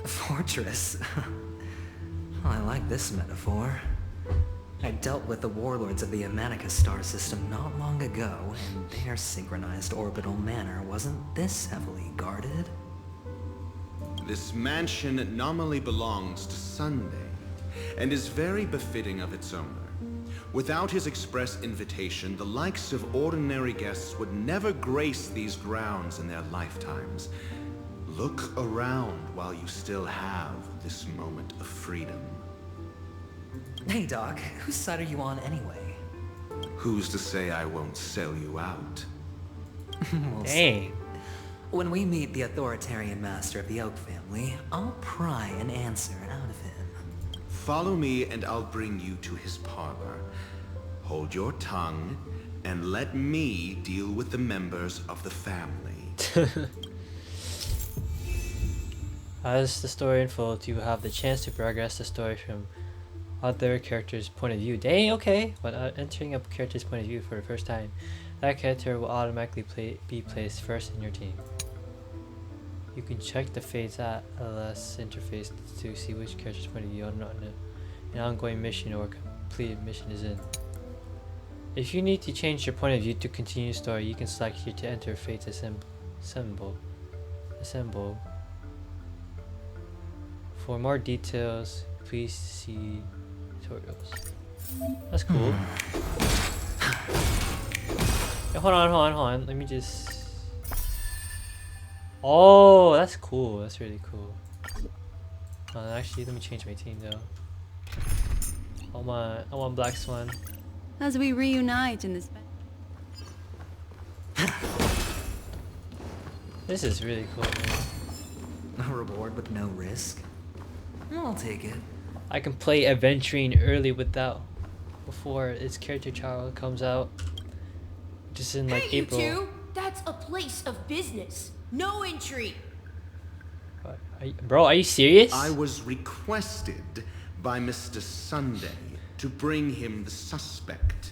Fortress? Well, I like this metaphor. I dealt with the warlords of the Amanicus star system not long ago, and their synchronized orbital manor wasn't this heavily guarded. This mansion nominally belongs to Sunday, and is very befitting of its owner. Without his express invitation, the likes of ordinary guests would never grace these grounds in their lifetimes. Look around while you still have this moment of freedom. Hey Doc, whose side are you on anyway? Who's to say I won't sell you out? We'll see. When we meet the authoritarian master of the Oak family, I'll pry an answer out of him. Follow me and I'll bring you to his parlor. Hold your tongue and let me deal with the members of the family. As the story unfolds, you have the chance to progress the story from other characters' point of view. Dang, okay. But entering a character's point of view for the first time, that character will automatically be placed first in your team. You can check the Fates LS interface to see which character's point of view an ongoing mission or completed mission is in. If you need to change your point of view to continue the story, you can select here to enter Fates Assemble. For more details, please see tutorials. That's cool. Yeah, hold on. Let me just... Oh, that's cool. That's really cool. Actually, let me change my team though. I want Black Swan. As we reunite in this... This is really cool, man. A reward with no risk? I'll take it. I can play Aventurine early before its character trial comes out. Just in like April. You two! That's a place of business. No entry. Bro, are you serious? I was requested by Mr. Sunday to bring him the suspect.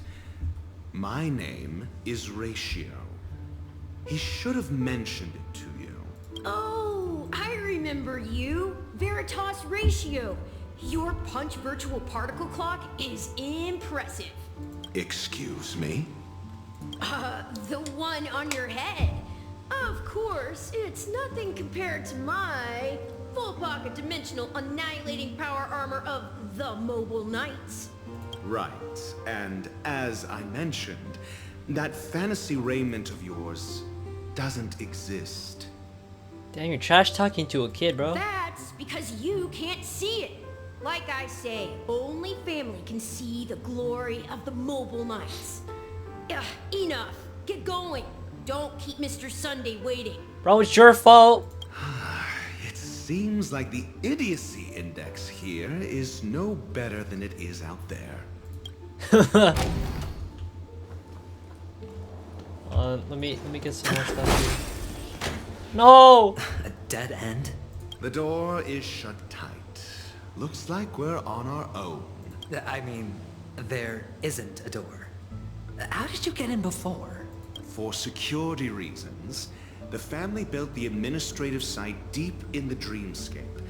My name is Ratio. He should have mentioned it to you. Oh, I remember you. Veritas Ratio. Your punch virtual particle clock is impressive. Excuse me? The one on your head. Of course, it's nothing compared to my full pocket dimensional annihilating power armor of the Mobile Knights. Right, and as I mentioned, that fantasy raiment of yours doesn't exist. Damn, you're trash talking to a kid, bro. That's because you can't see it. Like I say, only family can see the glory of the Mobile Knights. Enough. Get going. Don't keep Mr. Sunday waiting. Bro, it's your fault. It seems like the idiocy index here is no better than it is out there. Let me get some more stuff here. No! A dead end? The door is shut tight. Looks like we're on our own. I mean, there isn't a door. How did you get in before? For security reasons, the family built the administrative site deep in the dreamscape,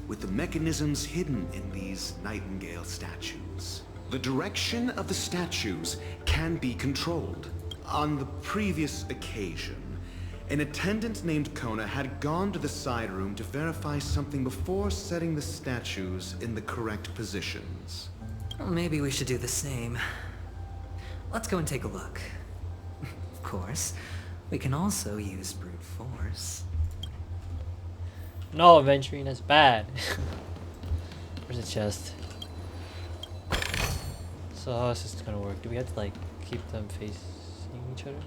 with the mechanisms hidden in these nightingale statues. The direction of the statues can be controlled. On the previous occasion, an attendant named Kona had gone to the side room to verify something before setting the statues in the correct positions. Well, maybe we should do the same. Let's go and take a look. Of course, we can also use brute force. No, Aventurine, that's bad. Where's the chest? So how is this gonna work? Do we have to like keep them facing each other?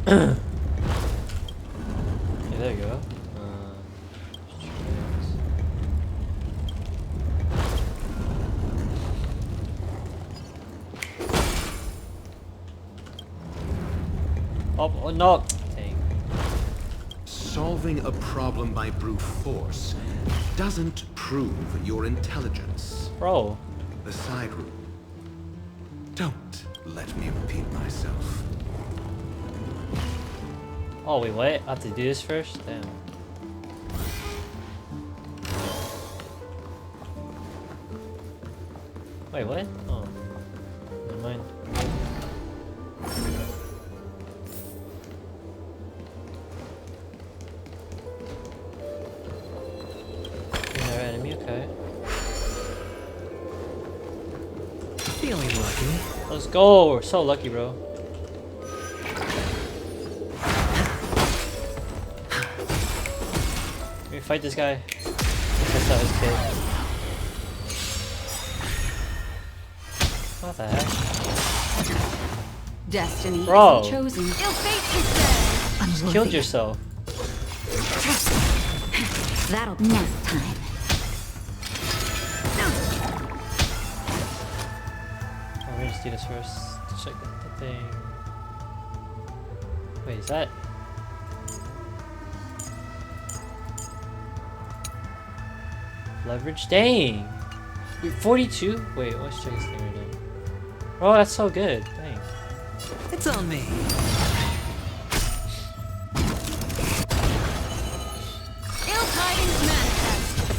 Okay, there you go. Oh no! Dang. Solving a problem by brute force doesn't prove your intelligence. Bro. The side room. Don't let me repeat myself. Oh wait, what? I have to do this first? Damn. Wait, what? Oh. Never mind. Another enemy, okay. Feeling lucky. Let's go! We're so lucky, bro. Let me fight this guy. That's not his kid. What the heck? Destiny Bro. isn't chosen. Ill fate is dead. Just killed yourself. That'll nap time. Oh, let me just do this first to check the thing. Wait, is that? Leverage? Dang! Wait, 42? Wait, let's check this thing right now. Oh, that's so good. Dang. It's on me. Ill tidings manifest.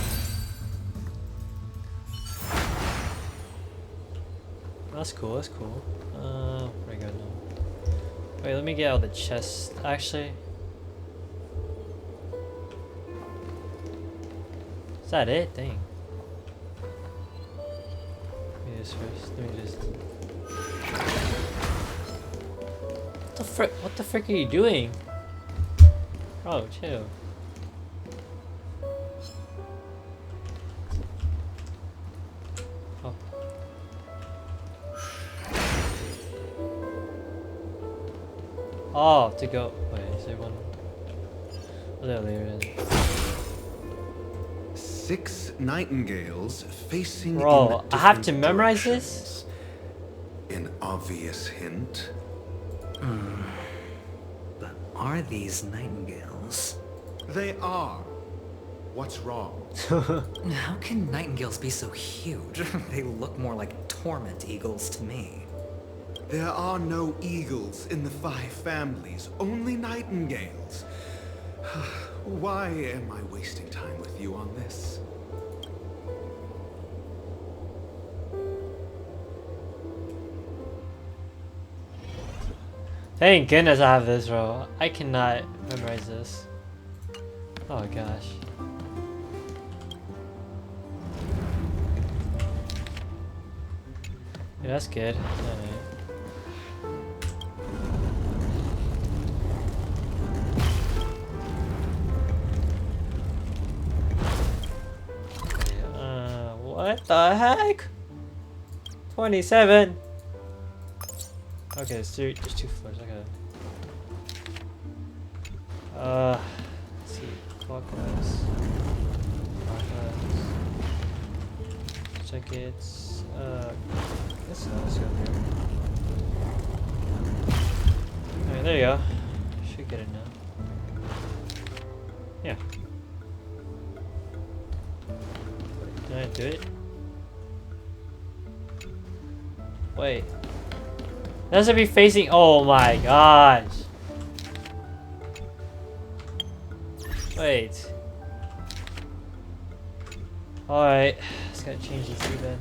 That's cool, that's cool. Where do I go now? Wait, let me get out the chest. Actually. Is that it? Dang. Let me do this first. Let me just. What the frick are you doing? Bro, chill. Oh. Oh, to go. Wait, is there one? Oh, there it is. 6 nightingales facing Bro, in I have to different memorize this? directions. An obvious hint. But are these nightingales? They are. What's wrong? How can nightingales be so huge? They look more like torment eagles to me. There are no eagles in the 5 families, only nightingales. Why am I wasting time with you on this? Thank goodness I have this, bro. I cannot memorize this. Oh gosh. Yeah, that's good. Alright. What the heck? 27. Okay, so there's 2 floors. Okay. Let's see. Clockwise. Clockwise. Check it. Let's go here. Alright, there you go. Should get it now. Yeah. Did I do it? Wait. It has to be facing. Oh my gosh. Wait. Alright. Just gotta change these 2 then.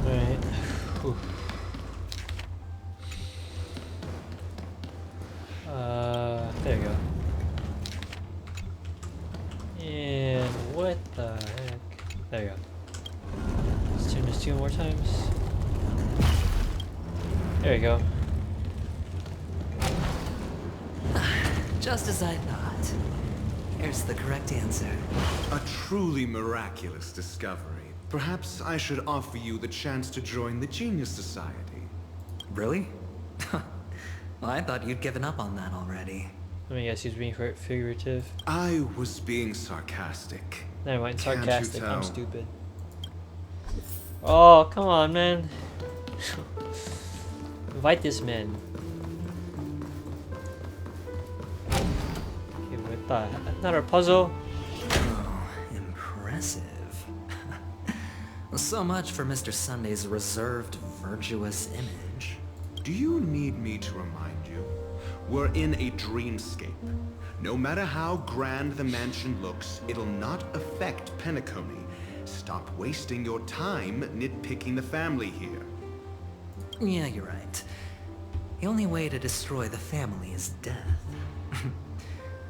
Alright. Whew. There you go. And what the heck? There you go. Let's turn this 2 more times. There you go. Just as I thought. Here's the correct answer. A truly miraculous discovery. Perhaps I should offer you the chance to join the Genius Society. Really? Well, I thought you'd given up on that already. Let me guess, he's being figurative. I was being sarcastic. Never mind, Can't you sarcastic. I'm tell? stupid. Oh, come on, man. Invite this man. Okay, what the? Another puzzle? Oh, impressive. So much for Mr. Sunday's reserved, virtuous image. Do you need me to remind you? We're in a dreamscape. No matter how grand the mansion looks, it'll not affect Penacony. Stop wasting your time nitpicking the family here. Yeah, you're right. The only way to destroy the family is death.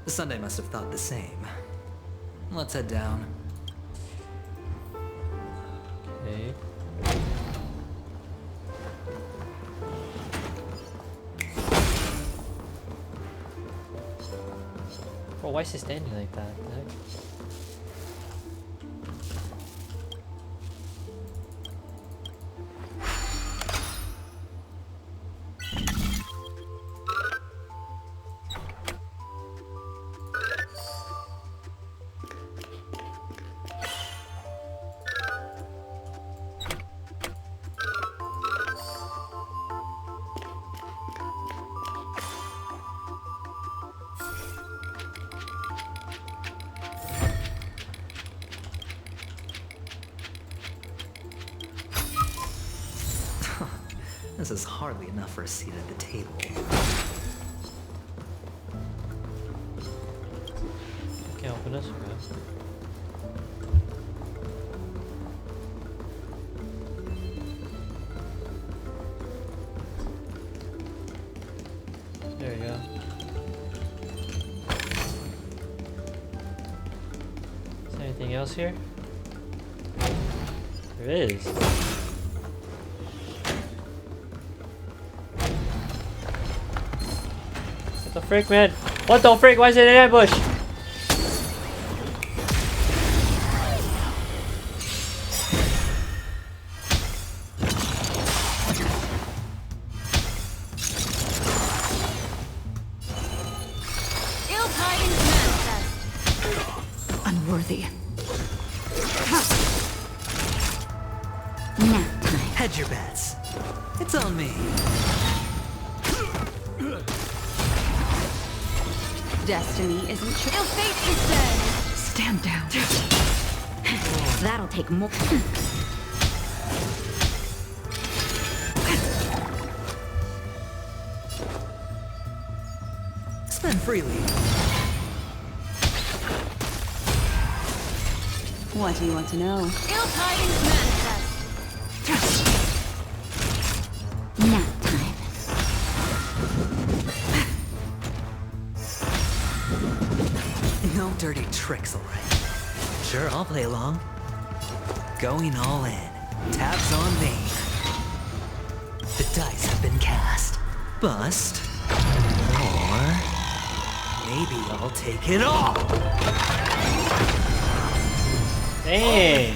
Sunday must have thought the same. Let's head down. Okay. Bro, why is he standing like that? The heck? This is hardly enough for a seat at the table. Can't open this, guys. There you go. Is there anything else here? There is. What the frick, man? What the frick? Why is it an ambush? Ill-tidings manifest. Unworthy. Nap time. Hedge your bets. It's on me. Destiny isn't true. Ill fate is said. Stand down. That'll take more. Spend freely. What do you want to know? Ill-tidings manifest. Nap time. No dirty tricks, alright. Sure, I'll play along. Going all in. Tabs on me. The dice have been cast. Bust. Or maybe I'll take it all. Dang.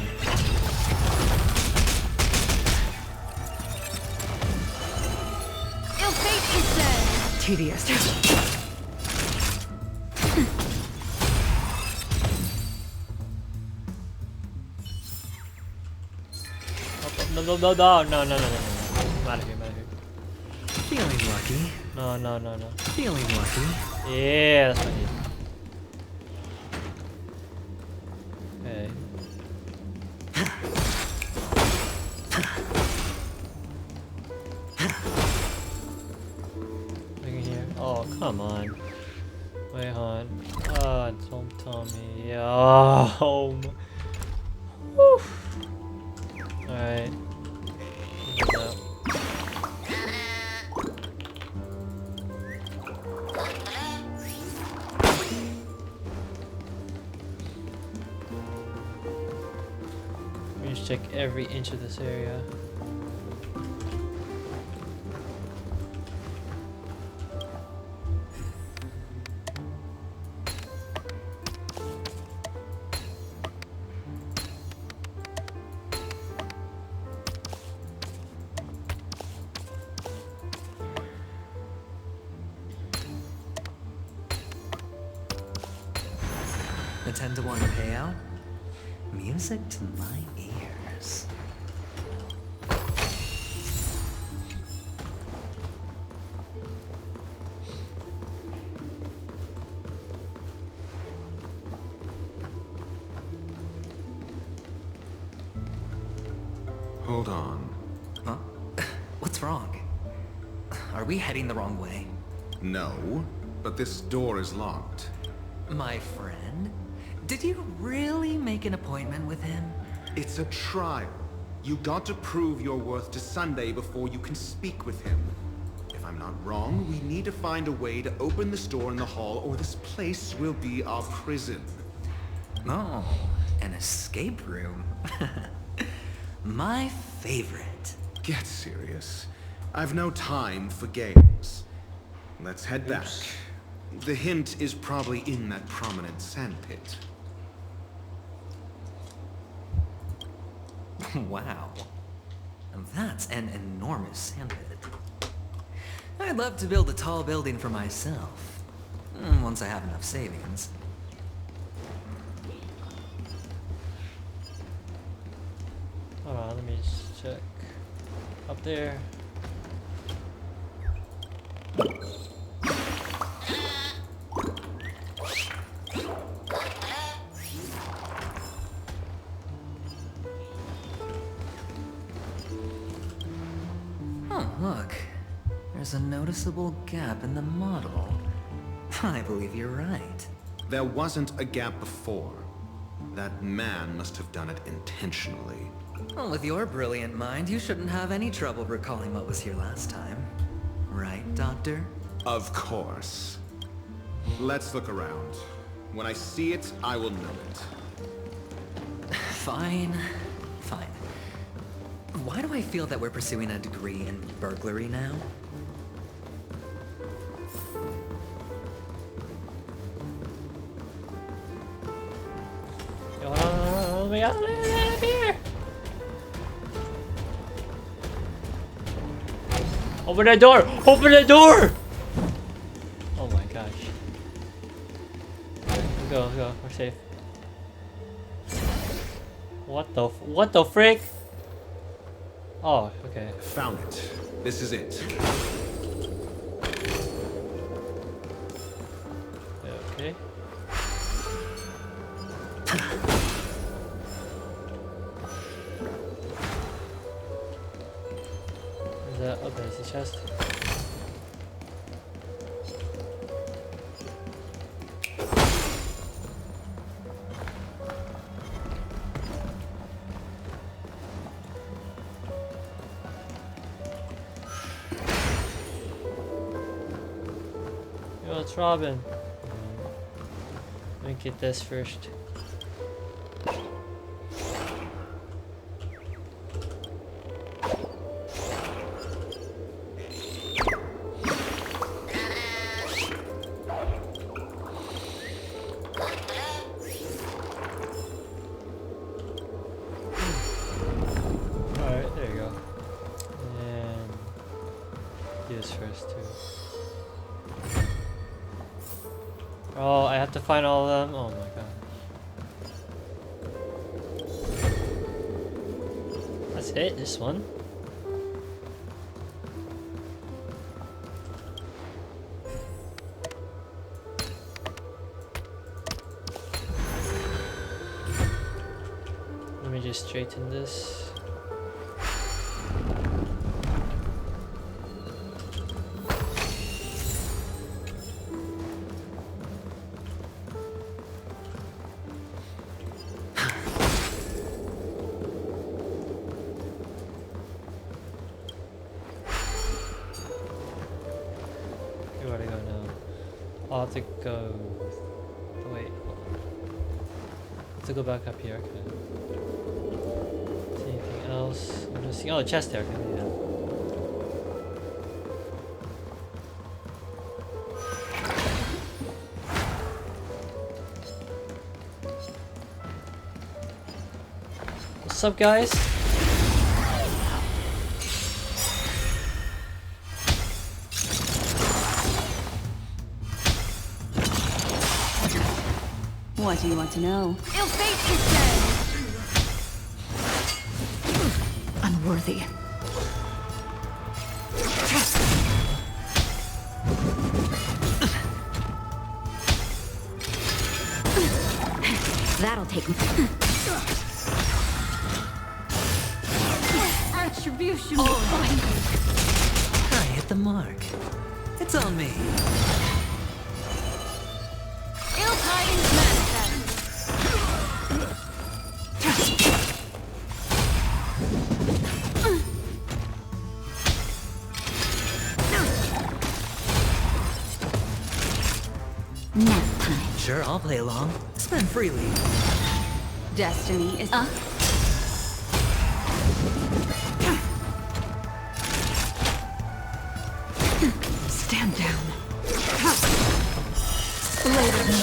Ill fate is said. Tedious. No. I'm out of here, I'm out of here. Feeling lucky. No. Feeling lucky. Yeah, that's what I need. Okay. Look in here. Oh, come on. Wait, hon. Oh, don't tell me. Oh. Whew. Alright. We just check every inch of this area. A 10-to-1 payout. Music to my ears. Hold on. Huh? What's wrong? Are we heading the wrong way? No, but this door is locked. My friend? Did you really make an appointment with him? It's a trial. You got to prove your worth to Sunday before you can speak with him. If I'm not wrong, we need to find a way to open this door in the hall, or this place will be our prison. Oh, an escape room. My favorite. Get serious. I've no time for games. Let's head back. The hint is probably in that prominent sandpit. Wow. That's an enormous sandpit. I'd love to build a tall building for myself. Once I have enough savings. Hold on, let me just check. Up there. Oh, look. There's a noticeable gap in the model. I believe you're right. There wasn't a gap before. That man must have done it intentionally. Well, with your brilliant mind, you shouldn't have any trouble recalling what was here last time. Right, Doctor? Of course. Let's look around. When I see it, I will know it. Fine. Fine. Why do I feel that we're pursuing a degree in burglary now? Oh my god, let me out of here! Open the door! Open the door! Oh my gosh. Go, we're safe. What the frick? Oh, okay. Found it. This is it. Okay. Is that? Oh, there's the chest. Yo, it's Robin. Let me get this first. Alright, there you go. And do this first too. Oh, I have to find all of them? Oh my god. That's it, this one. Let me just straighten this. Where do I go now? I'll have to go. Wait, hold on. I have to go back up here. Okay. See anything else? I'm just seeing. Oh, a chest there. Okay, yeah. What's up, guys? What do you want to know? Ill fate is dead. Unworthy. That'll take me. Retribution. I hit the mark. It's on me! Ill tidings manifest. Nap time. Sure, I'll play along. Spend freely. Destiny is Stand down. Blade of me.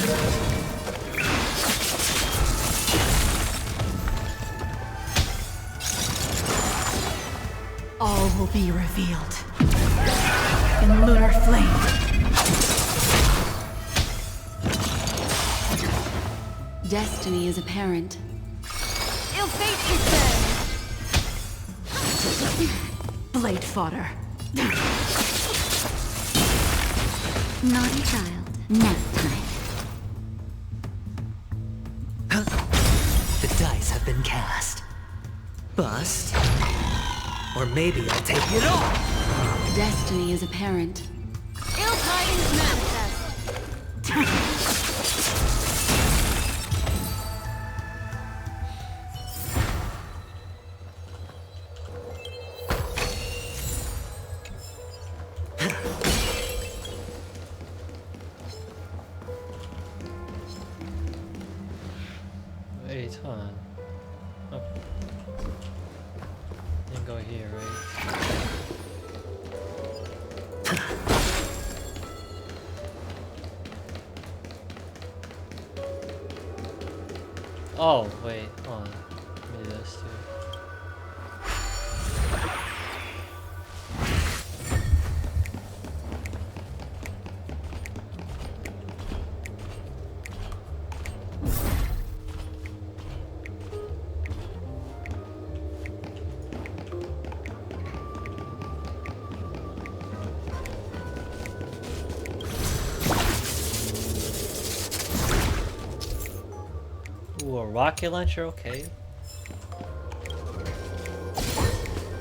All will be revealed in lunar flame. Destiny is apparent. Ill fate is dead. Blade fodder. Naughty child. Nap time. The dice have been cast. Bust. Or maybe I'll take it all! Destiny is apparent. Ill tidings manifest. Wait, hold on. Oh. Didn't go here, right? Oh, wait, hold on. Let me do this too. Ooh, a rocket launcher, okay.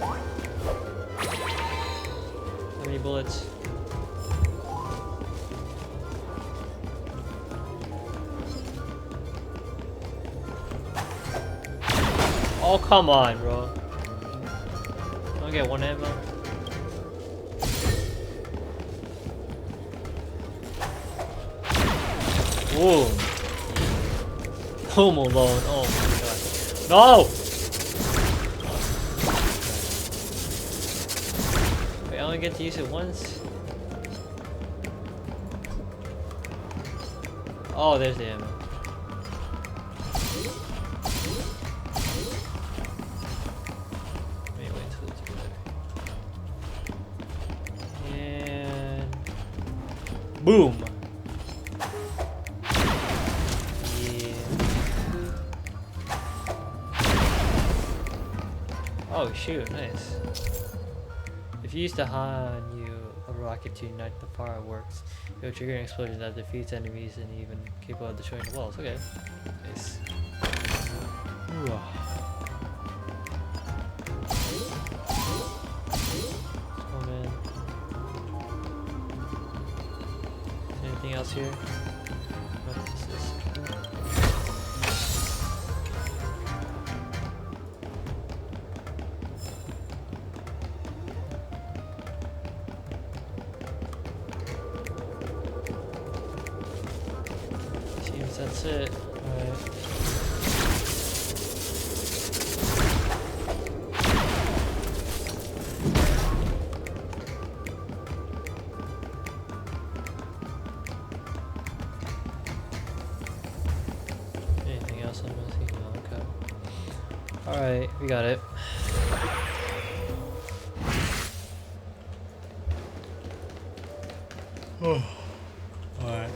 How many bullets? Oh, come on, bro. I'll get one ammo. Whoa. Home Alone. Oh my god. No! Wait, I only get to use it once? Oh, there's the ammo. Wait till it's over. And... boom! Oh shoot, nice. If you use the Han a rocket to ignite the fireworks, it will trigger an explosion that defeats enemies and even capable of destroying the walls. Okay. Nice. Ooh. Oh man. Anything else here? What is this? That's it. Alright. Anything else I'm missing? No, okay. Alright, we got it. Alright.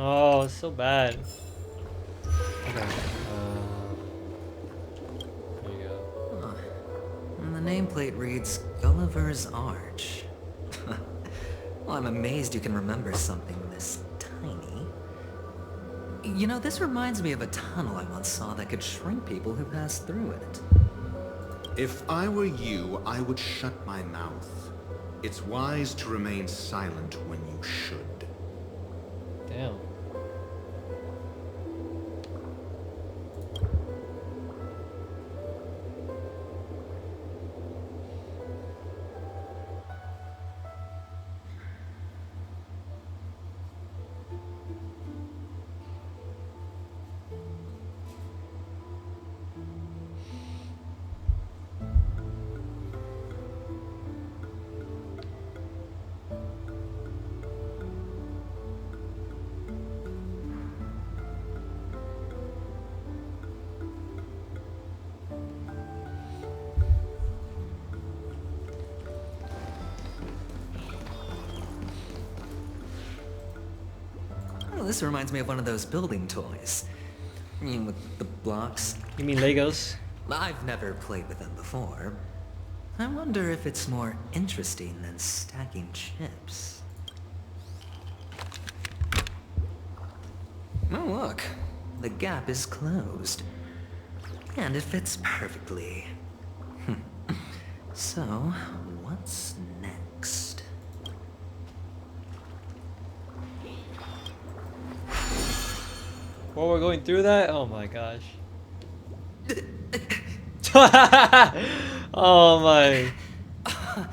Oh, it's so bad. Okay. There you go. Huh. And the nameplate reads Gulliver's Arch. Well, I'm amazed you can remember something this tiny. You know, this reminds me of a tunnel I once saw that could shrink people who passed through it. If I were you, I would shut my mouth. It's wise to remain silent when you should. Damn. Oh, this reminds me of one of those building toys. I mean, with the blocks. You mean Legos? I've never played with them before. I wonder if it's more interesting than stacking chips. Oh, look. The gap is closed. And it fits perfectly. So, what's next? While we're going through that? Oh my gosh. Oh my. Oh,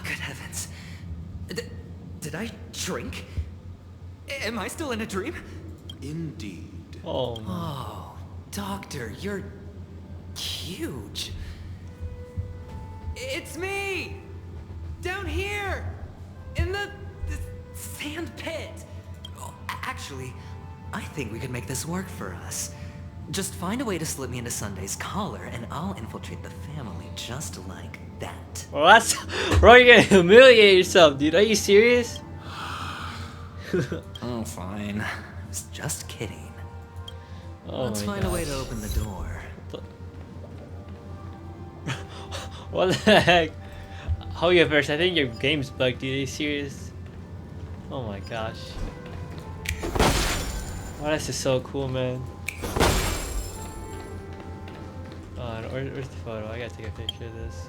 good heavens. Did I shrink? Am I still in a dream? Indeed. Oh my. Oh, Doctor, you're huge. It's me! Down here! In the sand pit! Oh, actually, I think we could make this work for us. Just find a way to slip me into Sunday's collar, and I'll infiltrate the family just like that. Well, that's. Bro, you're gonna humiliate yourself, dude. Are you serious? Oh, fine. I was just kidding. Oh Let's my find a way to gosh. open the door. What the heck? How you first? I think your game's bugged, dude. Are you serious? Oh my gosh. Wow, this is so cool, man. Oh, where's the photo? I gotta take a picture of this.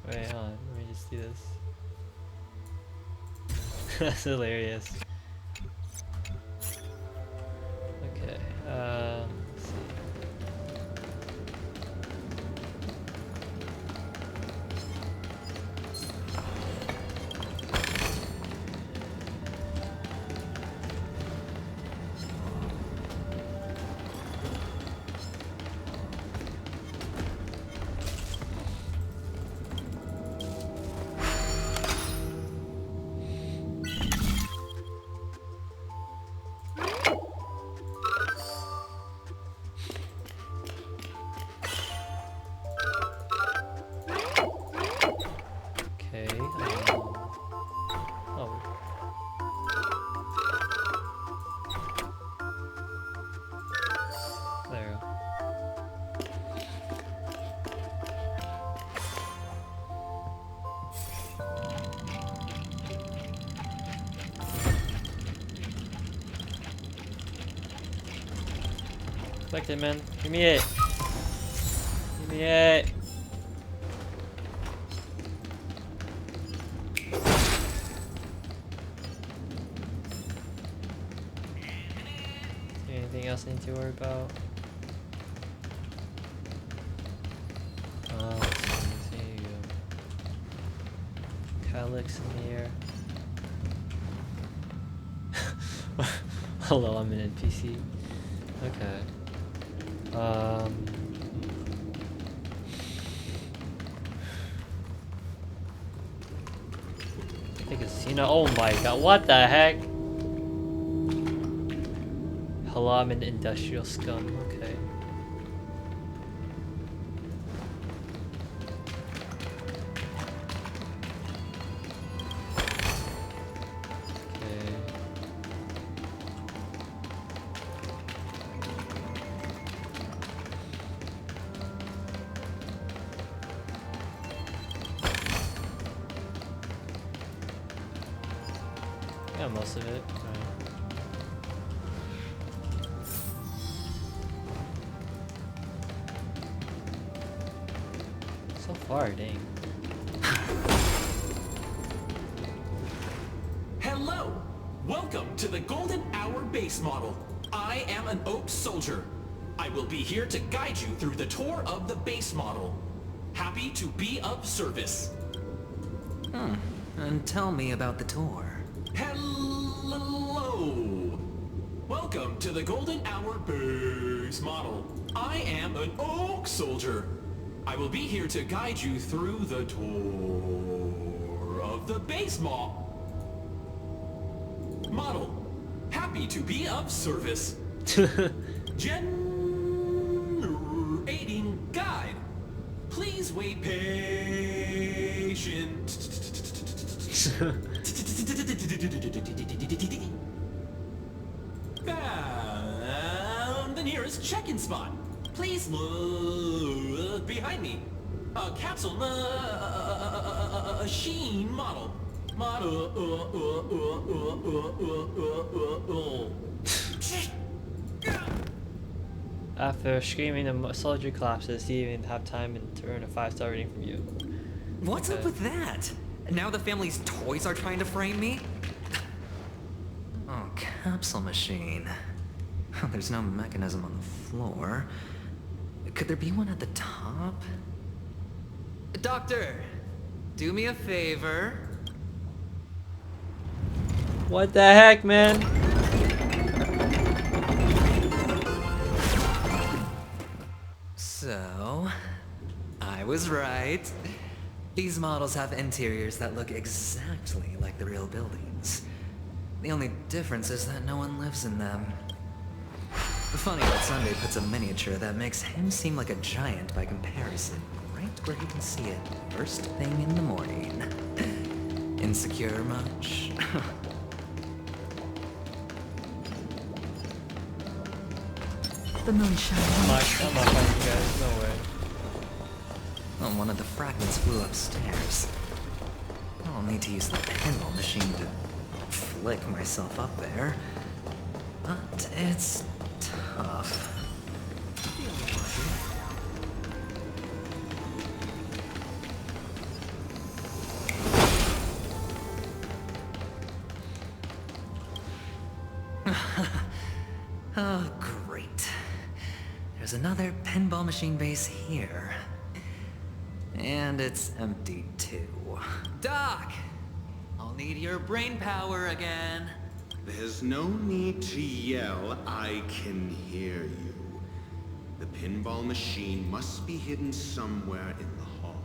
Wait, hold on. Let me just do this. That's hilarious. Okay. Let's see. Okay. Oh. There we go. Collect it, man. Give me it. Give me it. Anything else I need to worry about? Let's see. Calyx in here. Hello, I'm an NPC. Okay. I think it's, oh my god, what the heck? Hello, I'm an industrial scum, okay. Yeah, most of it. Alright. So far, dang. Hello! Welcome to the Golden Hour base model. I am an Oak Soldier. I will be here to guide you through the tour of the base model. Happy to be of service. And tell me about the tour. Hello! Welcome to the Golden Hour base model. I am an Oak Soldier. I will be here to guide you through the tour of the base model. Happy to be of service. Generating guide. Please wait patient. Found the nearest check-in spot. Please look behind me. A capsule machine model. After screaming, the soldier collapses. He didn't even have time to earn a 5-star rating from you. What's up Okay. with that? Now the family's toys are trying to frame me? Oh, capsule machine. There's no mechanism on the floor. Could there be one at the top? Doctor, do me a favor. What the heck, man? So, I was right. These models have interiors that look exactly like the real buildings. The only difference is that no one lives in them. Funny that Sunday puts a miniature that makes him seem like a giant by comparison, right where he can see it first thing in the morning. Insecure much? The moonshine. I'm not fighting you guys. No way. Oh, one of the fragments flew upstairs. I'll need to use the pinball machine to flick myself up there. But it's tough. Oh, great. There's another pinball machine base here. And it's empty too. Doc! I'll need your brain power again. There's no need to yell, I can hear you. The pinball machine must be hidden somewhere in the hall.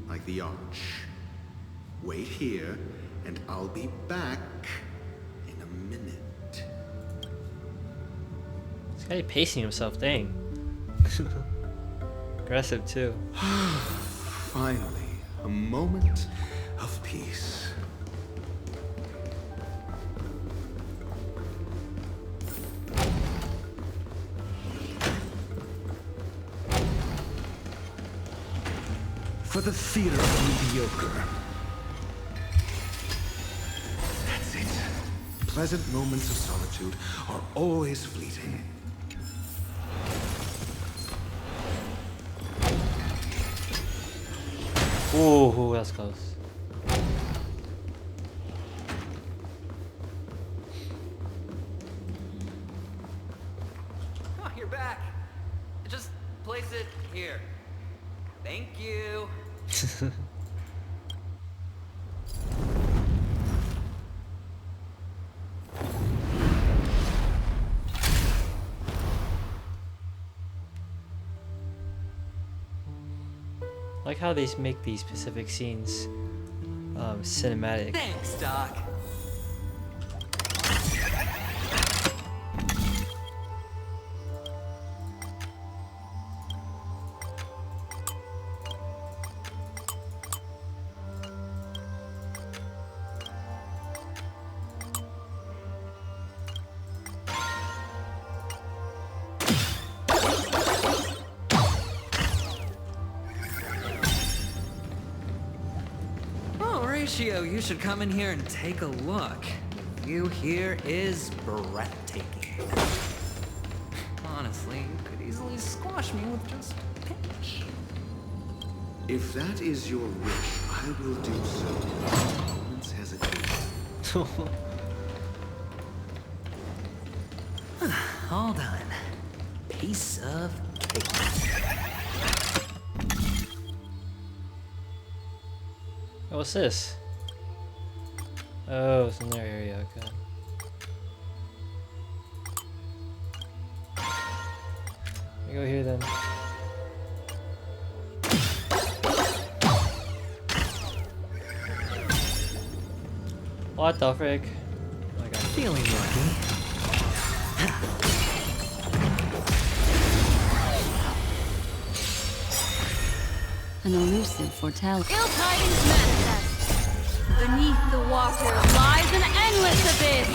Like the arch. Wait here, and I'll be back in a minute. This guy pacing himself, dang. Aggressive too. Finally, a moment of peace. For the theater of mediocre. That's it. Pleasant moments of solitude are always fleeting. Ooh, that's close. Oh, you're back. Just place it here. Thank you. Like how they make these specific scenes cinematic. Thanks, Doc. Oh, Ratio, you should come in here and take a look. you here is breathtaking. Honestly, you could easily squash me with just a pinch. If that is your wish, I will do so without a moment's hesitation. All done. Piece of cake. Oh, what's this? Oh, it's in their area, okay. I go here then. What the frick? Oh my god. Feeling lucky. An elusive foretell. Ill tidings manifest. Beneath the water lies an endless abyss.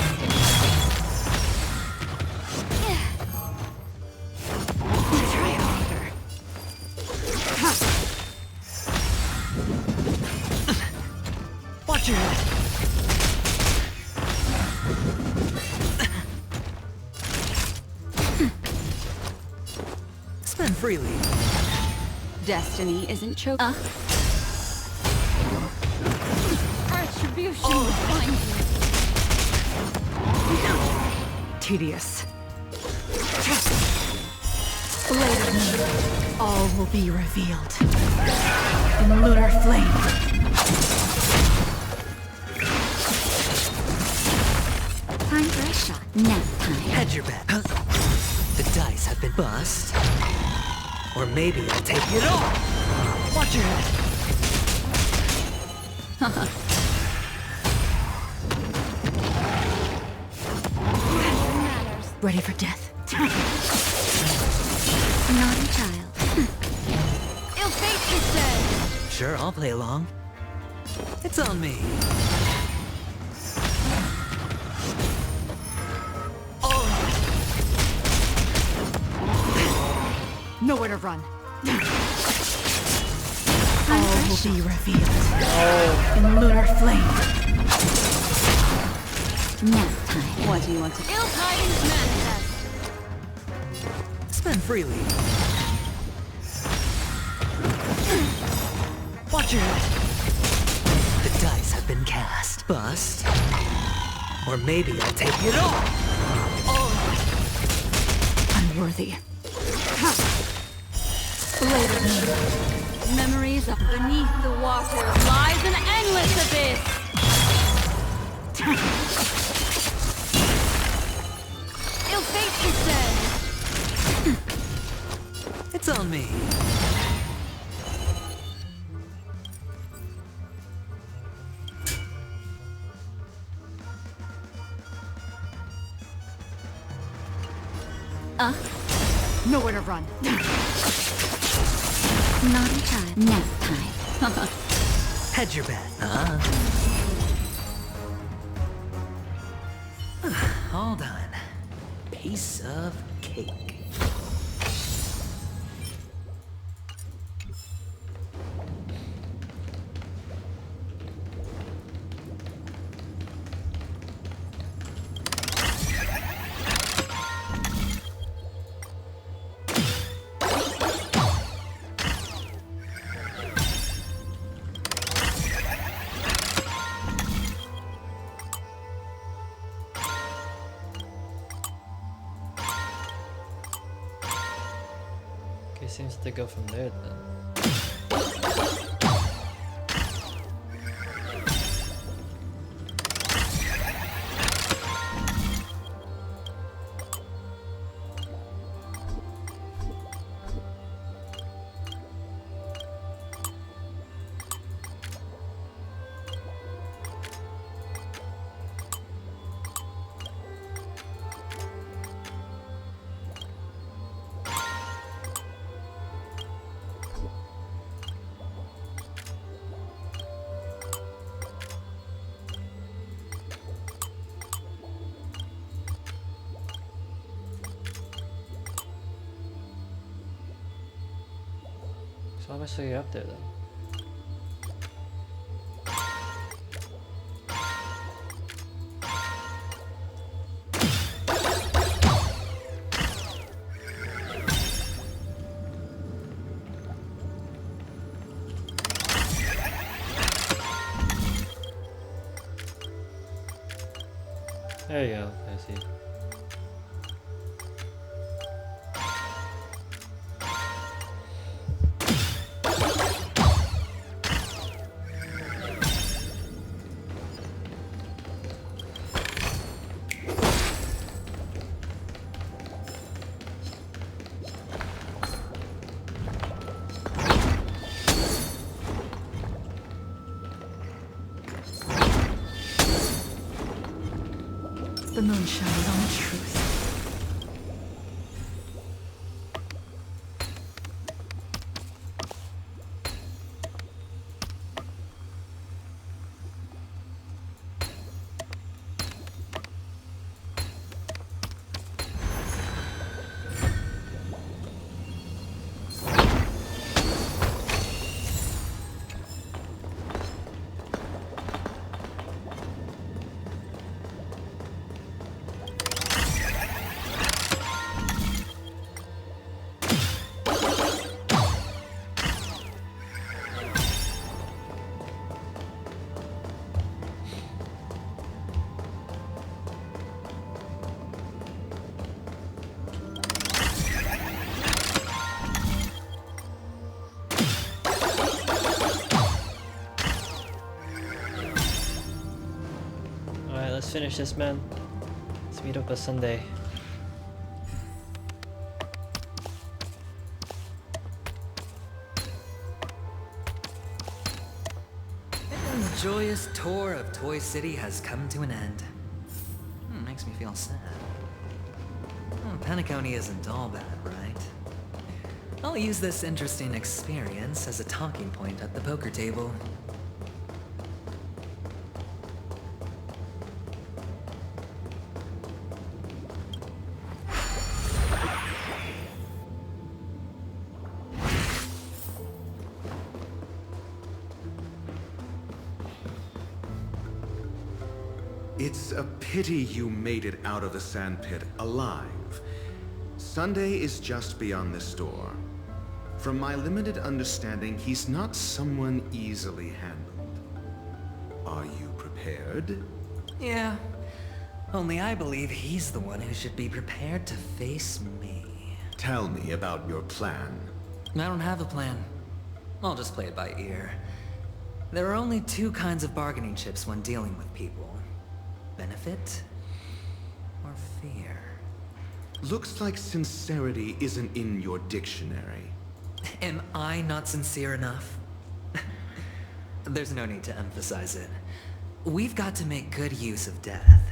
Try harder. Watch your head. Spend freely. Destiny isn't choke. Retribution will find you. Tedious. Later, all will be revealed. In lunar flame. Time for a shot. Nap time. Hedge your bet. The dice have been bust. Or maybe I'll take it all. Watch your head. Ready for death. Naughty child. Ill fate is said. Sure, I'll play along. It's on me. Nowhere to run. All will be revealed. In lunar flame. Nap time. What do you want to do? Ill tidings manifest. Spend freely. Watch your head. The dice have been cast. Bust. Or maybe I'll take it all. Unworthy. Later. Memories of Beneath the water lies an endless abyss. Ill fate is said. It's on me. nowhere to run. Naughty child. Nap time. Hedge your bet. All done. Piece of cake. Okay, seems to go from there then. So how much are you up there then? There you go. I see. The moon shines on the truth. Alright, let's finish this, man. Let's meet up on Sunday. And the joyous tour of Toy City has come to an end. Makes me feel sad. Penacony isn't all bad, right? I'll use this interesting experience as a talking point at the poker table. It's a pity you made it out of the sandpit alive. Sunday is just beyond this door. From my limited understanding, he's not someone easily handled. Are you prepared? Yeah. Only I believe he's the one who should be prepared to face me. Tell me about your plan. I don't have a plan. I'll just play it by ear. There are only two kinds of bargaining chips when dealing with people. Benefit or fear. Looks like sincerity isn't in your dictionary. Am I not sincere enough? There's no need to emphasize it. We've got to make good use of death.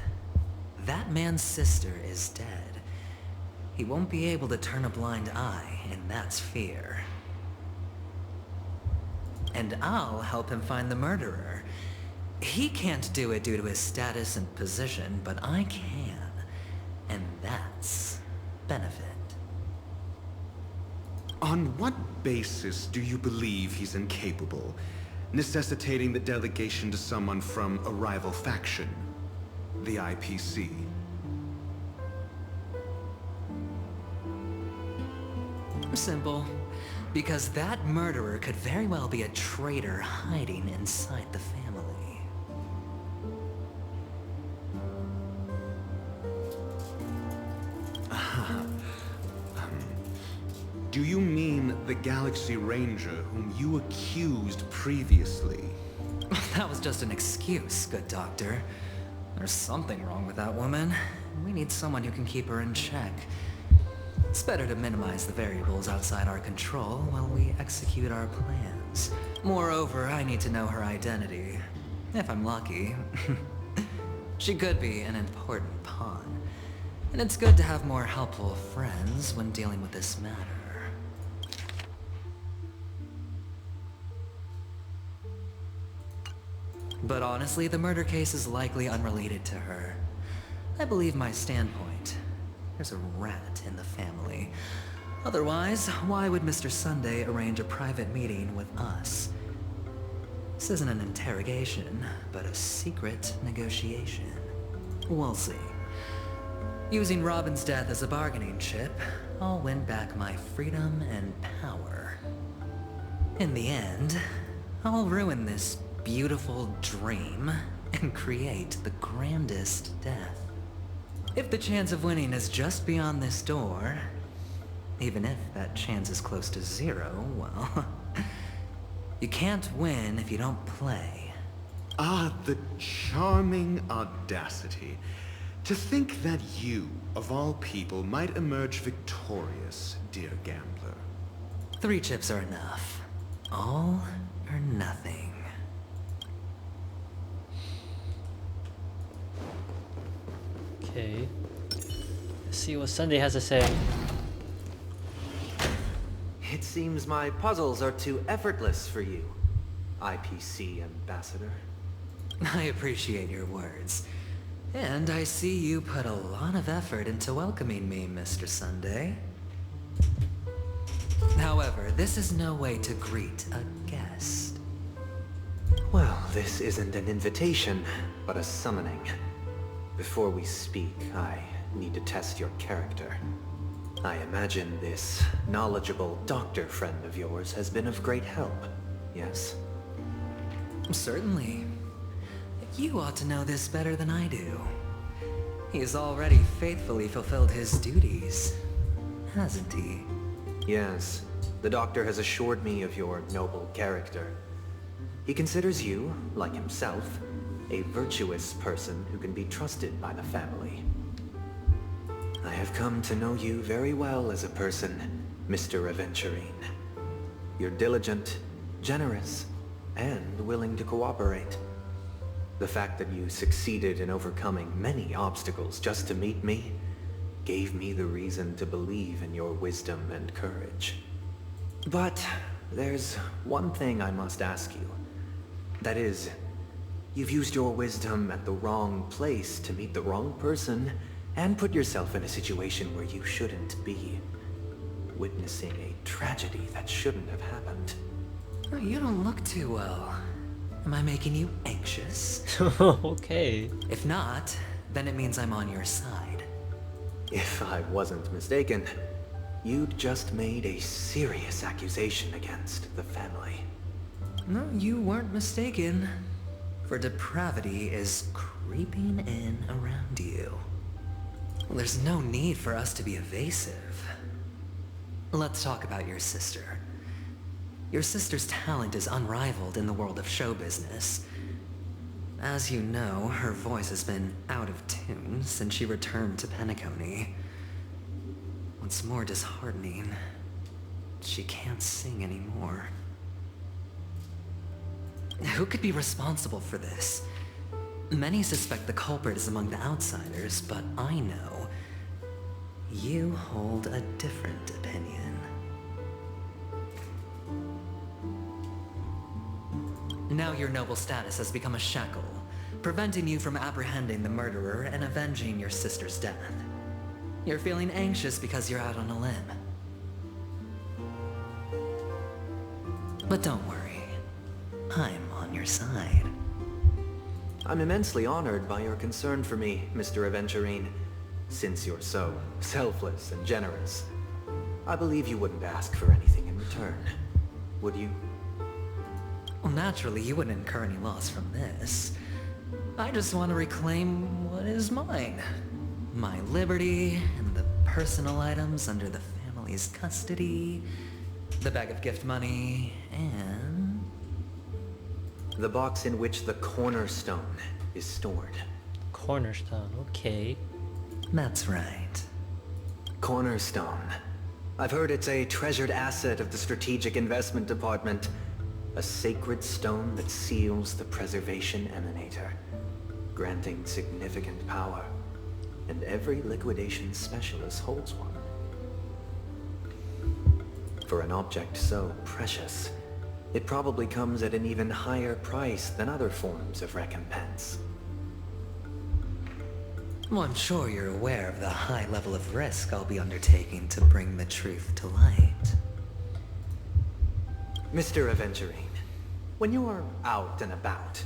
That man's sister is dead. He won't be able to turn a blind eye, and that's fear. And I'll help him find the murderer. He can't do it due to his status and position, but I can. And that's benefit. On what basis do you believe he's incapable, necessitating the delegation to someone from a rival faction, the IPC? Simple. Because that murderer could very well be a traitor hiding inside the family. Do you mean the Galaxy Ranger whom you accused previously? That was just an excuse, good doctor. There's something wrong with that woman. We need someone who can keep her in check. It's better to minimize the variables outside our control while we execute our plans. Moreover, I need to know her identity. If I'm lucky. She could be an important pawn. And it's good to have more helpful friends when dealing with this matter. But honestly, the murder case is likely unrelated to her. I believe my standpoint. There's a rat in the family. Otherwise, why would Mr. Sunday arrange a private meeting with us? This isn't an interrogation, but a secret negotiation. We'll see. Using Robin's death as a bargaining chip, I'll win back my freedom and power. In the end, I'll ruin this beautiful dream and create the grandest death. If the chance of winning is just beyond this door, even if that chance is close to zero, well, you can't win if you don't play. Ah, the charming audacity. To think that you, of all people, might emerge victorious, dear gambler. 3 chips are enough. All or nothing. Okay. Let's see what Sunday has to say. It seems my puzzles are too effortless for you, IPC Ambassador. I appreciate your words. And I see you put a lot of effort into welcoming me, Mr. Sunday. However, this is no way to greet a guest. Well, this isn't an invitation, but a summoning. Before we speak, I need to test your character. I imagine this knowledgeable doctor friend of yours has been of great help, yes? Certainly. You ought to know this better than I do. He's already faithfully fulfilled his duties, hasn't he? Yes, the doctor has assured me of your noble character. He considers you, like himself, a virtuous person who can be trusted by the family. I have come to know you very well as a person, Mr. Aventurine. You're diligent, generous, and willing to cooperate. The fact that you succeeded in overcoming many obstacles just to meet me gave me the reason to believe in your wisdom and courage. But there's one thing I must ask you. That is, you've used your wisdom at the wrong place to meet the wrong person and put yourself in a situation where you shouldn't be, witnessing a tragedy that shouldn't have happened. You don't look too well. Am I making you anxious? Okay. If not, then it means I'm on your side. If I wasn't mistaken, you'd just made a serious accusation against the family. No, you weren't mistaken. For depravity is creeping in around you. There's no need for us to be evasive. Let's talk about your sister. Your sister's talent is unrivaled in the world of show business. As you know, her voice has been out of tune since she returned to Penacony. What's more disheartening, she can't sing anymore. Who could be responsible for this? Many suspect the culprit is among the outsiders, but I know you hold a different opinion. Now your noble status has become a shackle, preventing you from apprehending the murderer and avenging your sister's death. You're feeling anxious because you're out on a limb. But don't worry, I'm on your side. I'm immensely honored by your concern for me, Mr. Aventurine. Since you're so selfless and generous, I believe you wouldn't ask for anything in return, would you? Well, naturally, you wouldn't incur any loss from this. I just want to reclaim what is mine. My liberty and the personal items under the family's custody, the bag of gift money, and... the box in which the cornerstone is stored. Cornerstone, okay. That's right. Cornerstone. I've heard it's a treasured asset of the Strategic Investment Department. A sacred stone that seals the Preservation Emanator, granting significant power. And every liquidation specialist holds one. For an object so precious, it probably comes at an even higher price than other forms of recompense. Well, I'm sure you're aware of the high level of risk I'll be undertaking to bring the truth to light. Mr. Aventurine, when you're out and about,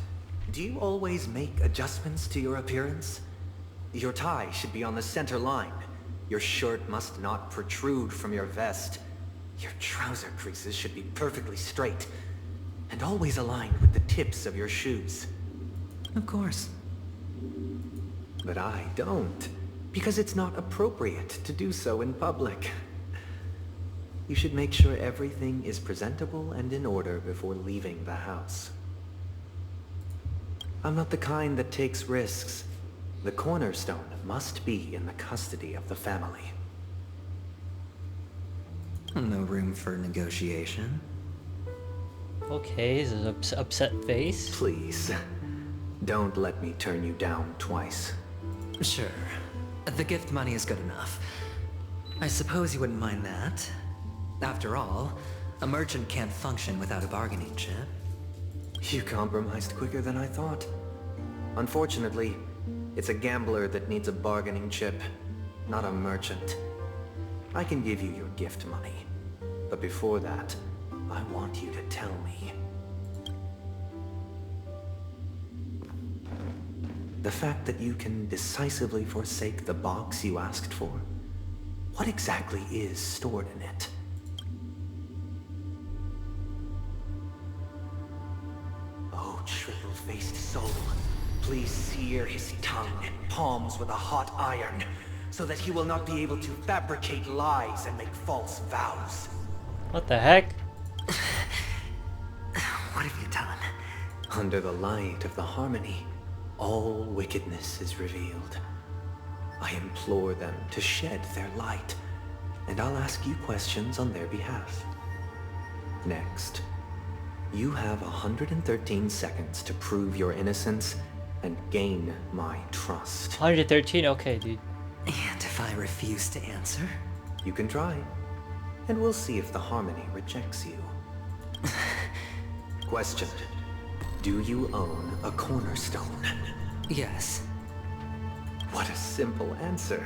do you always make adjustments to your appearance? Your tie should be on the center line. Your shirt must not protrude from your vest. Your trouser creases should be perfectly straight, and always aligned with the tips of your shoes. Of course. But I don't. Because it's not appropriate to do so in public. You should make sure everything is presentable and in order before leaving the house. I'm not the kind that takes risks. The cornerstone must be in the custody of the family. No room for negotiation. Okay, this is an upset face. Please, don't let me turn you down twice. Sure. The gift money is good enough. I suppose you wouldn't mind that. After all, a merchant can't function without a bargaining chip. You compromised quicker than I thought. Unfortunately, it's a gambler that needs a bargaining chip, not a merchant. I can give you your gift money, but before that, I want you to tell me. The fact that you can decisively forsake the box you asked for, what exactly is stored in it? Oh, triple-faced soul, please sear his tongue and palms with a hot iron, so that he will not be able to fabricate lies and make false vows. What the heck? What have you done? Under the light of the harmony, all wickedness is revealed. I implore them to shed their light, and I'll ask you questions on their behalf. Next, you have 113 seconds to prove your innocence and gain my trust. 113? Okay, dude. And if I refuse to answer? You can try, and we'll see if the harmony rejects you. Question. Do you own a cornerstone? Yes. What a simple answer.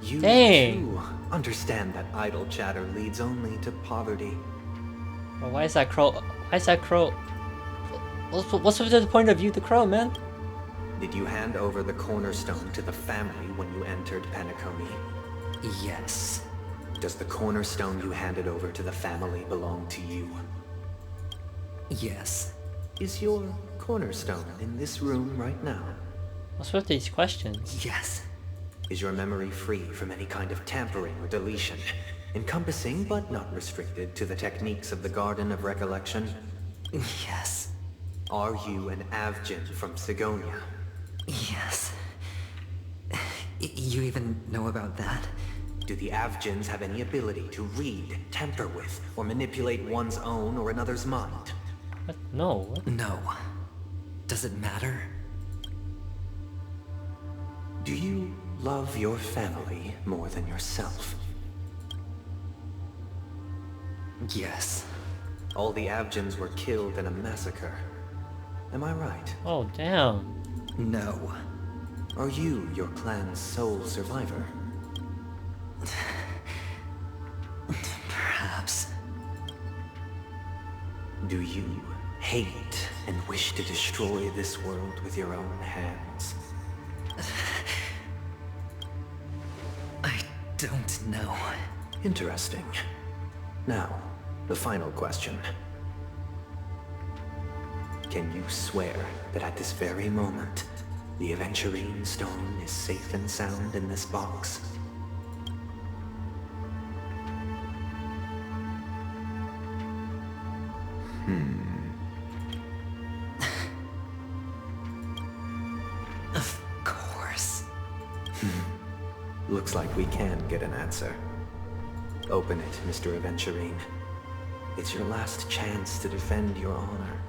You Dang. too understand that idle chatter leads only to poverty. Well, why is that crow? Why is that crow? What's the point of view the crow, man? Did you hand over the cornerstone to the family when you entered Penacony? Yes. Does the cornerstone you handed over to the family belong to you? Yes. Is your cornerstone in this room right now? What's with these questions? Yes. Is your memory free from any kind of tampering or deletion, encompassing but not restricted to the techniques of the Garden of Recollection? Yes. Are you an Avgin from Sigonia? Yes. You even know about that? Do the Avgins have any ability to read, tamper with, or manipulate one's own or another's mind? What? No. What? No. Does it matter? Do you love your family more than yourself? Yes. All the Avgins were killed in a massacre. Am I right? Oh, damn. No. Are you your clan's sole survivor? Perhaps. Do you hate and wish to destroy this world with your own hands? I don't know. Interesting. Now, the final question. Can you swear that at this very moment, the Aventurine stone is safe and sound in this box? Of course. Looks like we can get an answer. Open it, Mr. Aventurine. It's your last chance to defend your honor.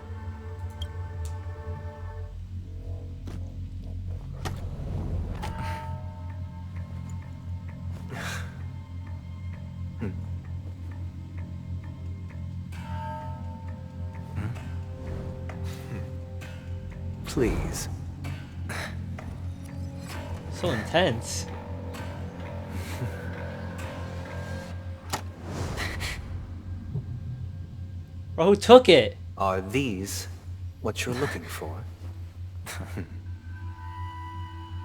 Please. So intense. Bro, who took it? Are these what you're looking for?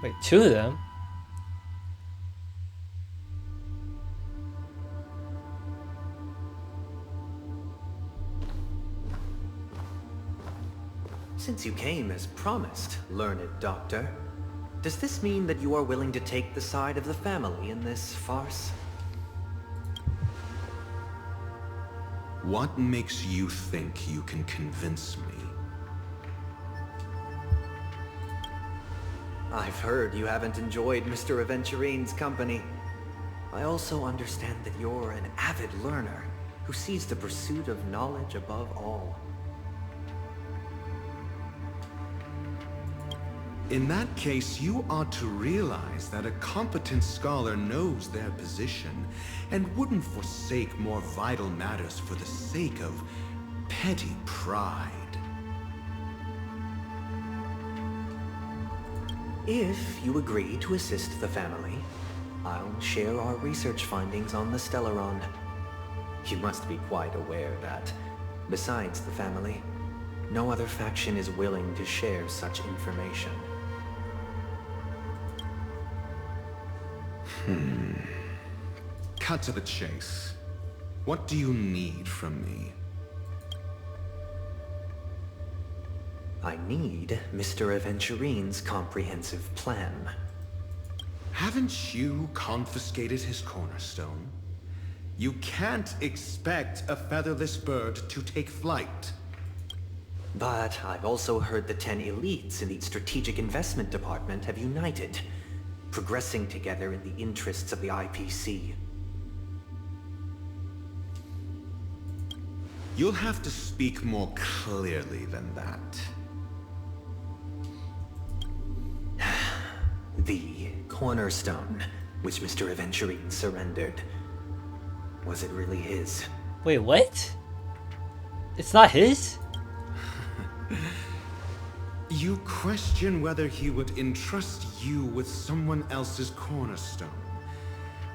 Wait, two of them? Since you came as promised, learned doctor, Does this mean that you are willing to take the side of the family in this farce? What makes you think you can convince me? I've heard you haven't enjoyed Mr. Aventurine's company. I also understand that you're an avid learner who sees the pursuit of knowledge above all. In that case, you ought to realize that a competent scholar knows their position and wouldn't forsake more vital matters for the sake of petty pride. If you agree to assist the family, I'll share our research findings on the Stellaron. You must be quite aware that, besides the family, no other faction is willing to share such information. Cut to the chase. What do you need from me? I need Mr. Aventurine's comprehensive plan. Haven't you confiscated his cornerstone? You can't expect a featherless bird to take flight. But I've also heard the 10 elites in the Strategic Investment Department have united, progressing together in the interests of the IPC. You'll have to speak more clearly than that. The cornerstone, which Mr. Aventurine surrendered. Was it really his? Wait, what? It's not his? You question whether he would entrust you with someone else's cornerstone.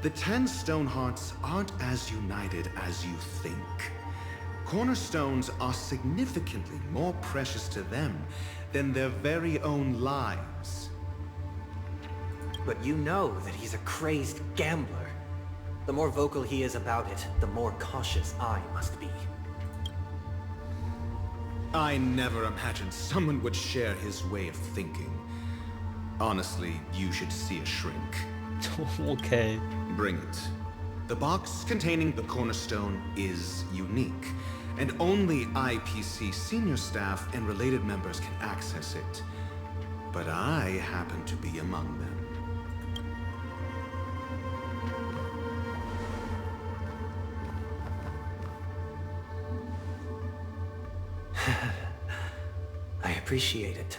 The 10 Stonehearts aren't as united as you think. Cornerstones are significantly more precious to them than their very own lives. But you know that he's a crazed gambler. The more vocal he is about it, the more cautious I must be. I never imagined someone would share his way of thinking. Honestly, you should see a shrink. Okay. Bring it. The box containing the cornerstone is unique, and only IPC senior staff and related members can access it. But I happen to be among them. I appreciate it.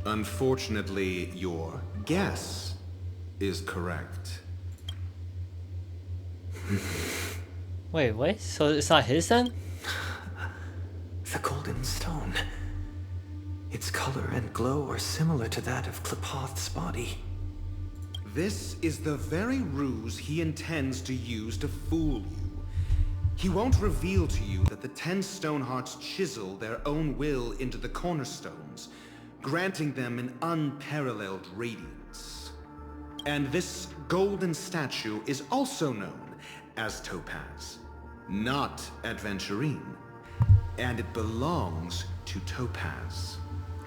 Unfortunately, your guess is correct. Wait, what? So it's not his then? The golden stone. Its color and glow are similar to that of Klepoth's body. This is the very ruse he intends to use to fool you. He won't reveal to you that the 10 Stonehearts chisel their own will into the cornerstones, granting them an unparalleled radiance. And this golden statue is also known as Topaz, not Aventurine. And it belongs to Topaz.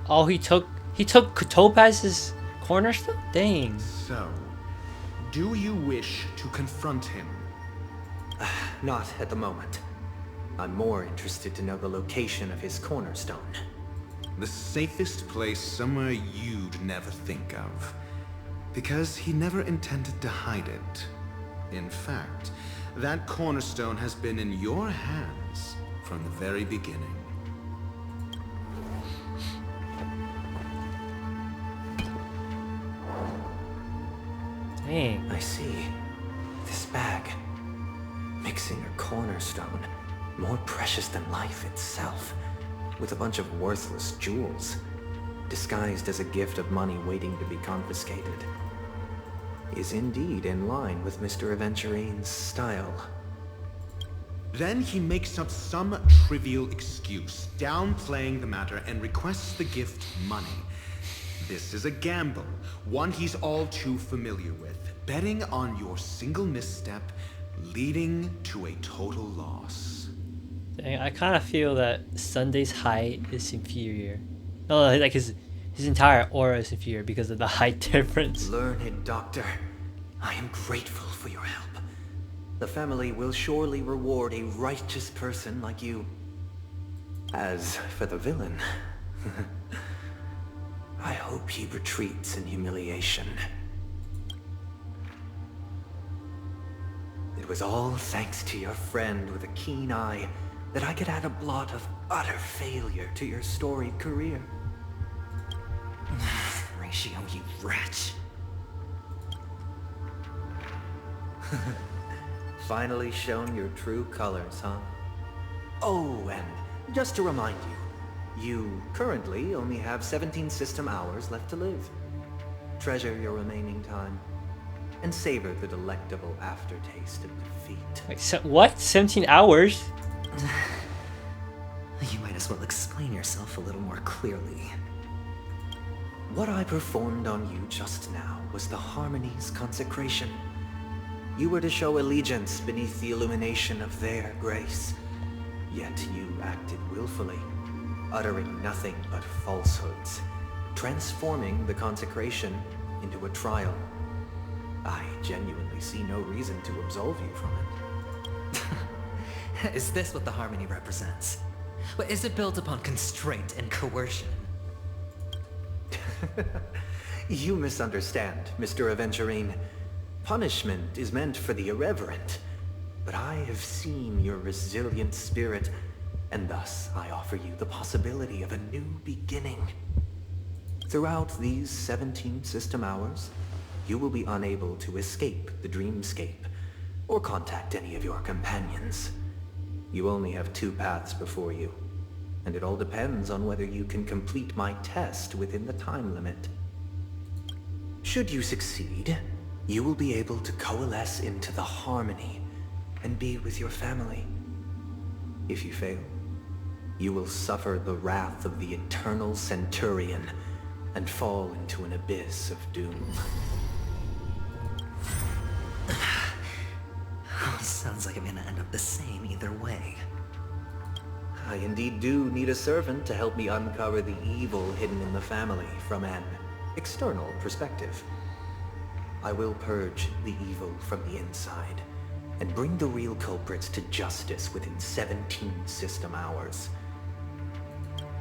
Oh, he took Topaz's cornerstone? Dang. So, do you wish to confront him? Not at the moment. I'm more interested to know the location of his cornerstone. The safest place somewhere you'd never think of. Because he never intended to hide it. In fact, that cornerstone has been in your hands from the very beginning. Dang. I see. This bag. Mixing a cornerstone. More precious than life itself. With a bunch of worthless jewels. Disguised as a gift of money waiting to be confiscated. Is indeed in line with Mr. Aventurine's style. Then he makes up some trivial excuse, downplaying the matter and requests the gift money. This is a gamble, one he's all too familiar with, betting on your single misstep leading to a total loss. Dang, I kind of feel that Sunday's height is inferior. No, like his entire aura is inferior because of the height difference. Learned Doctor, I am grateful for your help. The family will surely reward a righteous person like you. As for the villain, I hope he retreats in humiliation. It was all thanks to your friend with a keen eye that I could add a blot of utter failure to your storied career. Ratio, you wretch. Finally shown your true colors, huh? Oh, and just to remind you, you currently only have 17 system hours left to live. Treasure your remaining time, and savor the delectable aftertaste of defeat. Like, what? 17 hours? You might as well explain yourself a little more clearly. What I performed on you just now was the Harmony's consecration. You were to show allegiance beneath the illumination of their grace. Yet you acted willfully, uttering nothing but falsehoods, transforming the consecration into a trial. I genuinely see no reason to absolve you from it. Is this what the Harmony represents? Is it built upon constraint and coercion? You misunderstand, Mr. Aventurine. Punishment is meant for the irreverent, but I have seen your resilient spirit, and thus I offer you the possibility of a new beginning. Throughout these 17 system hours, you will be unable to escape the dreamscape, or contact any of your companions. You only have 2 paths before you, and it all depends on whether you can complete my test within the time limit. Should you succeed, you will be able to coalesce into the Harmony and be with your family. If you fail, you will suffer the wrath of the eternal Centurion and fall into an abyss of doom. Sounds like I'm gonna end up the same either way. I indeed do need a servant to help me uncover the evil hidden in the family from an external perspective. I will purge the evil from the inside and bring the real culprits to justice within 17 system hours.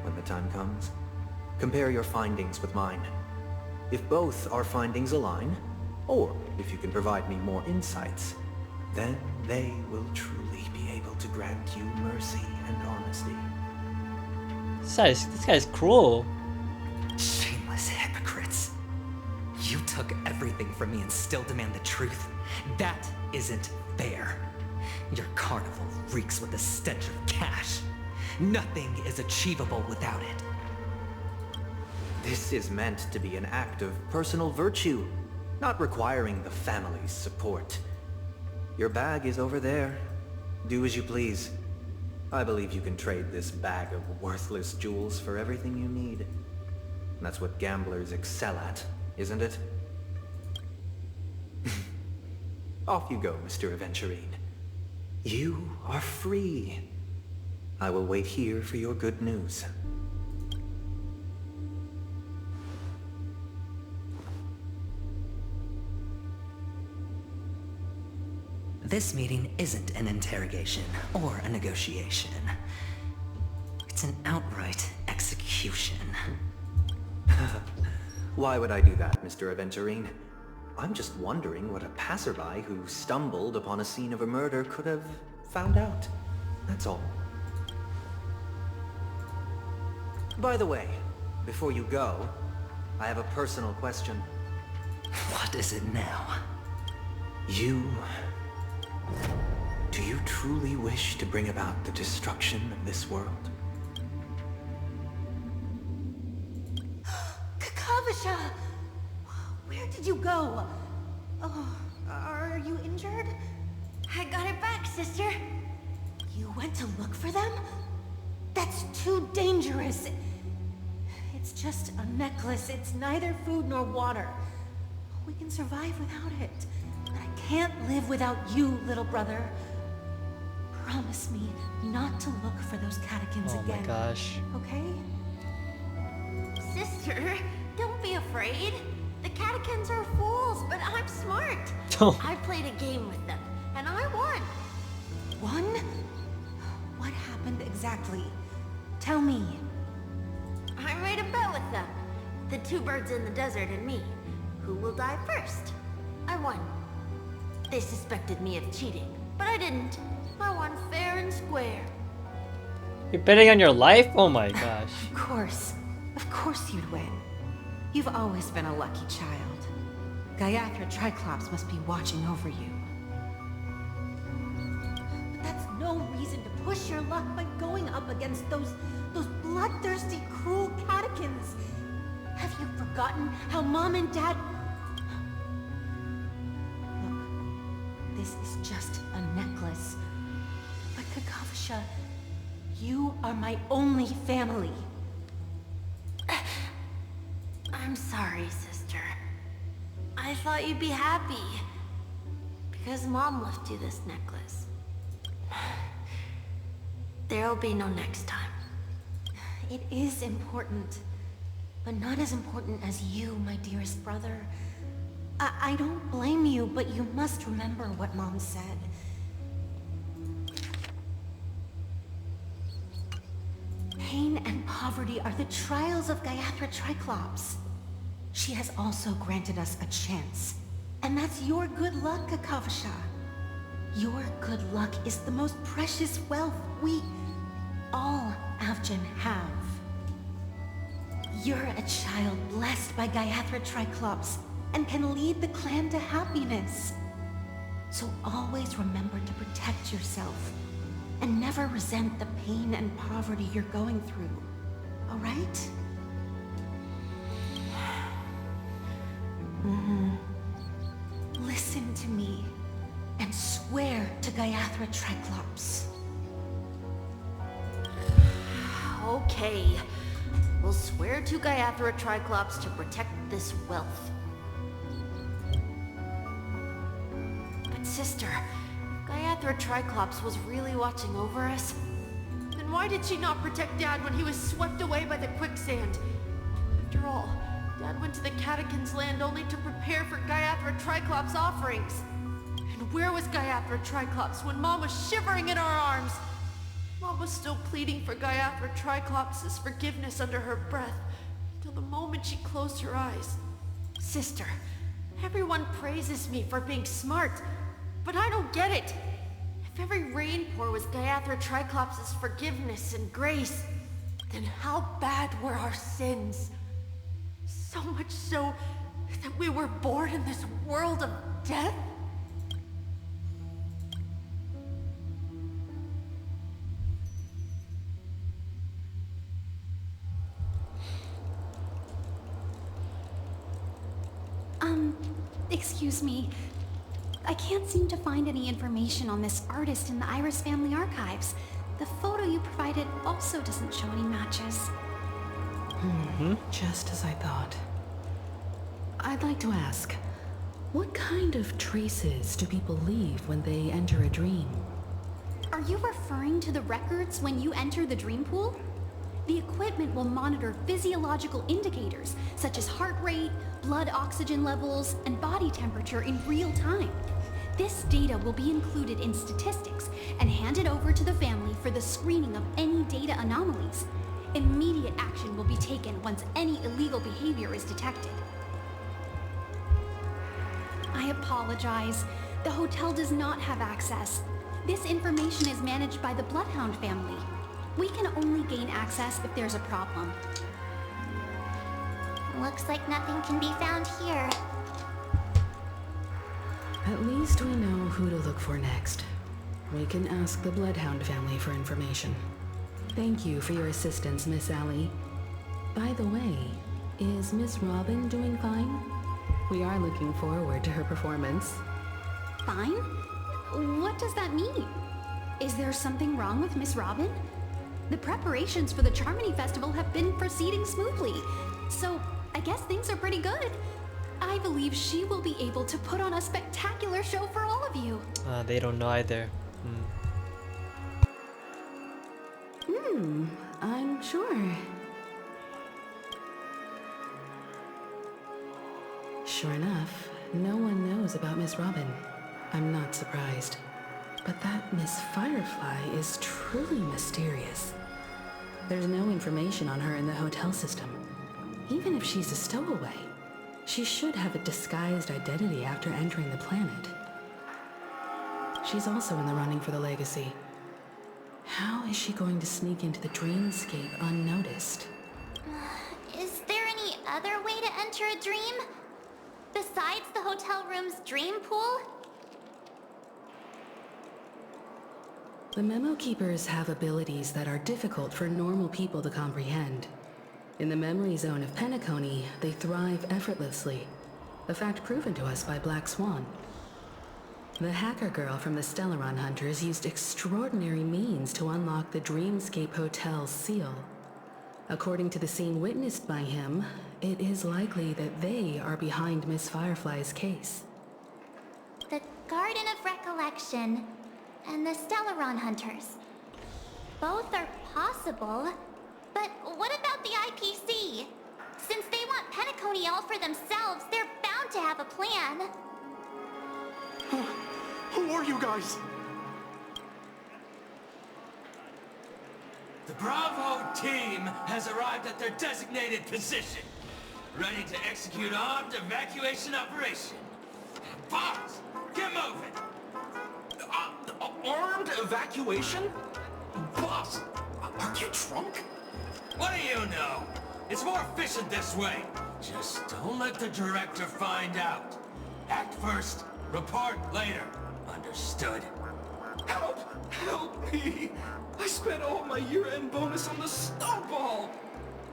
When the time comes, compare your findings with mine. If both our findings align, or if you can provide me more insights, then they will truly be able to grant you mercy and honesty. This guy's cruel. Shameless hypocrites. You took everything from me and still demand the truth. That isn't fair. Your carnival reeks with the stench of cash. Nothing is achievable without it. This is meant to be an act of personal virtue, not requiring the family's support. Your bag is over there. Do as you please. I believe you can trade this bag of worthless jewels for everything you need. That's what gamblers excel at, isn't it? Off you go, Mr. Aventurine. You are free. I will wait here for your good news. This meeting isn't an interrogation or a negotiation. It's an outright execution. Why would I do that, Mr. Aventurine? I'm just wondering what a passerby who stumbled upon a scene of a murder could have found out. That's all. By the way, before you go, I have a personal question. What is it now? Do you truly wish to bring about the destruction of this world? Kakavasha! Where did you go? Oh, are you injured? I got it back, sister. You went to look for them? That's too dangerous. It's just a necklace. It's neither food nor water. We can survive without it. But I can't live without you, little brother. Promise me not to look for those catechins Oh again. my gosh. Okay? Sister, don't be afraid. The catechins are fools, but I'm smart. Oh. I played a game with them, and I won. One? What happened exactly? Tell me. I made a bet with them. The two birds in the desert and me. Who will die first? I won. They suspected me of cheating, but I didn't. I won fair and square. You're betting on your life? Oh my gosh. Of course you'd win. You've always been a lucky child. Gaiathra Triclops must be watching over you. But that's no reason to push your luck by going up against those bloodthirsty, cruel catechins. Have you forgotten how Mom and Dad... Look, this is just a necklace. But Kakavasha, you are my only family. I'm sorry, sister. I thought you'd be happy. Because Mom left you this necklace. There'll be no next time. It is important, but not as important as you, my dearest brother. I don't blame you, but you must remember what Mom said. Pain and poverty are the trials of Gaiathra Triclops. She has also granted us a chance. And that's your good luck, Kakavasha. Your good luck is the most precious wealth we, all Avgin, have. You're a child blessed by Gaiathra Triclops and can lead the clan to happiness. So always remember to protect yourself and never resent the pain and poverty you're going through. All right? Listen to me and swear to Gaiathra Triclops. Okay. We'll swear to Gaiathra Triclops to protect this wealth. But sister, if Gaiathra Triclops was really watching over us, then why did she not protect Dad when he was swept away by the quicksand? After all, Dad went to the Catechins' land only to prepare for Gaiathra Triclops' offerings. And where was Gaiathra Triclops when Mom was shivering in our arms? Mom was still pleading for Gaiathra Triclops' forgiveness under her breath, till the moment she closed her eyes. Sister, everyone praises me for being smart, but I don't get it. If every rainpour was Gaiathra Triclops' forgiveness and grace, then how bad were our sins? So much so that we were born in this world of death? Excuse me. I can't seem to find any information on this artist in the Iris family archives. The photo you provided also doesn't show any matches. Just as I thought. I'd like to ask, what kind of traces do people leave when they enter a dream? Are you referring to the records when you enter the dream pool? The equipment will monitor physiological indicators such as heart rate, blood oxygen levels, and body temperature in real time. This data will be included in statistics and handed over to the family for the screening of any data anomalies. Immediate action will be taken once any illegal behavior is detected. I apologize. The hotel does not have access. This information is managed by the Bloodhound family. We can only gain access if there's a problem. Looks like nothing can be found here. At least we know who to look for next. We can ask the Bloodhound family for information. Thank you for your assistance, Miss Allie. By the way, is Miss Robin doing fine? We are looking forward to her performance. Fine? What does that mean? Is there something wrong with Miss Robin? The preparations for the Charmony Festival have been proceeding smoothly, so I guess things are pretty good. I believe she will be able to put on a spectacular show for all of you. They don't know either. I'm sure. Sure enough, no one knows about Miss Robin. I'm not surprised. But that Miss Firefly is truly mysterious. There's no information on her in the hotel system. Even if she's a stowaway, she should have a disguised identity after entering the planet. She's also in the running for the legacy. How is she going to sneak into the dreamscape unnoticed? Is there any other way to enter a dream? Besides the hotel room's dream pool? The Memo Keepers have abilities that are difficult for normal people to comprehend. In the memory zone of Penacony, they thrive effortlessly, a fact proven to us by Black Swan. The hacker girl from the Stellaron Hunters used extraordinary means to unlock the Dreamscape Hotel's seal. According to the scene witnessed by him, it is likely that they are behind Miss Firefly's case. The Garden of Recollection and the Stellaron Hunters. Both are possible, but what about the IPC? Since they want Penacony all for themselves, they're bound to have a plan. Who are you guys? The Bravo team has arrived at their designated position, ready to execute armed evacuation operation. Boss, get moving! Armed evacuation? Boss, are you drunk? What do you know? It's more efficient this way. Just don't let the director find out. Act first, report later. Understood? Help! Help me! I spent all my year-end bonus on the snowball!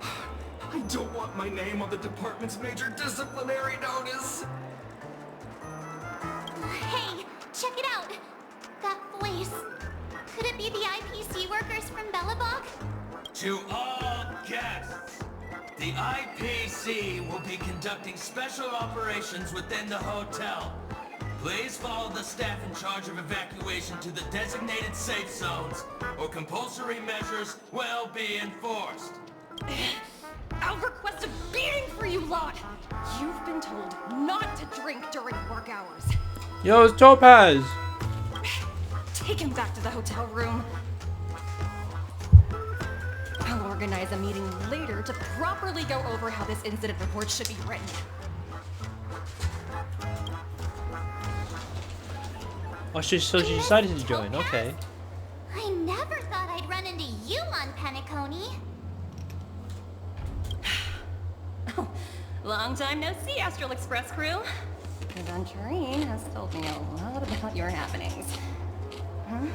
I don't want my name on the department's major disciplinary notice! Hey, check it out! That voice. Could it be the IPC workers from Belobog? To all guests, the IPC will be conducting special operations within the hotel. Please follow the staff in charge of evacuation to the designated safe zones, or compulsory measures will be enforced. I'll request a beating for you lot! You've been told not to drink during work hours. Yo, it's Topaz! Take him back to the hotel room. I'll organize a meeting later to properly go over how this incident report should be written. Oh, so she decided to join, okay. I never thought I'd run into you on Penacony. Oh, long time no see, Astral Express crew. Aventurine has told me a lot about your happenings. Huh?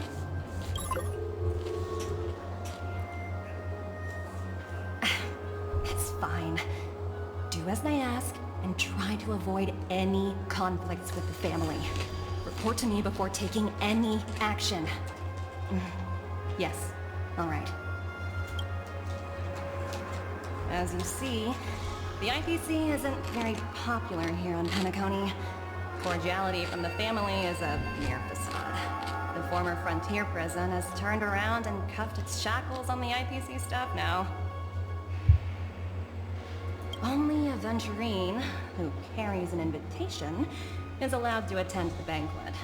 It's fine. Do as I ask and try to avoid any conflicts with the family. Report to me before taking any action. Yes, all right. As you see, the IPC isn't very popular here on Penacony. Cordiality from the family is a mere facade. The former frontier prison has turned around and cuffed its shackles on the IPC staff now. Only Aventurine, who carries an invitation, is allowed to attend the banquet.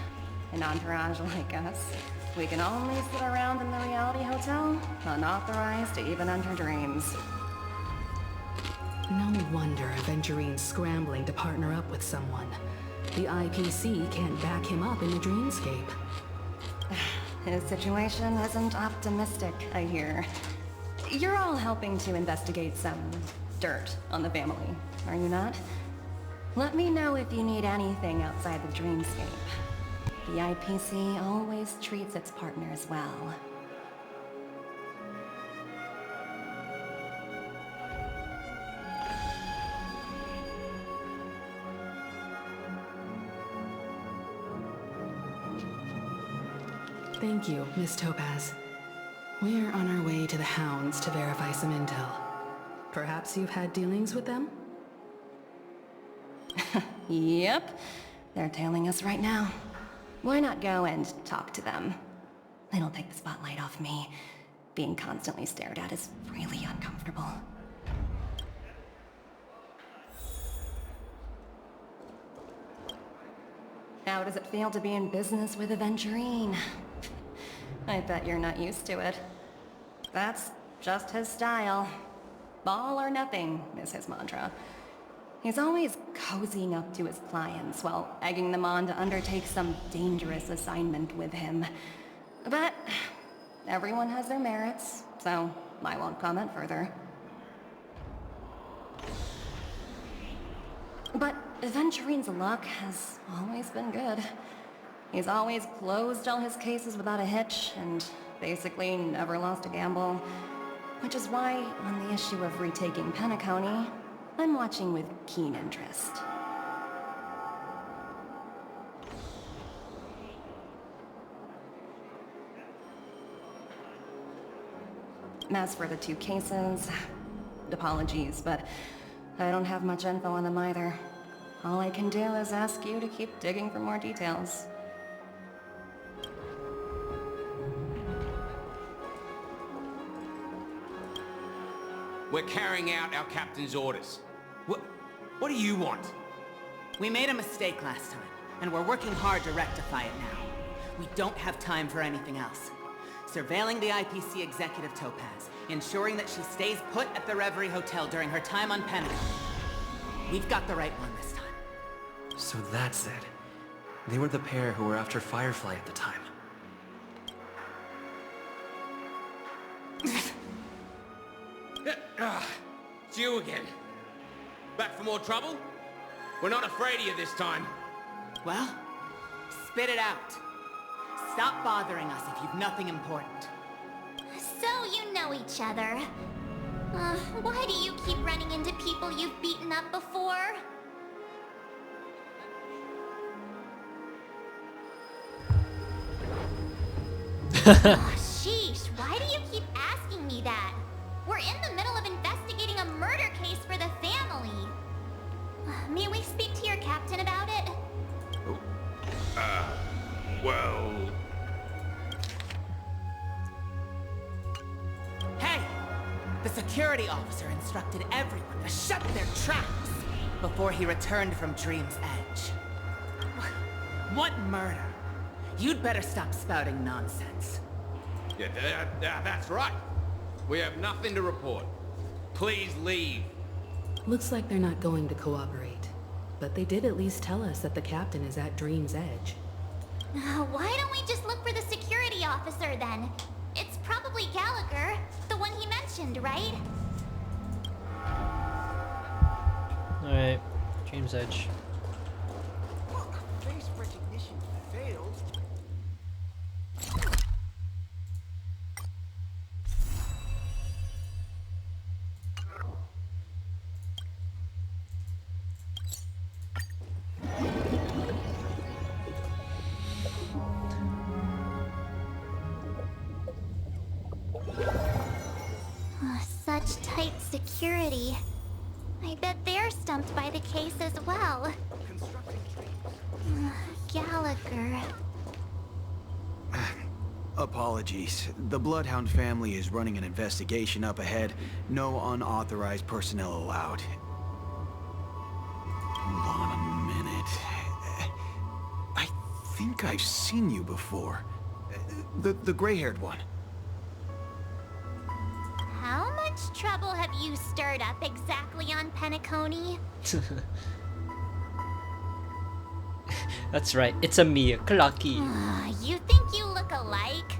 An entourage like us, we can only sit around in the reality hotel, unauthorized to even enter dreams. No wonder Aventurine's scrambling to partner up with someone. The IPC can't back him up in the dreamscape. His situation isn't optimistic, I hear. You're all helping to investigate some dirt on the family, are you not? Let me know if you need anything outside the dreamscape. The IPC always treats its partners well. Thank you, Miss Topaz. We're on our way to the Hounds to verify some intel. Perhaps you've had dealings with them? Yep, they're tailing us right now. Why not go and talk to them? It'll take the spotlight off me. Being constantly stared at is really uncomfortable. How does it feel to be in business with Aventurine? I bet you're not used to it. That's just his style. All or nothing is his mantra. He's always cozying up to his clients while egging them on to undertake some dangerous assignment with him. But everyone has their merits, so I won't comment further. But Aventurine's luck has always been good. He's always closed all his cases without a hitch, and basically never lost a gamble. Which is why, on the issue of retaking Penacony, I'm watching with keen interest. As for the two cases, apologies, but I don't have much info on them either. All I can do is ask you to keep digging for more details. We're carrying out our captain's orders. What do you want? We made a mistake last time, and we're working hard to rectify it now. We don't have time for anything else. Surveilling the IPC executive Topaz, ensuring that she stays put at the Reverie Hotel during her time on Penacony. We've got the right one this time. So that's it. They were the pair who were after Firefly at the time. It's you again. Back for more trouble? We're not afraid of you this time. Well, spit it out. Stop bothering us if you've nothing important. So you know each other. Why do you keep running into people you've beaten up before? Sheesh, why do you keep asking me that? We're in the middle of investigating a murder case for the family. May we speak to your captain about it? Well... Hey! The security officer instructed everyone to shut their traps before he returned from Dream's Edge. What murder? You'd better stop spouting nonsense. Yeah, that's right. We have nothing to report. Please leave. Looks like they're not going to cooperate. But they did at least tell us that the captain is at Dream's Edge. Why don't we just look for the security officer then? It's probably Gallagher, the one he mentioned, right? Alright, Dream's Edge. Face recognition failed. Such tight security. I bet they're stumped by the case as well. Gallagher. Apologies. The Bloodhound family is running an investigation up ahead. No unauthorized personnel allowed. Hold on a minute. I think I've seen you before. The gray-haired one. How much trouble have you stirred up exactly on Penacony? That's right, it's a me, Clucky. You think you look alike?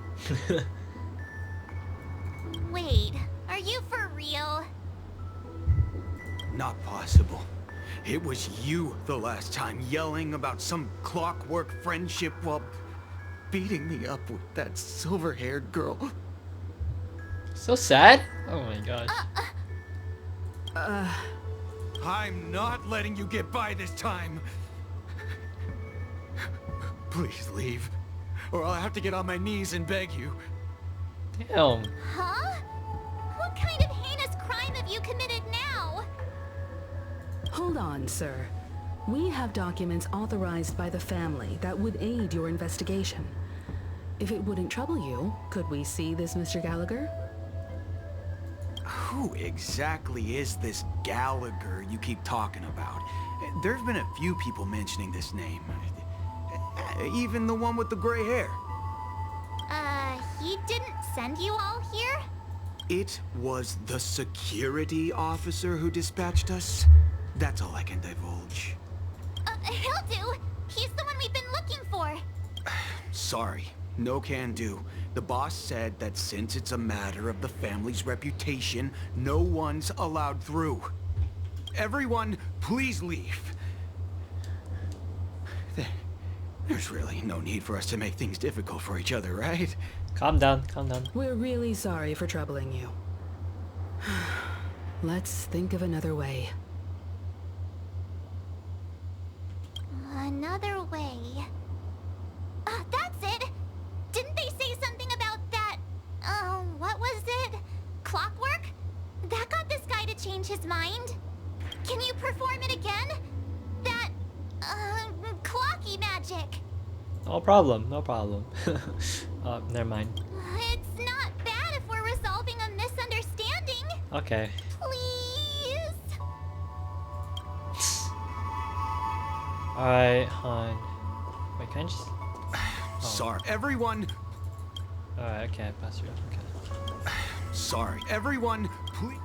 Wait, are you for real? Not possible. It was you the last time yelling about some clockwork friendship while beating me up with that silver-haired girl. So sad? Oh my gosh. I'm not letting you get by this time. Please leave, or I'll have to get on my knees and beg you. Damn. Huh? What kind of heinous crime have you committed now? Hold on, sir. We have documents authorized by the family that would aid your investigation. If it wouldn't trouble you, could we see this Mr. Gallagher? Who exactly is this Gallagher you keep talking about? There's been a few people mentioning this name. Even the one with the gray hair. He didn't send you all here? It was the security officer who dispatched us. That's all I can divulge. He'll do. He's the one we've been looking for. Sorry, no can do. The boss said that since it's a matter of the family's reputation, no one's allowed through. Everyone, please leave. There's really no need for us to make things difficult for each other, right? Calm down, calm down. We're really sorry for troubling you. Let's think of another way. Another way. That's it! Didn't they say something about that... what was it? Clockwork? That got this guy to change his mind? Can you perform it again? That... clocky magic. No problem, no problem. Never mind. It's not bad if we're resolving a misunderstanding. Okay. Please? Alright, hon. Wait, can I just... Sorry, everyone. Alright, okay, pass you. Okay. Sorry, everyone, please.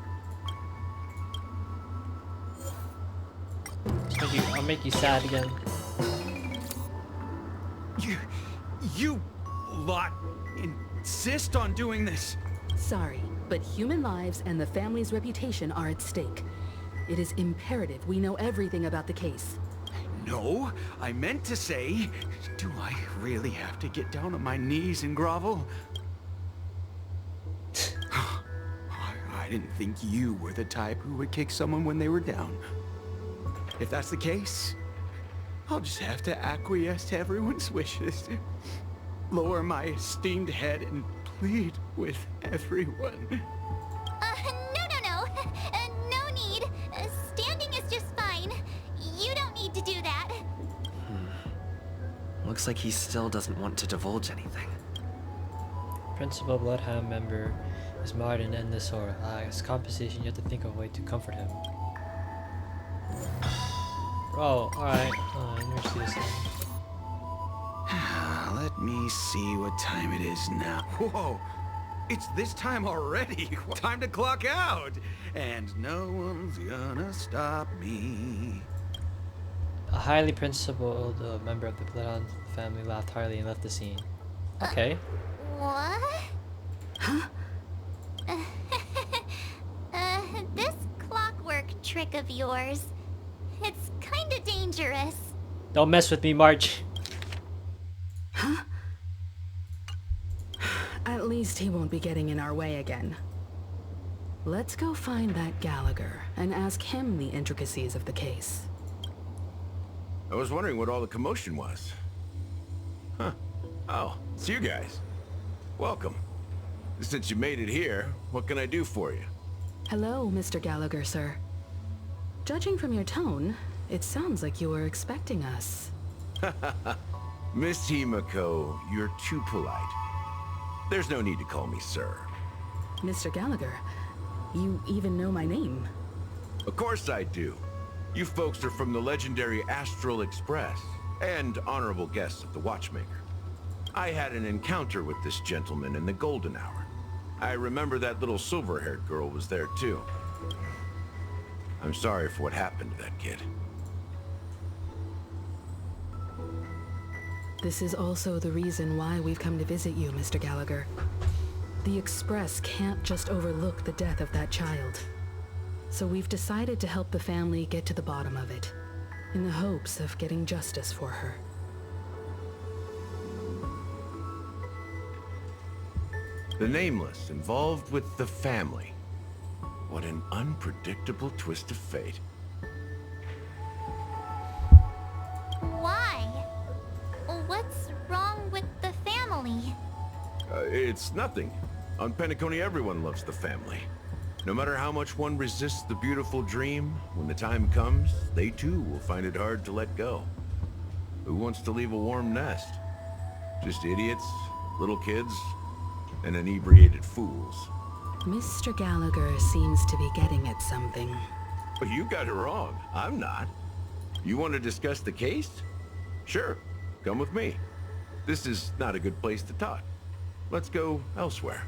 I'll make you sad again. You lot insist on doing this. Sorry, but human lives and the family's reputation are at stake. It is imperative we know everything about the case. No, I meant to say, do I really have to get down on my knees and grovel? I didn't think you were the type who would kick someone when they were down. If that's the case, I'll just have to acquiesce to everyone's wishes. Lower my esteemed head and plead with everyone. No. No need. Standing is just fine. You don't need to do that. Looks like he still doesn't want to divulge anything. Principal Bloodhound member is marred in endless sorrow. As compensation, you have to think of a way to comfort him. Oh, alright. Let me see this thing. Let me see what time it is now. Whoa! It's this time already! Time to clock out! And no one's gonna stop me. A highly principled member of the Bloodhound family laughed heartily and left the scene. Okay. What? Huh? This clockwork trick of yours, it's kinda dangerous. Don't mess with me, March. Huh? At least he won't be getting in our way again. Let's go find that Gallagher and ask him the intricacies of the case. I was wondering what all the commotion was. Huh. Oh, it's you guys. Welcome. Since you made it here, what can I do for you? Hello, Mr. Gallagher, sir. Judging from your tone, it sounds like you were expecting us. Miss Himiko, you're too polite. There's no need to call me sir. Mr. Gallagher, you even know my name. Of course I do. You folks are from the legendary Astral Express, and honorable guests of the Watchmaker. I had an encounter with this gentleman in the Golden Hour. I remember that little silver-haired girl was there too. I'm sorry for what happened to that kid. This is also the reason why we've come to visit you, Mr. Gallagher. The Express can't just overlook the death of that child. So we've decided to help the family get to the bottom of it, in the hopes of getting justice for her. The Nameless involved with the family. What an unpredictable twist of fate. Why? What's wrong with the family? It's nothing. On Penacony, everyone loves the family. No matter how much one resists the beautiful dream, when the time comes, they too will find it hard to let go. Who wants to leave a warm nest? Just idiots, little kids, and inebriated fools. Mr. Gallagher seems to be getting at something. But you got it wrong. I'm not. You want to discuss the case? Sure. Come with me. This is not a good place to talk. Let's go elsewhere.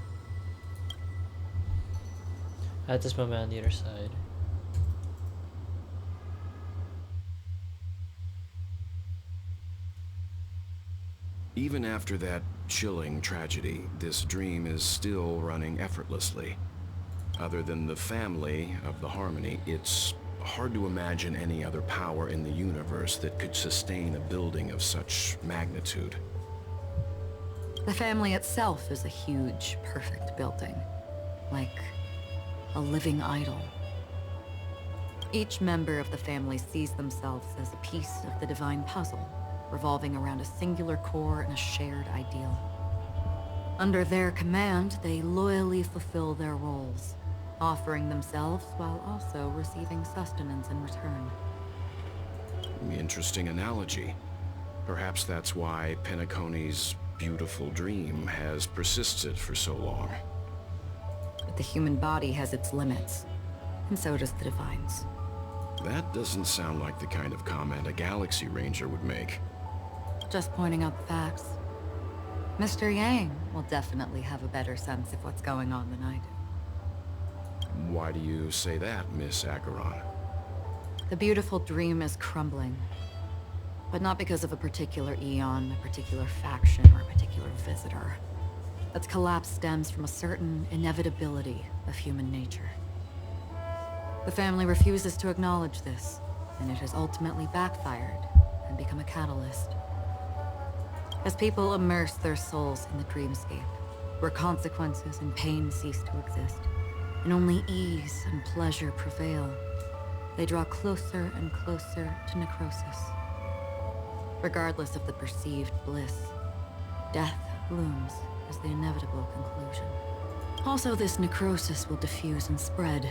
At this moment on the other side. Even after that chilling tragedy, this dream is still running effortlessly. Other than the family of the Harmony, it's hard to imagine any other power in the universe that could sustain a building of such magnitude. The family itself is a huge, perfect building. Like a living idol. Each member of the family sees themselves as a piece of the divine puzzle, revolving around a singular core and a shared ideal. Under their command, they loyally fulfill their roles, offering themselves while also receiving sustenance in return. Interesting analogy. Perhaps that's why Penacony's beautiful dream has persisted for so long. But the human body has its limits, and so does the divine's. That doesn't sound like the kind of comment a Galaxy Ranger would make. Just pointing out the facts. Mr. Yang will definitely have a better sense of what's going on than I do. Why do you say that, Miss Acheron? The beautiful dream is crumbling. But not because of a particular eon, a particular faction, or a particular visitor. Its collapse stems from a certain inevitability of human nature. The family refuses to acknowledge this, and it has ultimately backfired and become a catalyst. As people immerse their souls in the dreamscape, where consequences and pain cease to exist, and only ease and pleasure prevail, they draw closer and closer to necrosis. Regardless of the perceived bliss, death looms as the inevitable conclusion. Also, this necrosis will diffuse and spread.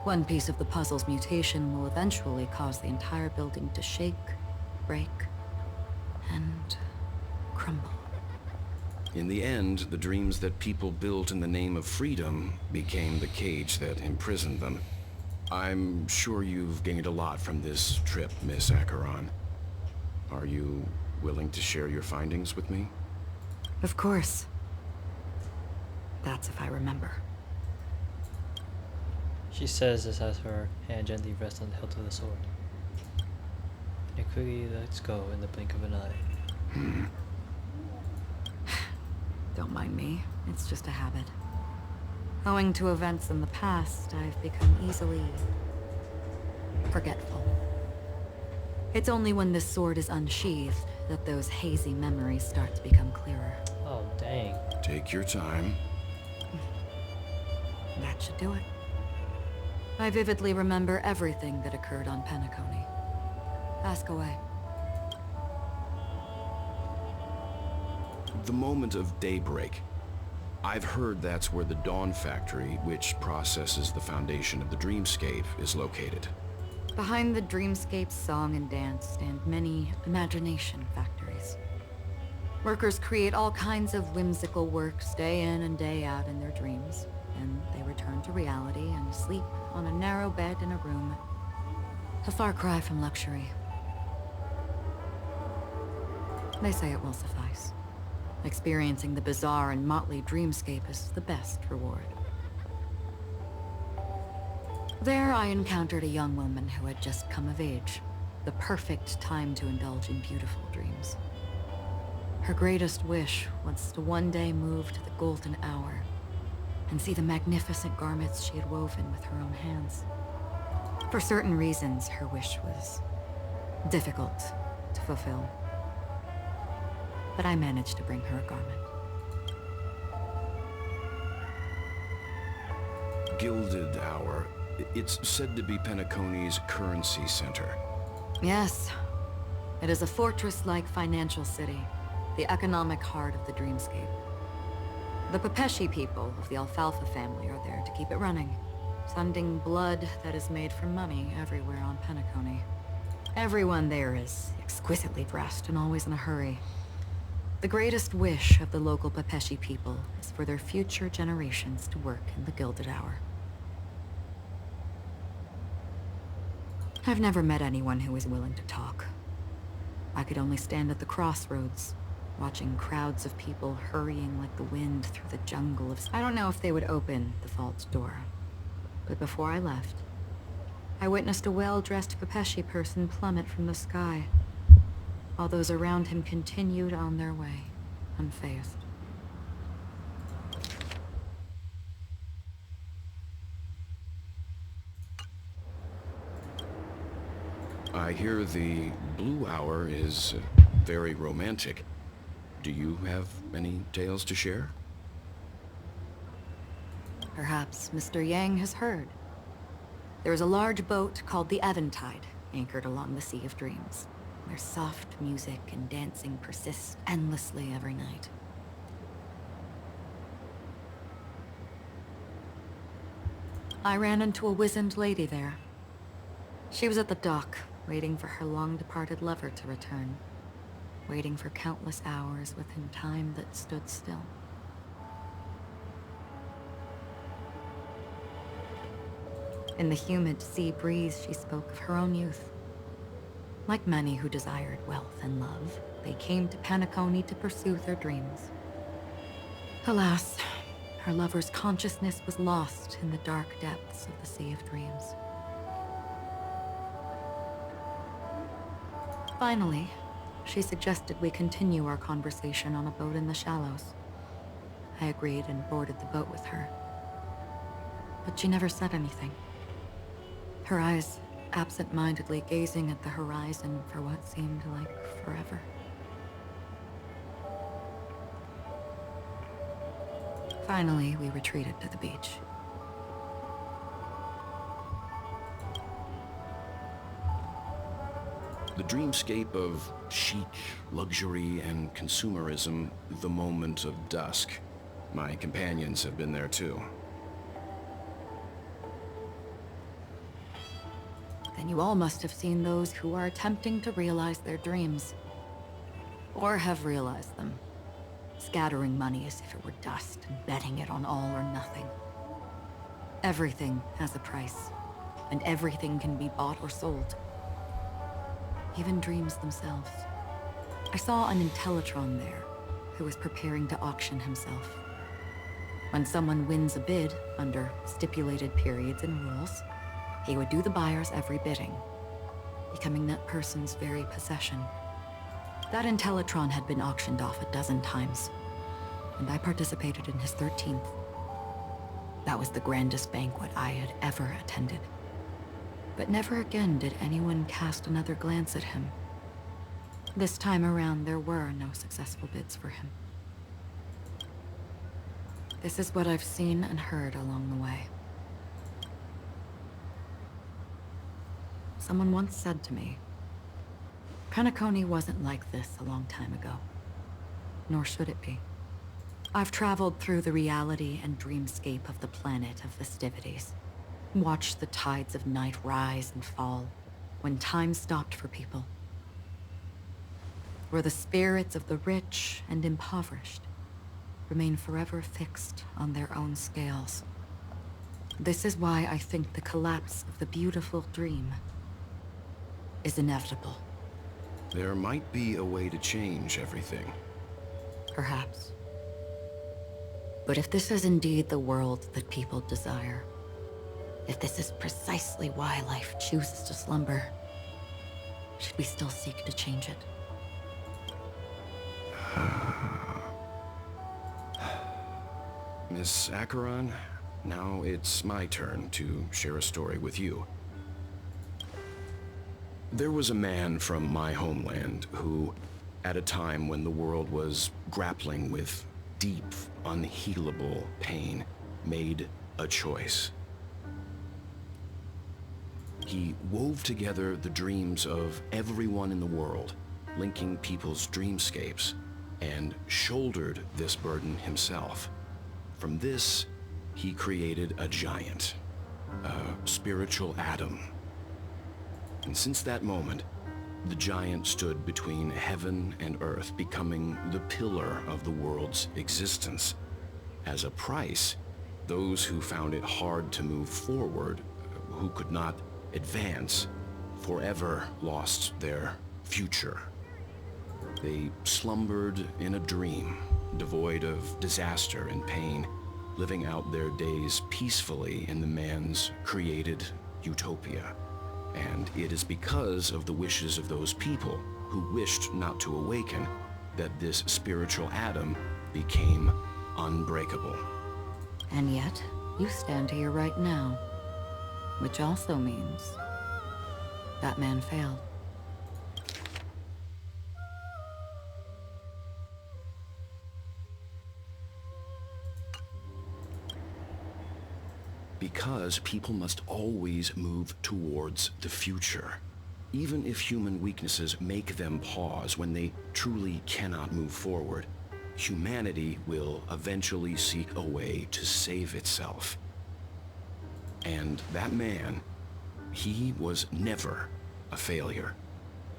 One piece of the puzzle's mutation will eventually cause the entire building to shake, break, and crumble. In the end, the dreams that people built in the name of freedom became the cage that imprisoned them. I'm sure you've gained a lot from this trip, Miss Acheron. Are you willing to share your findings with me? Of course. That's if I remember. She says this as her hand gently rests on the hilt of the sword. And it quickly lets go in the blink of an eye. Don't mind me. It's just a habit. Owing to events in the past, I've become easily forgetful. It's only when this sword is unsheathed that those hazy memories start to become clearer. Oh, dang. Take your time. That should do it. I vividly remember everything that occurred on Penacony. Ask away. The moment of daybreak. I've heard that's where the Dawn Factory, which processes the foundation of the dreamscape, is located. Behind the dreamscape's song and dance stand many imagination factories. Workers create all kinds of whimsical works day in and day out in their dreams, and they return to reality and sleep on a narrow bed in a room. A far cry from luxury. They say it will suffice. Experiencing the bizarre and motley dreamscape is the best reward. There I encountered a young woman who had just come of age. The perfect time to indulge in beautiful dreams. Her greatest wish was to one day move to the golden hour and see the magnificent garments she had woven with her own hands. For certain reasons, her wish was difficult to fulfill. But I managed to bring her a garment. Gilded Hour. It's said to be Penacony's currency center. Yes. It is a fortress-like financial city, the economic heart of the dreamscape. The Pepeshi people of the Alfalfa family are there to keep it running. sending blood that is made from money everywhere on Penacony. Everyone there is exquisitely dressed and always in a hurry. The greatest wish of the local Pepeshi people is for their future generations to work in the Gilded Hour. I've never met anyone who is willing to talk. I could only stand at the crossroads, watching crowds of people hurrying like the wind through the jungle of... I don't know if they would open the vault's door, but before I left, I witnessed a well-dressed Pepeshi person plummet from the sky, while those around him continued on their way, unfazed. I hear the Blue Hour is very romantic. Do you have any tales to share? Perhaps Mr. Yang has heard. There is a large boat called the Aventine, anchored along the Sea of Dreams, where soft music and dancing persist endlessly every night. I ran into a wizened lady there. She was at the dock, waiting for her long-departed lover to return, waiting for countless hours within time that stood still. In the humid sea breeze, she spoke of her own youth. Like many who desired wealth and love, they came to Penacony to pursue their dreams. Alas, her lover's consciousness was lost in the dark depths of the Sea of Dreams. Finally, she suggested we continue our conversation on a boat in the shallows. I agreed and boarded the boat with her. But she never said anything. Her eyes absent-mindedly gazing at the horizon for what seemed like forever. Finally, we retreated to the beach. The dreamscape of chic, luxury, and consumerism, the moment of dusk. My companions have been there too. Then you all must have seen those who are attempting to realize their dreams. Or have realized them. Scattering money as if it were dust and betting it on all or nothing. Everything has a price, and everything can be bought or sold. Even dreams themselves. I saw an Intellitron there, who was preparing to auction himself. When someone wins a bid, under stipulated periods and rules, he would do the buyer's every bidding, becoming that person's very possession. That Intellitron had been auctioned off a dozen times, and I participated in his 13th. That was the grandest banquet I had ever attended. But never again did anyone cast another glance at him. This time around, there were no successful bids for him. This is what I've seen and heard along the way. Someone once said to me, Penacony wasn't like this a long time ago, nor should it be. I've traveled through the reality and dreamscape of the planet of festivities, watched the tides of night rise and fall when time stopped for people, where the spirits of the rich and impoverished remain forever fixed on their own scales. This is why I think the collapse of the beautiful dream is inevitable. There might be a way to change everything. Perhaps. But if this is indeed the world that people desire, if this is precisely why life chooses to slumber, should we still seek to change it? Miss Acheron, now it's my turn to share a story with you. There was a man from my homeland who, at a time when the world was grappling with deep, unhealable pain, made a choice. He wove together the dreams of everyone in the world, linking people's dreamscapes, and shouldered this burden himself. From this, he created a giant, a spiritual atom. And since that moment, the giant stood between heaven and earth, becoming the pillar of the world's existence. As a price, those who found it hard to move forward, who could not advance, forever lost their future. They slumbered in a dream, devoid of disaster and pain, living out their days peacefully in the man's created utopia. And it is because of the wishes of those people who wished not to awaken that this spiritual atom became unbreakable. And yet, you stand here right now. Which also means that man failed. Because people must always move towards the future. Even if human weaknesses make them pause when they truly cannot move forward, humanity will eventually seek a way to save itself. And that man, he was never a failure.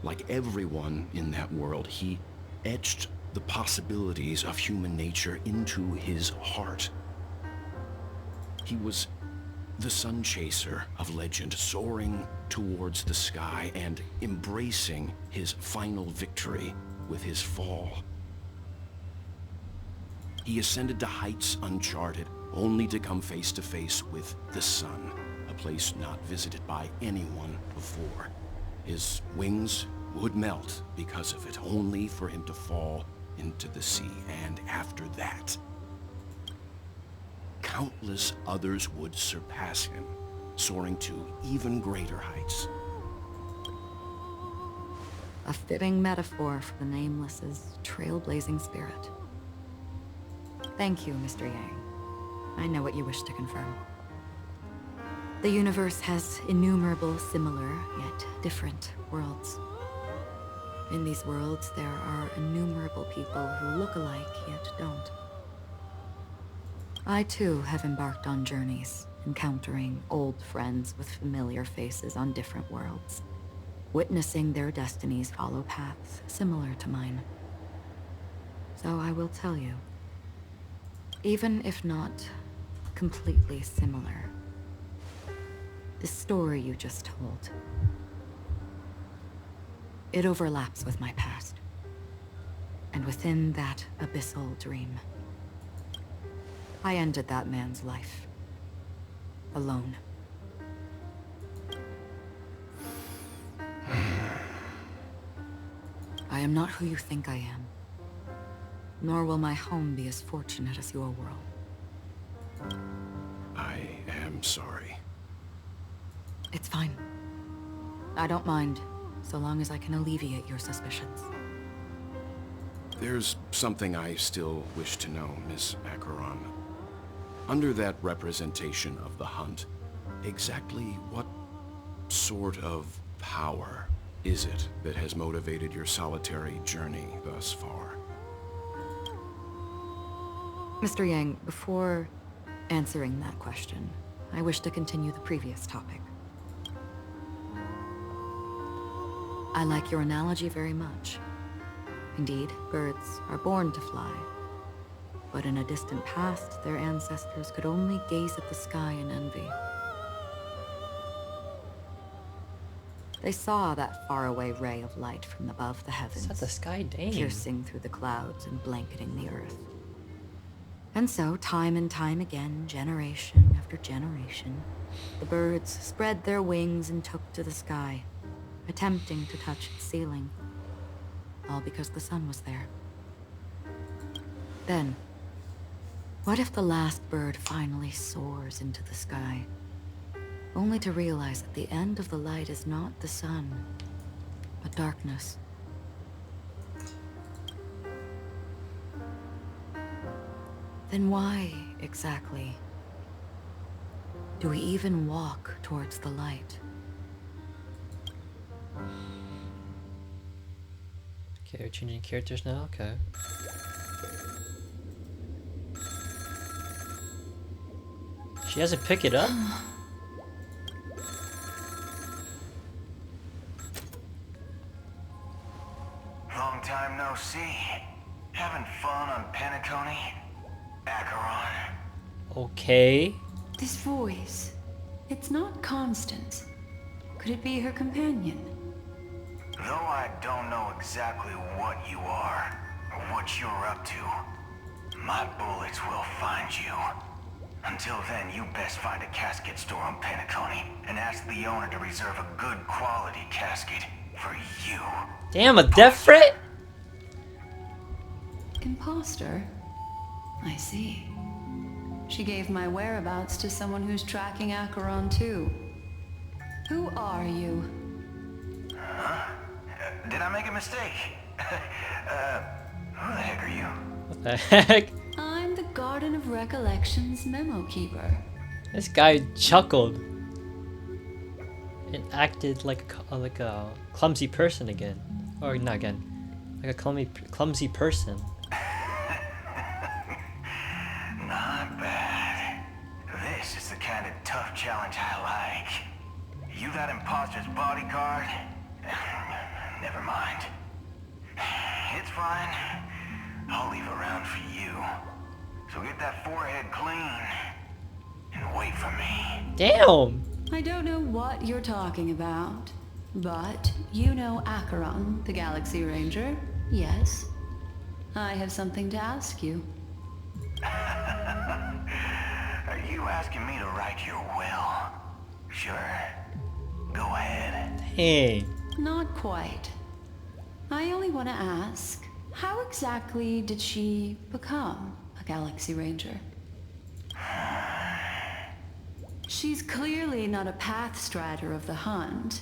Like everyone in that world, he etched the possibilities of human nature into his heart. He was the sun chaser of legend, soaring towards the sky and embracing his final victory with his fall. He ascended to heights uncharted, only to come face to face with the sun, a place not visited by anyone before. His wings would melt because of it, only for him to fall into the sea. And after that, countless others would surpass him, soaring to even greater heights. A fitting metaphor for the Nameless's trailblazing spirit. Thank you, Mr. Yang. I know what you wish to confirm. The universe has innumerable similar, yet different worlds. In these worlds, there are innumerable people who look alike, yet don't. I too have embarked on journeys, encountering old friends with familiar faces on different worlds, witnessing their destinies follow paths similar to mine. So I will tell you, even if not completely similar, the story you just told, it overlaps with my past, and within that abyssal dream, I ended that man's life. Alone. I am not who you think I am. Nor will my home be as fortunate as your world. I am sorry. It's fine. I don't mind, so long as I can alleviate your suspicions. There's something I still wish to know, Miss Acheron. Under that representation of the hunt, exactly what sort of power is it that has motivated your solitary journey thus far? Mr. Yang, before answering that question, I wish to continue the previous topic. I like your analogy very much. Indeed, birds are born to fly. But in a distant past, their ancestors could only gaze at the sky in envy. They saw that faraway ray of light from above the heavens, That's a sky dame. piercing through the clouds and blanketing the earth. And so, time and time again, generation after generation, the birds spread their wings and took to the sky, attempting to touch its ceiling, all because the sun was there. Then, what if the last bird finally soars into the sky, only to realize that the end of the light is not the sun, but darkness? Then why, exactly, do we even walk towards the light? Okay, we're changing characters now? Okay. She hasn't picked it up? Okay. This voice, it's not Constance. Could it be her companion? Though I don't know exactly what you are, or what you're up to, my bullets will find you. Until then, you best find a casket store on Penacony and ask the owner to reserve a good quality casket for you. Damn, a death threat? Imposter? I see. She gave my whereabouts to someone who's tracking Acheron too. Who are you? Huh? Did I make a mistake? Who the heck are you? What the heck? I'm the Garden of Recollection's memo keeper. This guy chuckled and acted like a clumsy person again, or not again, like a clumsy person. Not bad. This is the kind of tough challenge I like. You that imposter's bodyguard? Never mind. It's fine. I'll leave a round for you. So get that forehead clean and wait for me. Damn! I don't know what you're talking about, but you know Acheron, the Galaxy Ranger, yes? I have something to ask you. Are you asking me to write your will? Sure. Go ahead. Hey. Not quite. I only want to ask, how exactly did she become a Galaxy Ranger? She's clearly not a path strider of the hunt,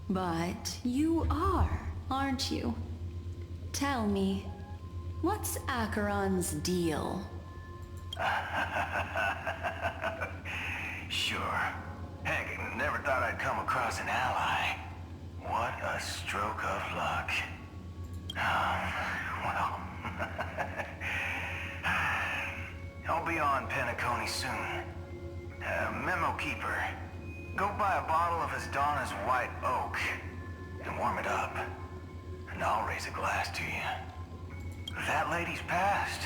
but you are, aren't you? Tell me, what's Acheron's deal? Sure. Heck, never thought I'd come across an ally. What a stroke of luck. Well, I'll be on Penacony soon. Memo keeper, go buy a bottle of Donna's White Oak and warm it up, and I'll raise a glass to you. That lady's passed.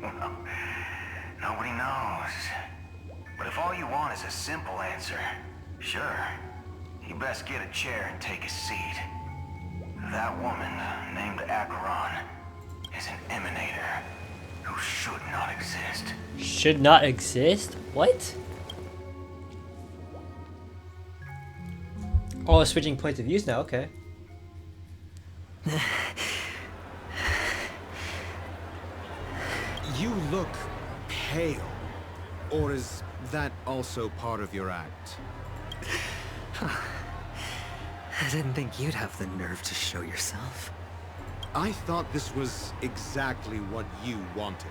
Well, nobody knows. But if all you want is a simple answer, sure, you best get a chair and take a seat. That woman, named Acheron, is an emanator who should not exist. Should not exist? What? Oh, switching points of views now, okay. You look pale. Or is that also part of your act? I didn't think you'd have the nerve to show yourself. I thought this was exactly what you wanted.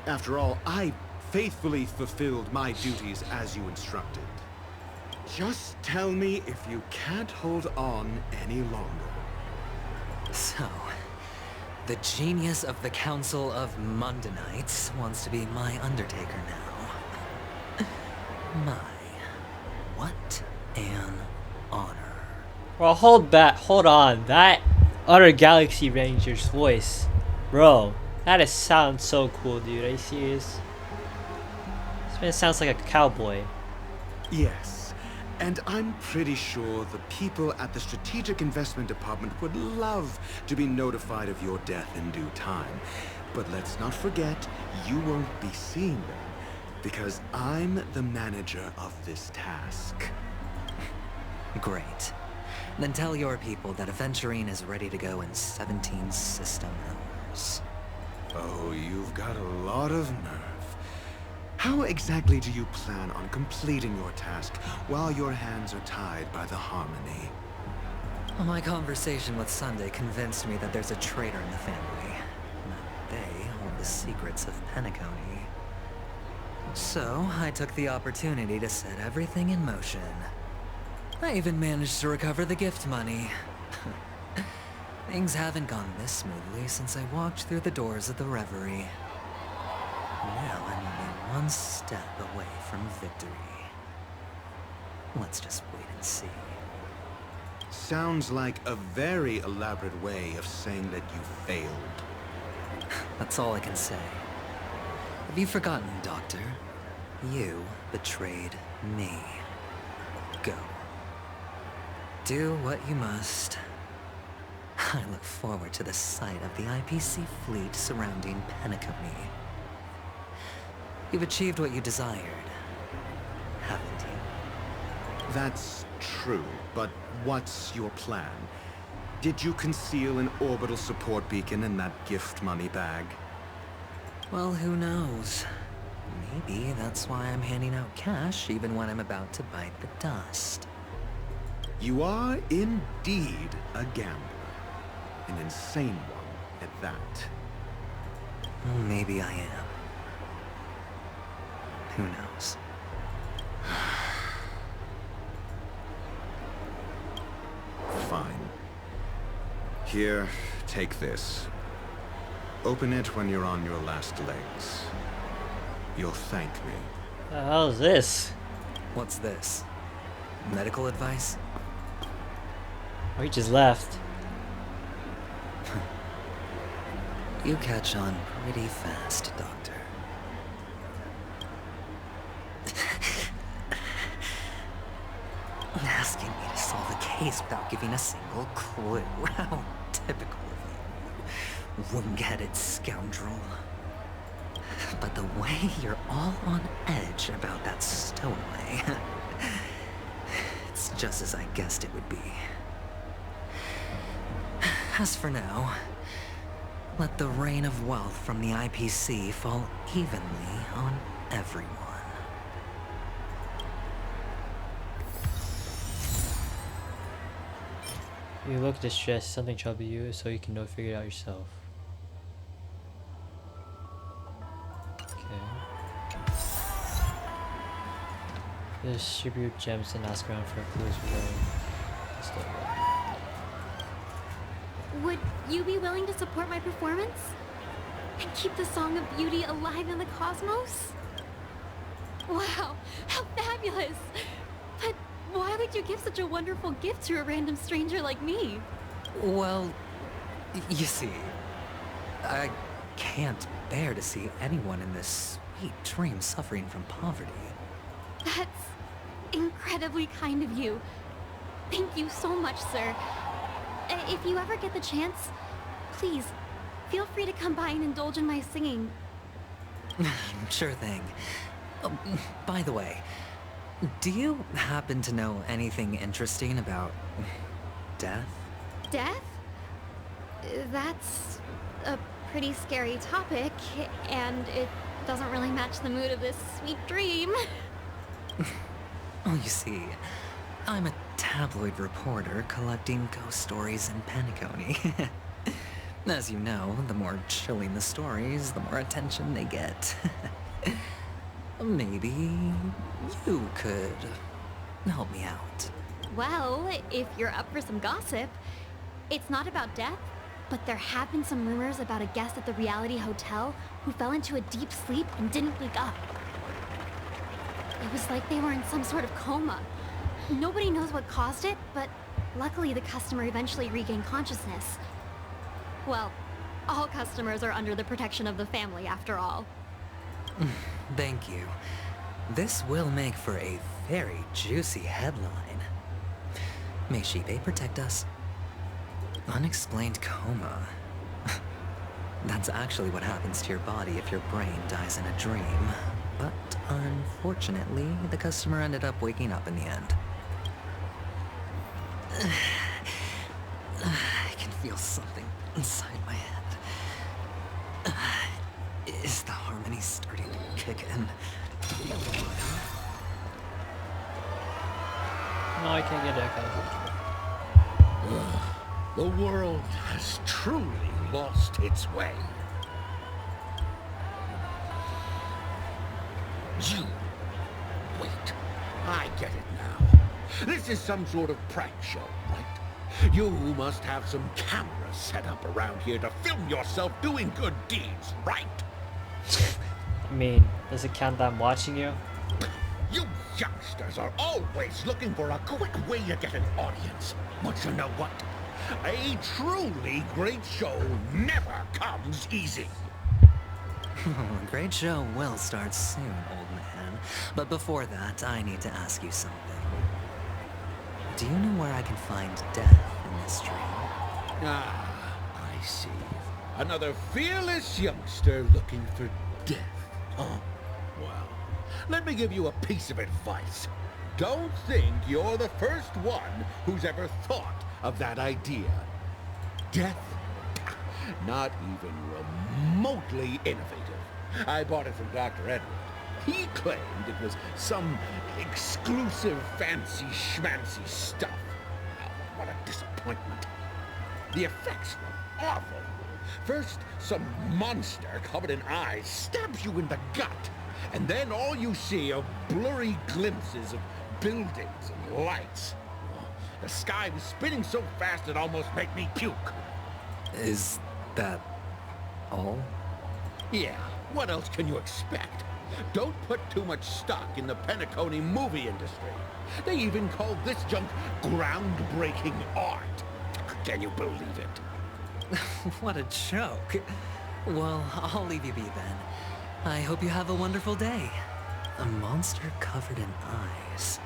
After all, I faithfully fulfilled my duties as you instructed. Just tell me if you can't hold on any longer. So, the genius of the Council of Mundanites wants to be my Undertaker now. My, what an honor. Well, hold on. That other Galaxy Ranger's voice. Bro, that sounds so cool, dude. Are you serious? This man sounds like a cowboy. Yes, and I'm pretty sure the people at the Strategic Investment Department would love to be notified of your death in due time. But let's not forget, you won't be seeing them, because I'm the manager of this task. Great. Then tell your people that Aventurine is ready to go in 17 system hours. Oh, you've got a lot of nerve. How exactly do you plan on completing your task while your hands are tied by the Harmony? Well, my conversation with Sunday convinced me that there's a traitor in the family. That they hold the secrets of Penacony. So, I took the opportunity to set everything in motion. I even managed to recover the gift money. Things haven't gone this smoothly since I walked through the doors of the Reverie. Now I'm only one step away from victory. Let's just wait and see. Sounds like a very elaborate way of saying that you failed. That's all I can say. Have you forgotten, Doctor? You betrayed me. Go. Do what you must. I look forward to the sight of the IPC fleet surrounding Penacony. You've achieved what you desired, haven't you? That's true, but what's your plan? Did you conceal an orbital support beacon in that gift money bag? Well, who knows? Maybe that's why I'm handing out cash even when I'm about to bite the dust. You are indeed a gambler. An insane one at that. Well, maybe I am. Who knows? Fine. Here, take this. Open it when you're on your last legs. You'll thank me. The hell is this? What's this? Medical advice? Oh, he just left. You catch on pretty fast, Doctor. Asking me to solve a case without giving a single clue. How typical of you, wing-headed scoundrel. But the way you're all on edge about that stowaway, it's just as I guessed it would be. As for now, let the rain of wealth from the IPC fall evenly on everyone. You look distressed, something troubled you, so you can know figure it out yourself. Okay. Distribute gems and ask around for clues regarding the story. Would you be willing to support my performance? And keep the Song of Beauty alive in the cosmos? Wow, how fabulous! But why would you give such a wonderful gift to a random stranger like me? Well, you see, I can't bear to see anyone in this sweet dream suffering from poverty. That's incredibly kind of you. Thank you so much, sir. If you ever get the chance, please, feel free to come by and indulge in my singing. Sure thing. By the way, do you happen to know anything interesting about death? Death? That's a pretty scary topic, and it doesn't really match the mood of this sweet dream. Oh, you see, I'm a tabloid reporter collecting ghost stories in Penacony. As you know, the more chilling the stories, the more attention they get. Maybe you could help me out. Well, if you're up for some gossip, it's not about death, but there have been some rumors about a guest at the Reality Hotel who fell into a deep sleep and didn't wake up. It was like they were in some sort of coma. Nobody knows what caused it, but luckily the customer eventually regained consciousness. Well, all customers are under the protection of the family after all. Thank you. This will make for a very juicy headline. May Shibe protect us. Unexplained coma. That's actually what happens to your body if your brain dies in a dream. But unfortunately, the customer ended up waking up in the end. I can feel something inside my head. Is the harmony starting to kick in? No, I can't get echo. The world has truly lost its way. You... Wait. I get it now. This is some sort of prank show, right? You must have some cameras set up around here to film yourself doing good deeds, right? I mean, does it count that I'm watching you? You youngsters are always looking for a quick way to get an audience. But you know what? A truly great show never comes easy. A great show will start soon, old man. But before that, I need to ask you something. Do you know where I can find death in this dream? Ah, I see. Another fearless youngster looking for death. Oh, well, let me give you a piece of advice. Don't think you're the first one who's ever thought of that idea. Death? Not even remotely innovative. I bought it from Dr. Edward. He claimed it was some exclusive fancy schmancy stuff. Oh, what a disappointment. The effects were awful. First, some monster covered in eyes stabs you in the gut, and then all you see are blurry glimpses of buildings and lights. The sky was spinning so fast it almost made me puke. Is that all? Yeah, what else can you expect? Don't put too much stock in the Penacony movie industry. They even call this junk groundbreaking art. Can you believe it? What a joke. Well, I'll leave you be then. I hope you have a wonderful day. A monster covered in eyes.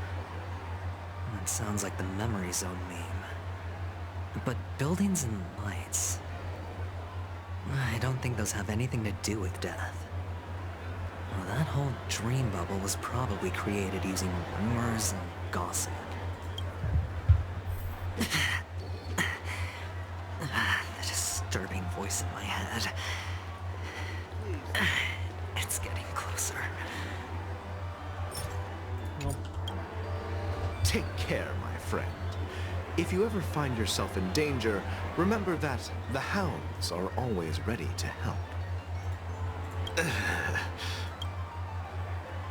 That sounds like the Memory Zone meme. But buildings and lights... I don't think those have anything to do with death. Well, that whole dream bubble was probably created using rumors and gossip. The disturbing voice in my head. It's getting closer. Take care, my friend. If you ever find yourself in danger, remember that the hounds are always ready to help. The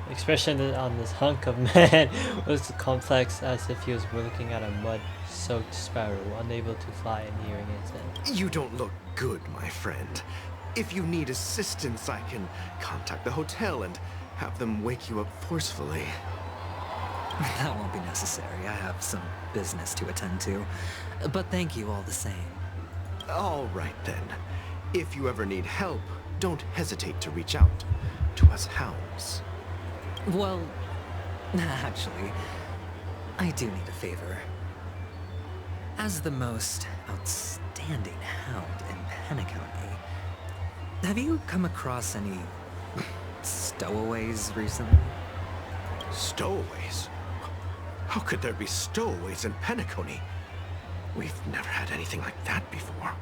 expression on this hunk of man was complex, as if he was looking at a mud-soaked sparrow, unable to fly and hearing it. You don't look good, my friend. If you need assistance, I can contact the hotel and have them wake you up forcefully. That won't be necessary. I have some business to attend to. But thank you all the same. All right, then. If you ever need help, don't hesitate to reach out to us hounds. Well, actually, I do need a favor. As the most outstanding hound in Penacony, have you come across any stowaways recently? Stowaways? How could there be stowaways in Penacony? We've never had anything like that before.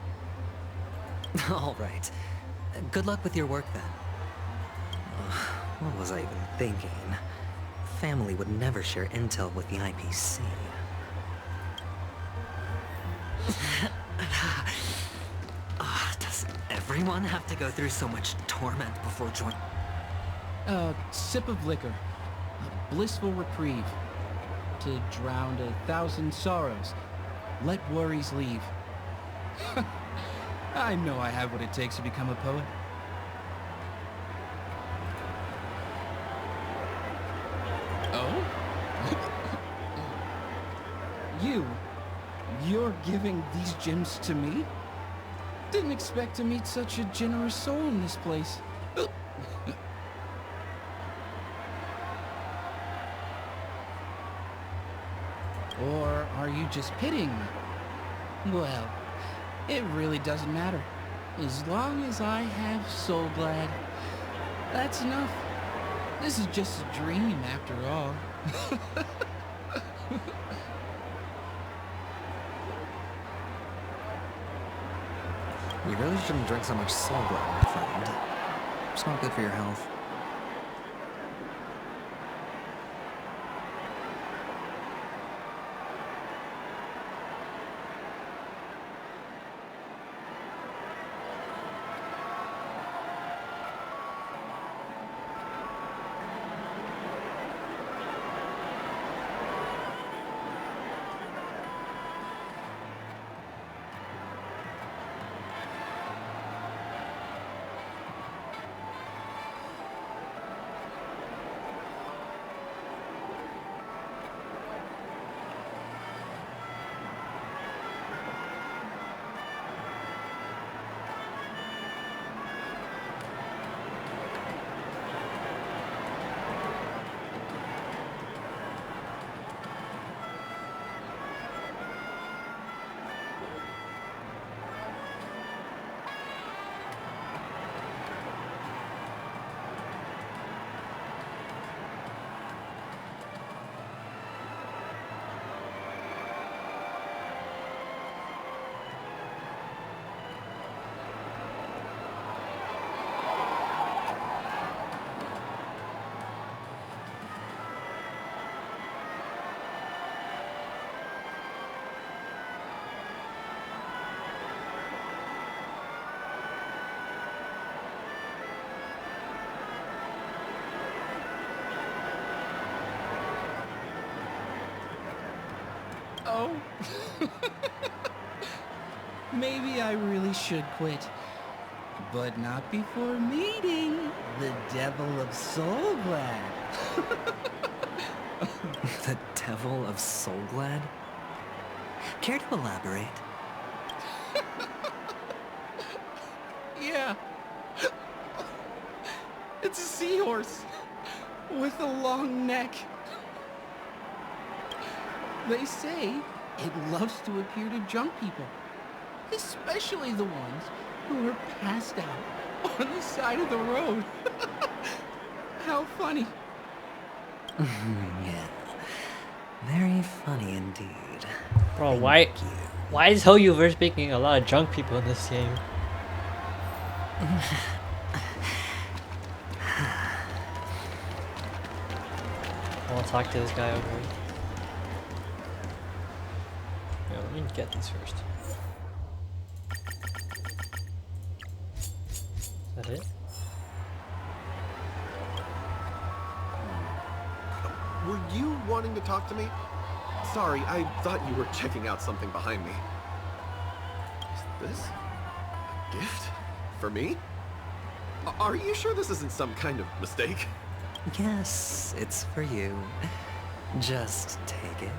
All right. Good luck with your work then. What was I even thinking? Family would never share intel with the IPC. Does everyone have to go through so much torment before joining? A sip of liquor. A blissful reprieve. To drown 1,000 sorrows. Let worries leave. I know I have what it takes to become a poet. Oh? You're giving these gems to me? Didn't expect to meet such a generous soul in this place. Or are you just pitying me? Well, it really doesn't matter. As long as I have Soul Glad, that's enough. This is just a dream after all. You really shouldn't drink so much Soul Glad, my friend. It's not good for your health. Oh. Maybe I really should quit. But not before meeting the Devil of Soulglad. The Devil of Soulglad? Care to elaborate? Yeah. It's a seahorse with a long neck. They say it loves to appear to drunk people, especially the ones who are passed out on the side of the road. How funny. Yeah. Very funny indeed. Bro, why is Hoyoverse making a lot of drunk people in this game? I want to talk to this guy over here. Yeah, let me get these first. Is that it? Were you wanting to talk to me? Sorry, I thought you were checking out something behind me. Is this a gift? For me? Are you sure this isn't some kind of mistake? Yes, it's for you. Just take it.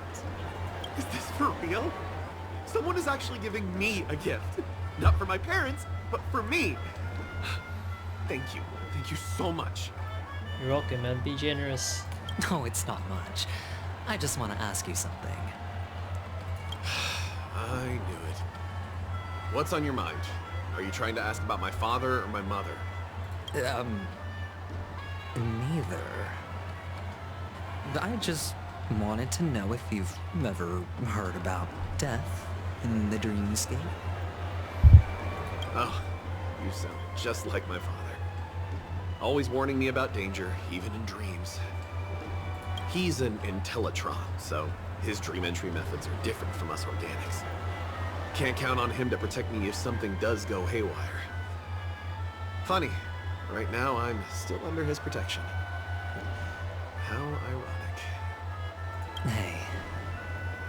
Is this for real? Someone is actually giving me a gift. Not for my parents, but for me. Thank you. Thank you so much. You're welcome, man. Be generous. No, it's not much. I just want to ask you something. I knew it. What's on your mind? Are you trying to ask about my father or my mother? Neither. I just wanted to know if you've ever heard about death in the dreamscape. Oh, you sound just like my father. Always warning me about danger, even in dreams. He's an Intellitron, so his dream entry methods are different from us organics. Can't count on him to protect me if something does go haywire. Funny, right now I'm still under his protection. How ironic. Hey,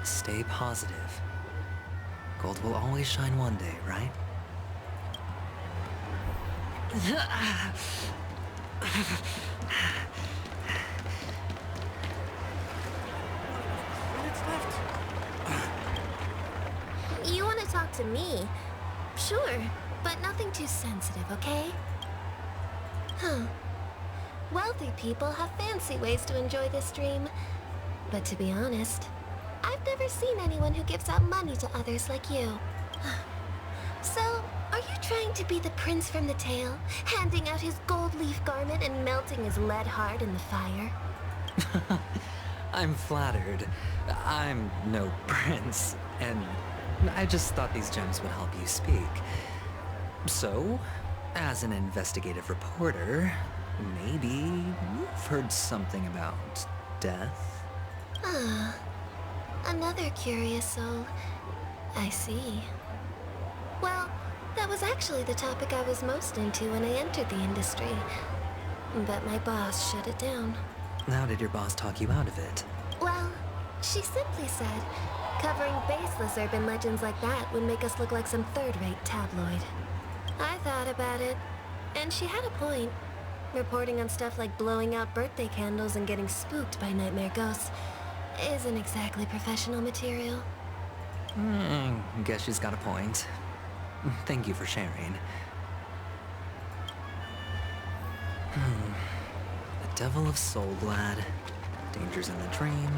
stay positive. Gold will always shine one day, right? You want to talk to me? Sure, but nothing too sensitive, okay? Huh. Wealthy people have fancy ways to enjoy this dream. But to be honest, I've never seen anyone who gives out money to others like you. So, are you trying to be the prince from the tale, handing out his gold leaf garment and melting his lead heart in the fire? I'm flattered. I'm no prince, and I just thought these gems would help you speak. So, as an investigative reporter, maybe you've heard something about death? Ah, another curious soul. I see. Well, that was actually the topic I was most into when I entered the industry. But my boss shut it down. How did your boss talk you out of it? Well, she simply said, covering baseless urban legends like that would make us look like some third-rate tabloid. I thought about it, and she had a point. Reporting on stuff like blowing out birthday candles and getting spooked by nightmare ghosts isn't exactly professional material. Guess she's got a point. Thank you for sharing. The Devil of Soulglad, Dangers in the Dream,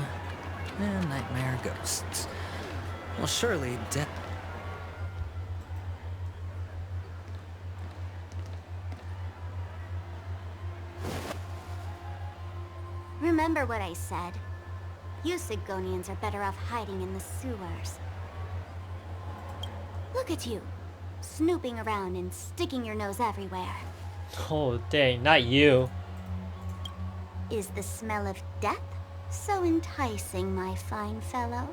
and Nightmare Ghosts. Well, surely Remember what I said. You Sigonians are better off hiding in the sewers. Look at you, snooping around and sticking your nose everywhere. Oh dang, not you. Is the smell of death so enticing, my fine fellow?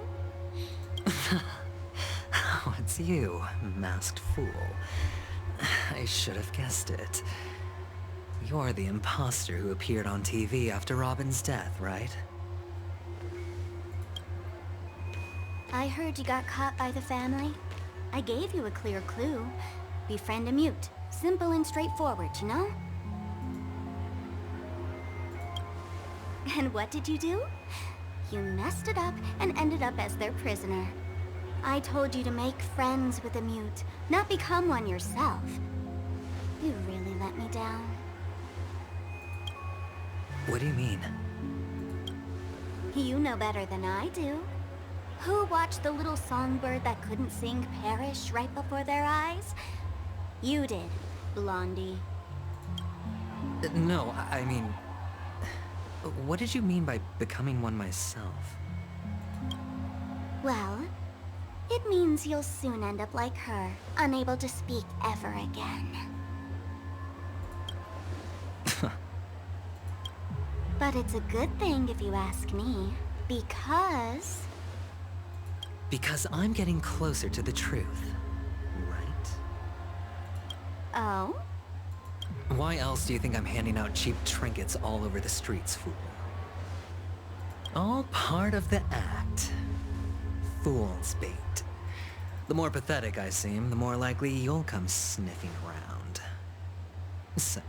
Oh, it's you, masked fool. I should have guessed it. You're the imposter who appeared on TV after Robin's death, right? I heard you got caught by the family. I gave you a clear clue. Befriend a mute. Simple and straightforward, you know? And what did you do? You messed it up and ended up as their prisoner. I told you to make friends with a mute, not become one yourself. You really let me down. What do you mean? You know better than I do. Who watched the little songbird that couldn't sing perish right before their eyes? You did, Blondie. No, I mean... What did you mean by becoming one myself? Well, it means you'll soon end up like her, unable to speak ever again. But it's a good thing if you ask me, because... Because I'm getting closer to the truth, right? Oh? Why else do you think I'm handing out cheap trinkets all over the streets, fool? All part of the act. Fool's bait. The more pathetic I seem, the more likely you'll come sniffing around. So,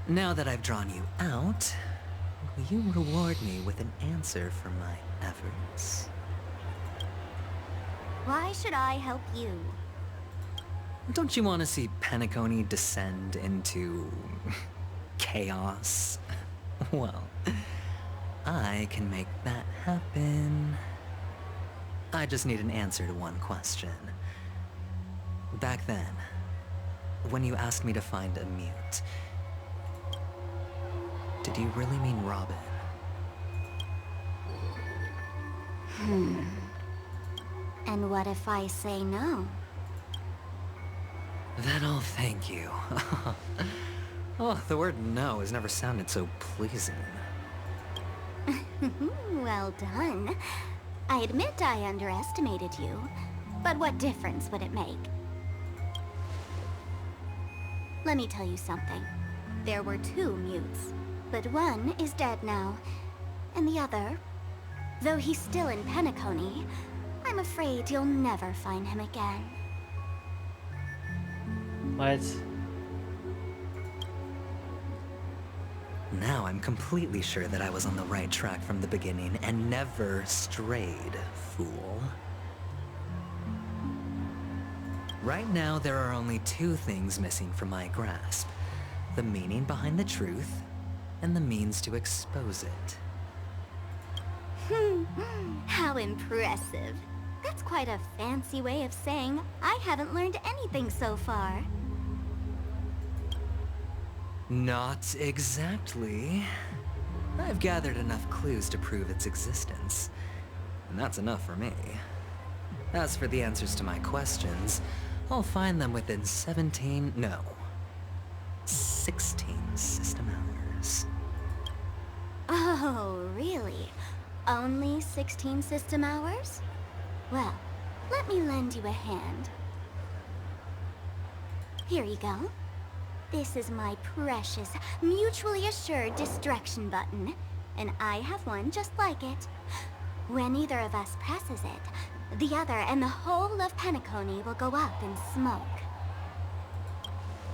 now that I've drawn you out, will you reward me with an answer for my efforts? Why should I help you? Don't you want to see Penacony descend into... chaos? Well, I can make that happen. I just need an answer to one question. Back then, when you asked me to find a mute, did you really mean Robin? And what if I say no? Then I'll thank you. Oh, the word no has never sounded so pleasing. Well done. I admit I underestimated you, but what difference would it make? Let me tell you something. There were 2 mutes, but one is dead now, and the other, though he's still in Penacony, I'm afraid you'll never find him again. What? Now I'm completely sure that I was on the right track from the beginning and never strayed, fool. Right now, there are only 2 things missing from my grasp. The meaning behind the truth, and the means to expose it. How impressive. That's quite a fancy way of saying I haven't learned anything so far. Not exactly. I've gathered enough clues to prove its existence, and that's enough for me. As for the answers to my questions, I'll find them within 16 system hours. Oh, really? Only 16 system hours? Well, let me lend you a hand. Here you go. This is my precious, mutually assured distraction button, and I have one just like it. When either of us presses it, the other and the whole of Penacony will go up in smoke.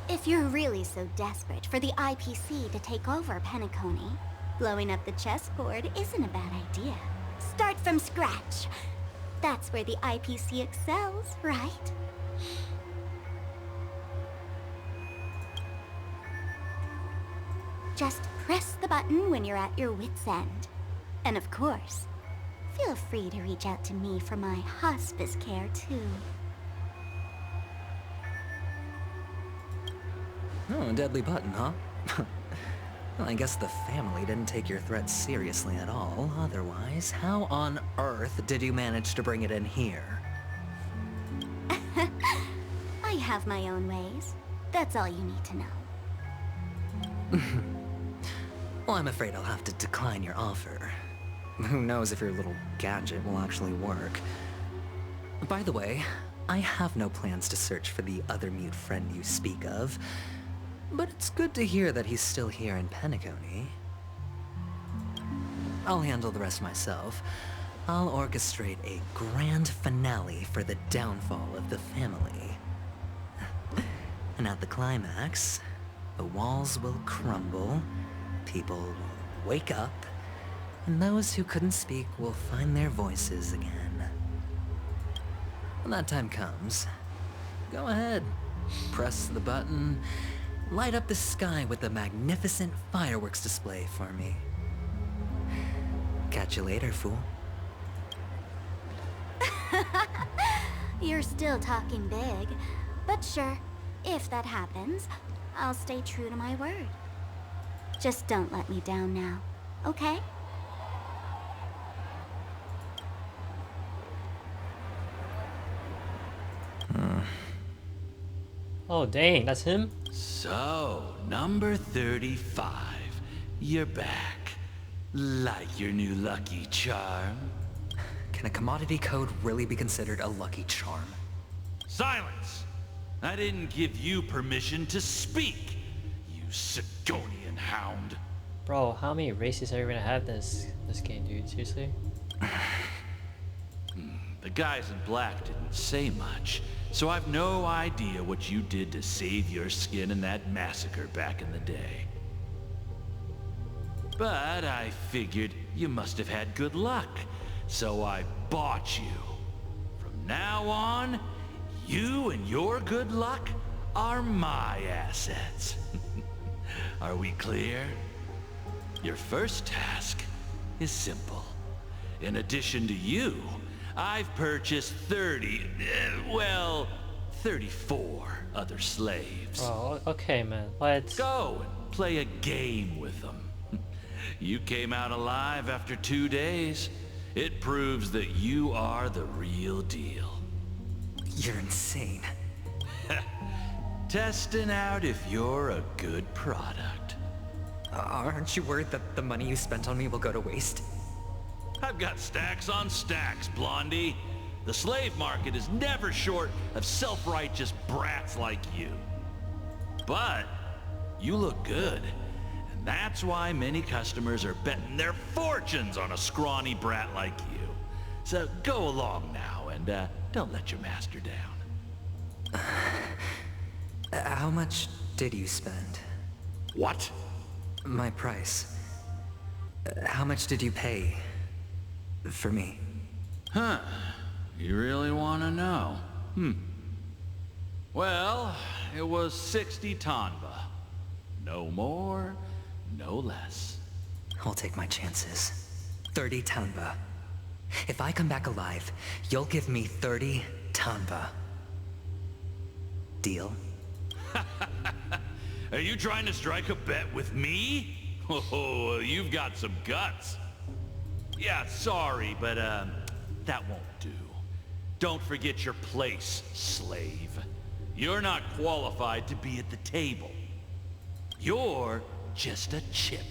If you're really so desperate for the IPC to take over Penacony, blowing up the chessboard isn't a bad idea. Start from scratch. That's where the IPC excels, right? Just press the button when you're at your wit's end. And of course, feel free to reach out to me for my hospice care, too. Oh, a deadly button, huh? Well, I guess the family didn't take your threat seriously at all. Otherwise, how on earth did you manage to bring it in here? I have my own ways. That's all you need to know. Well, I'm afraid I'll have to decline your offer. Who knows if your little gadget will actually work. By the way, I have no plans to search for the other mute friend you speak of, but it's good to hear that he's still here in Penacony. I'll handle the rest myself. I'll orchestrate a grand finale for the downfall of the family. And at the climax, the walls will crumble, people will wake up, and those who couldn't speak will find their voices again. When that time comes, go ahead, press the button, light up the sky with a magnificent fireworks display for me. Catch you later, fool. You're still talking big, but sure, if that happens, I'll stay true to my word. Just don't let me down now, okay? Oh dang, that's him? So, number 35. You're back. Like your new lucky charm? Can a commodity code really be considered a lucky charm? Silence! I didn't give you permission to speak, you Sidonian hound. Bro, how many races are you gonna have this game, dude? Seriously? The guys in black didn't say much, so I've no idea what you did to save your skin in that massacre back in the day. But I figured you must have had good luck, so I bought you. From now on, you and your good luck are my assets. Are we clear? Your first task is simple. In addition to you, I've purchased 34 other slaves. Oh, okay, man. Let's go and play a game with them. You came out alive after 2 days. It proves that you are the real deal. You're insane. Testing out if you're a good product. Aren't you worried that the money you spent on me will go to waste? I've got stacks on stacks, Blondie. The slave market is never short of self-righteous brats like you. But you look good, and that's why many customers are betting their fortunes on a scrawny brat like you. So go along now, and don't let your master down. How much did you spend? What? My price. How much did you pay for me? Huh. You really want to know? Well, it was 60 tanba. No more, no less. I'll take my chances. 30 tanba. If I come back alive, you'll give me 30 tanba. Deal? Are you trying to strike a bet with me? Oh, you've got some guts. Yeah, sorry, but that won't do. Don't forget your place, slave. You're not qualified to be at the table. You're just a chip.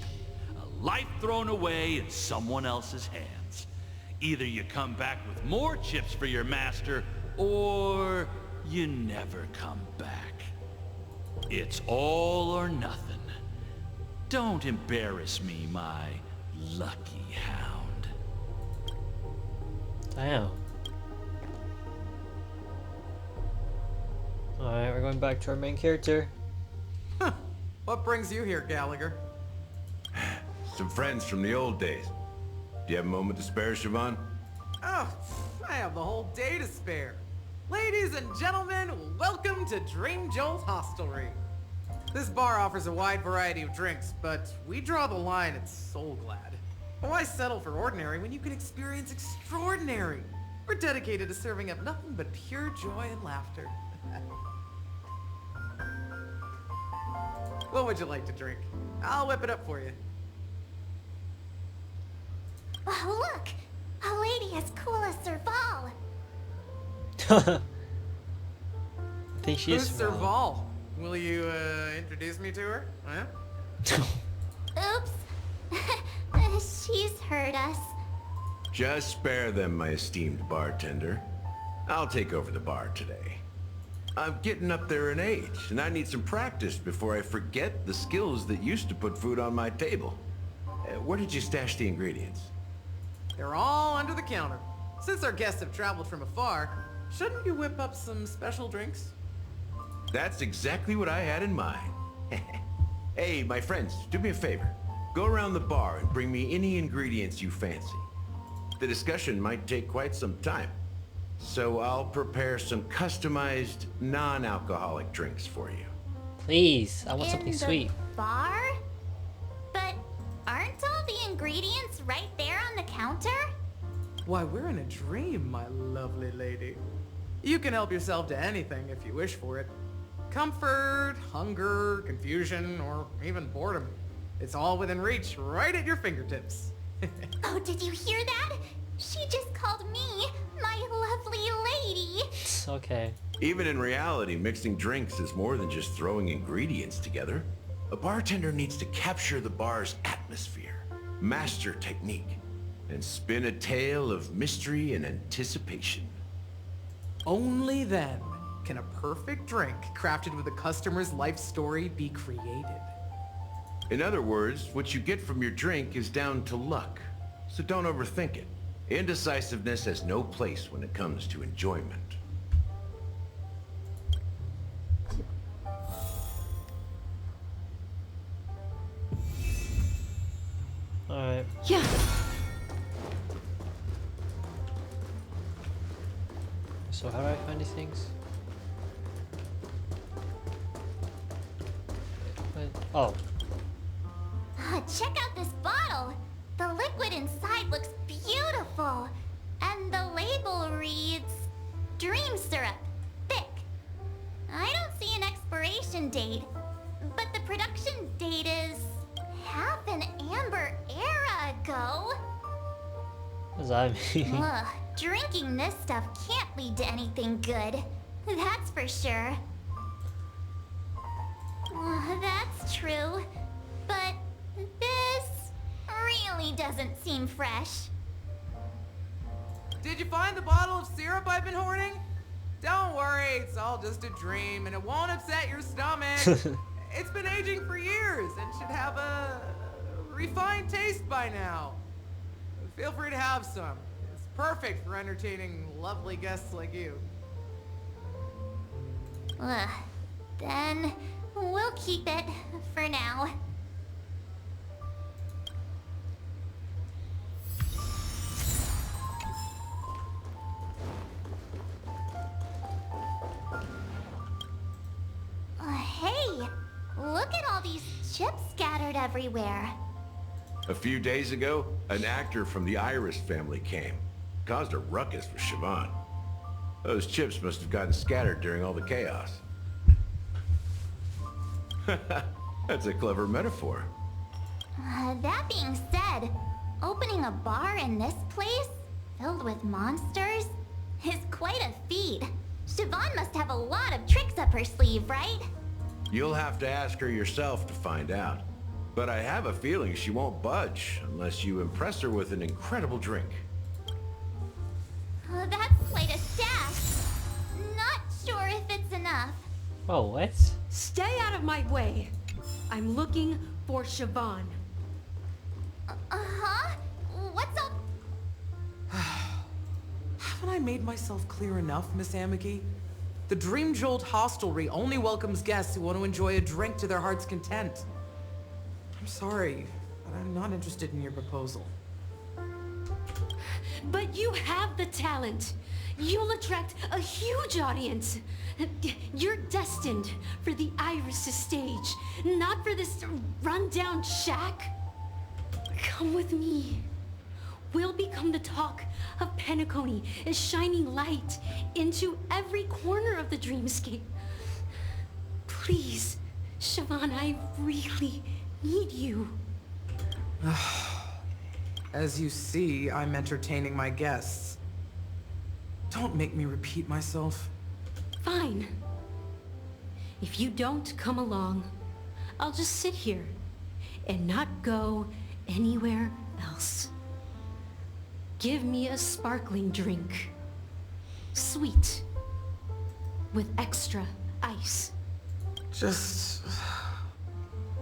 A life thrown away in someone else's hands. Either you come back with more chips for your master, or you never come back. It's all or nothing. Don't embarrass me, my lucky hound. Damn. Alright, we're going back to our main character. What brings you here, Gallagher? Some friends from the old days. Do you have a moment to spare, Siobhan? Oh, I have the whole day to spare. Ladies and gentlemen, welcome to Dream Jolt Hostelry. This bar offers a wide variety of drinks, but we draw the line at Soul Glad. Why settle for ordinary when you can experience extraordinary? We're dedicated to serving up nothing but pure joy and laughter. What would you like to drink? I'll whip it up for you. Oh, look! A lady as cool as Serval. I think she Who's is Serval? Will you introduce me to her? Huh? Oops. She's heard us. Just spare them, my esteemed bartender. I'll take over the bar today. I'm getting up there in age, and I need some practice before I forget the skills that used to put food on my table. Where did you stash the ingredients? They're all under the counter. Since our guests have traveled from afar, shouldn't you whip up some special drinks? That's exactly what I had in mind. Hey, my friends, do me a favor. Go around the bar and bring me any ingredients you fancy. The discussion might take quite some time, so I'll prepare some customized, non-alcoholic drinks for you. Please, I want something In the sweet. bar? But aren't all the ingredients right there on the counter? Why, we're in a dream, my lovely lady. You can help yourself to anything if you wish for it. Comfort, hunger, confusion, or even boredom. It's all within reach, right at your fingertips. Oh, did you hear that? She just called me my lovely lady. Okay. Even in reality, mixing drinks is more than just throwing ingredients together. A bartender needs to capture the bar's atmosphere, master technique, and spin a tale of mystery and anticipation. Only then can a perfect drink crafted with a customer's life story be created. In other words, what you get from your drink is down to luck, so don't overthink it. Indecisiveness has no place when it comes to enjoyment. Alright. Yeah. So how do I find these things? What? Oh. Check out this bottle. The liquid inside looks beautiful. And the label reads, Dream Syrup, thick. I don't see an expiration date, but the production date is half an amber era ago. What does that mean? Ugh, drinking this stuff can't lead to anything good. That's for sure. That's true. But this really doesn't seem fresh. Did you find the bottle of syrup I've been hoarding? Don't worry, it's all just a dream and it won't upset your stomach. It's been aging for years and should have a refined taste by now. Feel free to have some. It's perfect for entertaining lovely guests like you. Then we'll keep it for now. Hey, look at all these chips scattered everywhere. A few days ago, an actor from the Iris family came. Caused a ruckus with Siobhan. Those chips must have gotten scattered during all the chaos. That's a clever metaphor. That being said, opening a bar in this place, filled with monsters, is quite a feat. Siobhan must have a lot of tricks up her sleeve, right? You'll have to ask her yourself to find out. But I have a feeling she won't budge unless you impress her with an incredible drink. That's quite a stash. Not sure if it's enough. Oh, what? Stay out of my way. I'm looking for Siobhan. Uh-huh? What's up? Haven't I made myself clear enough, Miss Amiki? The Dream Jolt Hostelry only welcomes guests who want to enjoy a drink to their heart's content. I'm sorry, but I'm not interested in your proposal. But you have the talent. You'll attract a huge audience. You're destined for the Iris stage, not for this rundown shack. Come with me. We'll become the talk of Penacony, is shining light into every corner of the dreamscape. Please, Siobhan, I really need you. As you see, I'm entertaining my guests. Don't make me repeat myself. Fine. If you don't come along, I'll just sit here and not go anywhere else. Give me a sparkling drink. Sweet. With extra ice. Just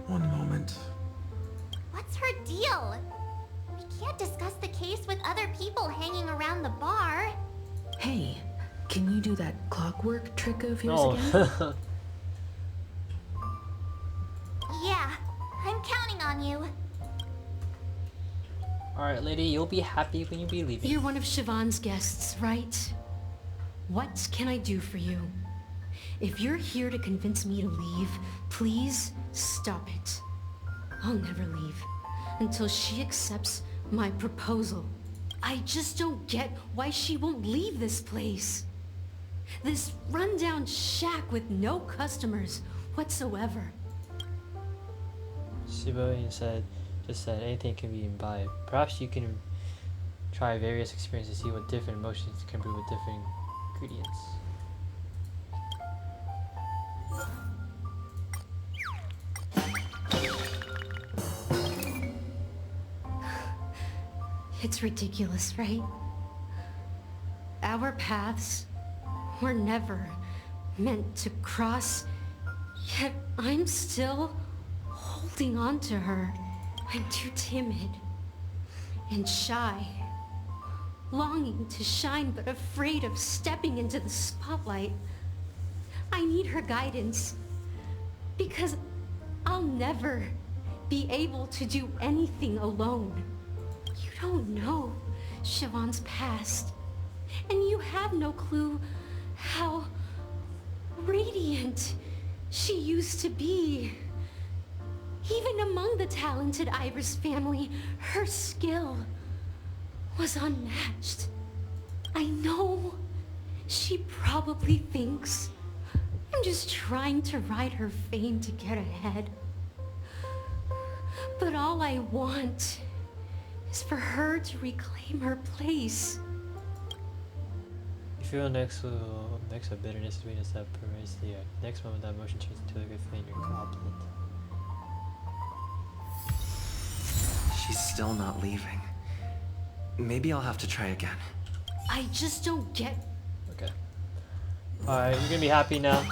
one moment. What's her deal? We can't discuss the chaos space with other people hanging around the bar. Hey, can you do that clockwork trick of yours No. again? Yeah, I'm counting on you. Alright, lady, you'll be happy when you be leaving. You're one of Siobhan's guests, right? What can I do for you? If you're here to convince me to leave, please stop it. I'll never leave until she accepts my proposal. I just don't get why she won't leave this place. This rundown shack with no customers whatsoever. Shiba just said anything can be imbibed. Perhaps you can try various experiences to see what different emotions can brew with different ingredients. It's ridiculous, right? Our paths were never meant to cross, yet I'm still holding on to her. I'm too timid and shy, longing to shine but afraid of stepping into the spotlight. I need her guidance because I'll never be able to do anything alone. You don't know Siobhan's past, and you have no clue how radiant she used to be. Even among the talented Iris family, her skill was unmatched. I know she probably thinks I'm just trying to ride her fame to get ahead. But all I want is for her to reclaim her place. You feel next of bitterness between us that pervades the air. Next moment that emotion turns into a good flame in your goblet. She's still not leaving. Maybe I'll have to try again. I just don't get... Okay. Alright, you're gonna be happy now.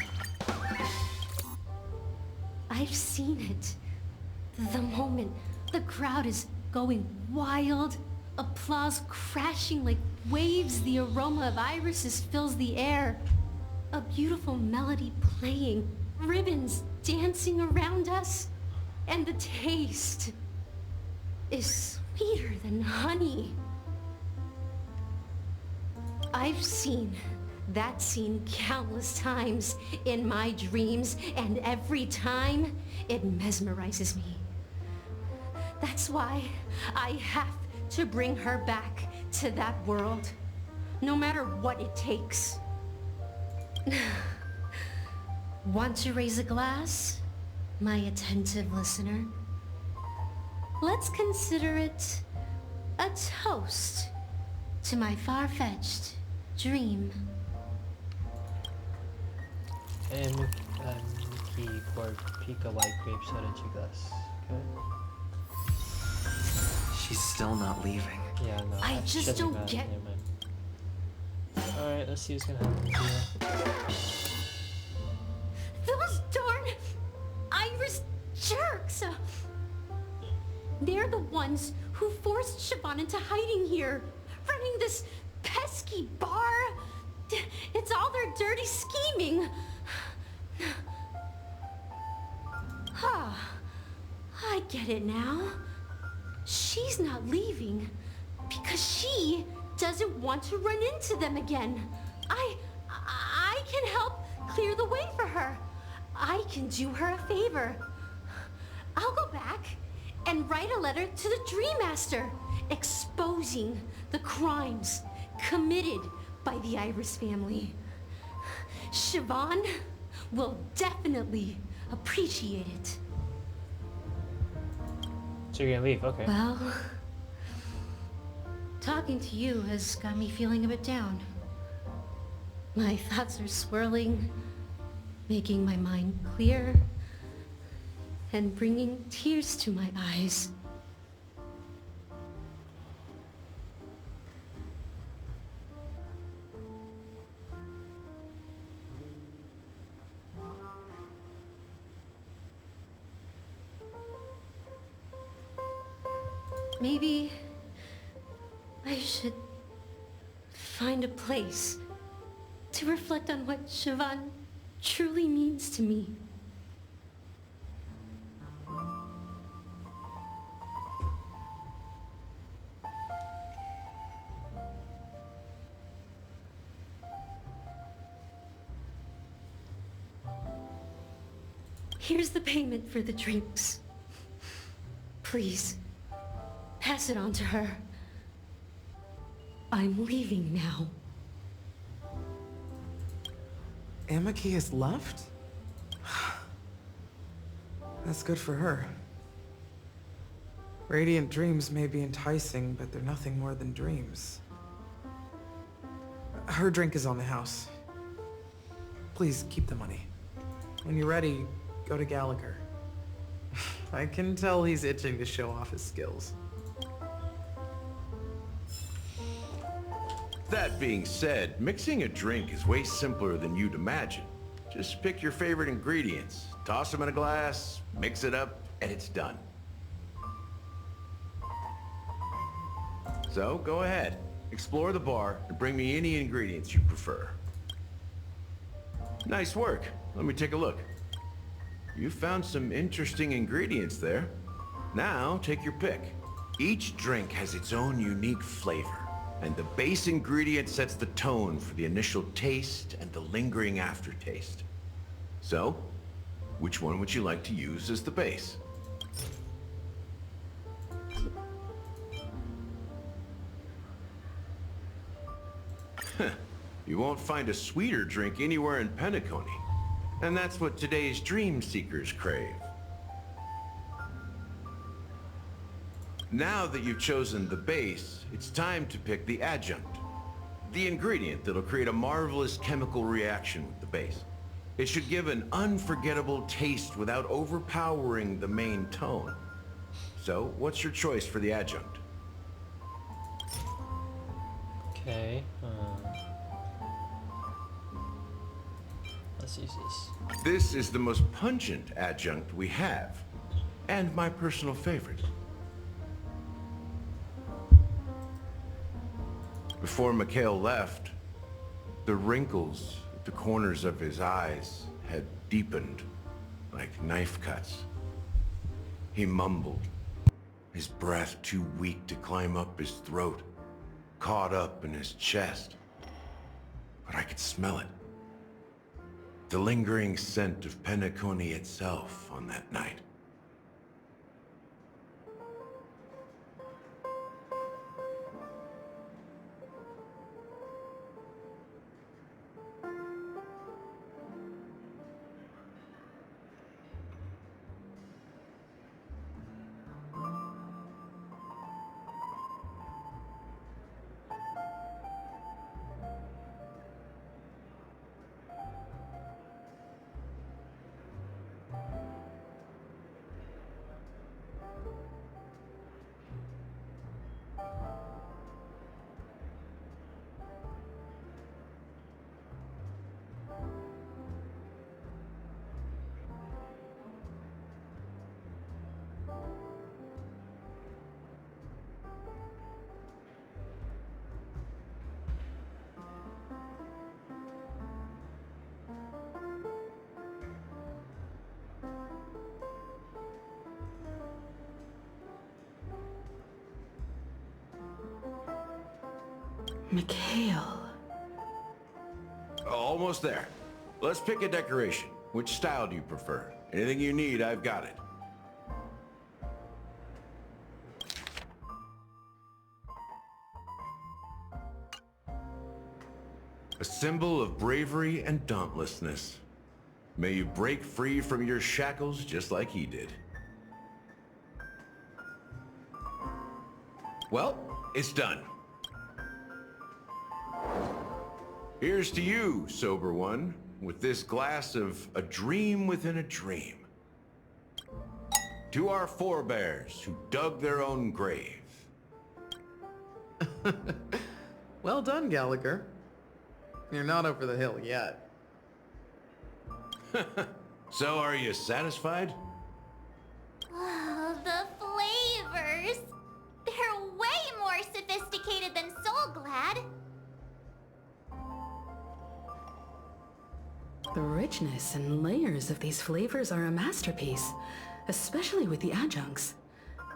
I've seen it. The moment the crowd is going wild, applause crashing like waves, the aroma of irises fills the air. A beautiful melody playing, ribbons dancing around us, and the taste is sweeter than honey. I've seen that scene countless times in my dreams, and every time it mesmerizes me. That's why I have to bring her back to that world, no matter what it takes. Want to raise a glass, my attentive listener? Let's consider it a toast to my far-fetched dream. And Mickey poured Pika white grape soda into your glass. Okay. She's still not leaving. Yeah, no. I just don't get... Alright, let's see what's gonna happen here. Those darn Iris jerks! They're the ones who forced Siobhan into hiding here, running this pesky bar. It's all their dirty scheming. I get it now. She's not leaving because she doesn't want to run into them again. I can help clear the way for her. I can do her a favor. I'll go back and write a letter to the Dream Master exposing the crimes committed by the Iris family. Siobhan will definitely appreciate it. So you're gonna leave, okay. Well, talking to you has got me feeling a bit down. My thoughts are swirling, making my mind clear, and bringing tears to my eyes. I should find a place to reflect on what Siobhan truly means to me. Here's the payment for the drinks. Please, pass it on to her. I'm leaving now. Amaki has left? That's good for her. Radiant dreams may be enticing, but they're nothing more than dreams. Her drink is on the house. Please keep the money. When you're ready, go to Gallagher. I can tell he's itching to show off his skills. That being said, mixing a drink is way simpler than you'd imagine. Just pick your favorite ingredients, toss them in a glass, mix it up, and it's done. So, go ahead. Explore the bar and bring me any ingredients you prefer. Nice work. Let me take a look. You found some interesting ingredients there. Now, take your pick. Each drink has its own unique flavor, and the base ingredient sets the tone for the initial taste and the lingering aftertaste. So, which one would you like to use as the base? You won't find a sweeter drink anywhere in Penacony. And that's what today's dream seekers crave. Now that you've chosen the base, it's time to pick the adjunct. The ingredient that'll create a marvelous chemical reaction with the base. It should give an unforgettable taste without overpowering the main tone. So, what's your choice for the adjunct? Okay, let's use this. This is the most pungent adjunct we have, and my personal favorite. Before Mikhail left, the wrinkles at the corners of his eyes had deepened like knife cuts. He mumbled, his breath too weak to climb up his throat, caught up in his chest. But I could smell it. The lingering scent of Penacony itself on that night. Mikhail. Almost there. Let's pick a decoration. Which style do you prefer? Anything you need, I've got it. A symbol of bravery and dauntlessness. May you break free from your shackles just like he did. Well, it's done. Here's to you, sober one, with this glass of a dream within a dream. To our forebears who dug their own grave. Well done, Gallagher. You're not over the hill yet. So are you satisfied? Oh, the flavors! They're way more sophisticated than The richness and layers of these flavors are a masterpiece, especially with the adjuncts.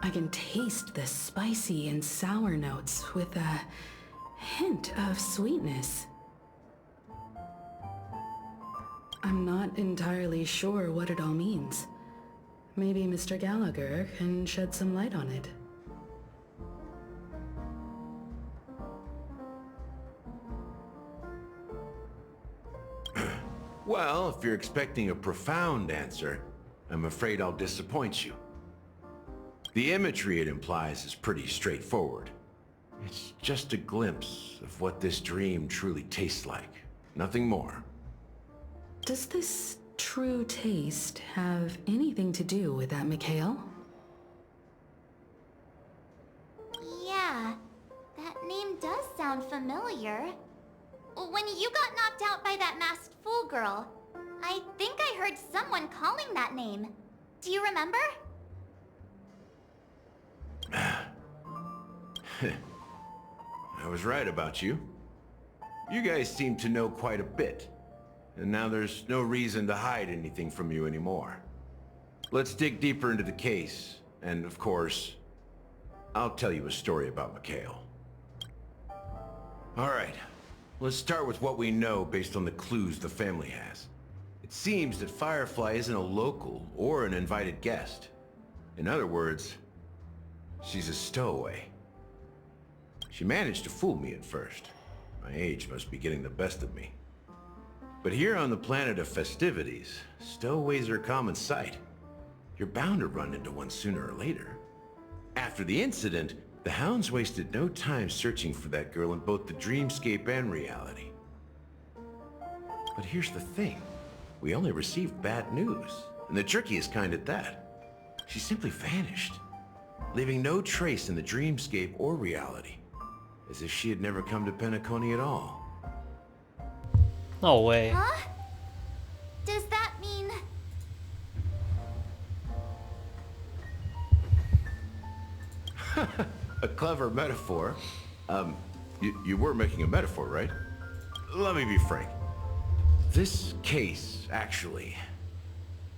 I can taste the spicy and sour notes with a hint of sweetness. I'm not entirely sure what it all means. Maybe Mr. Gallagher can shed some light on it. Well, if you're expecting a profound answer, I'm afraid I'll disappoint you. The imagery it implies is pretty straightforward. It's just a glimpse of what this dream truly tastes like. Nothing more. Does this true taste have anything to do with that Mikhail? Yeah, that name does sound familiar. When you got knocked out by that masked fool girl, I think I heard someone calling that name. Do you remember? I was right about you. You guys seem to know quite a bit. And now there's no reason to hide anything from you anymore. Let's dig deeper into the case. And of course, I'll tell you a story about Mikhail. Alright, let's start with what we know based on the clues the family has. It seems that Firefly isn't a local or an invited guest. In other words, she's a stowaway. She managed to fool me at first. My age must be getting the best of me. But here on the planet of festivities, stowaways are a common sight. You're bound to run into one sooner or later. After the incident, the hounds wasted no time searching for that girl in both the dreamscape and reality. But here's the thing. We only received bad news, and the trickiest kind at that. She simply vanished, leaving no trace in the dreamscape or reality, as if she had never come to Penacony at all. No way. Huh? Does that mean... A clever metaphor. You were making a metaphor, right? Let me be frank. This case, actually,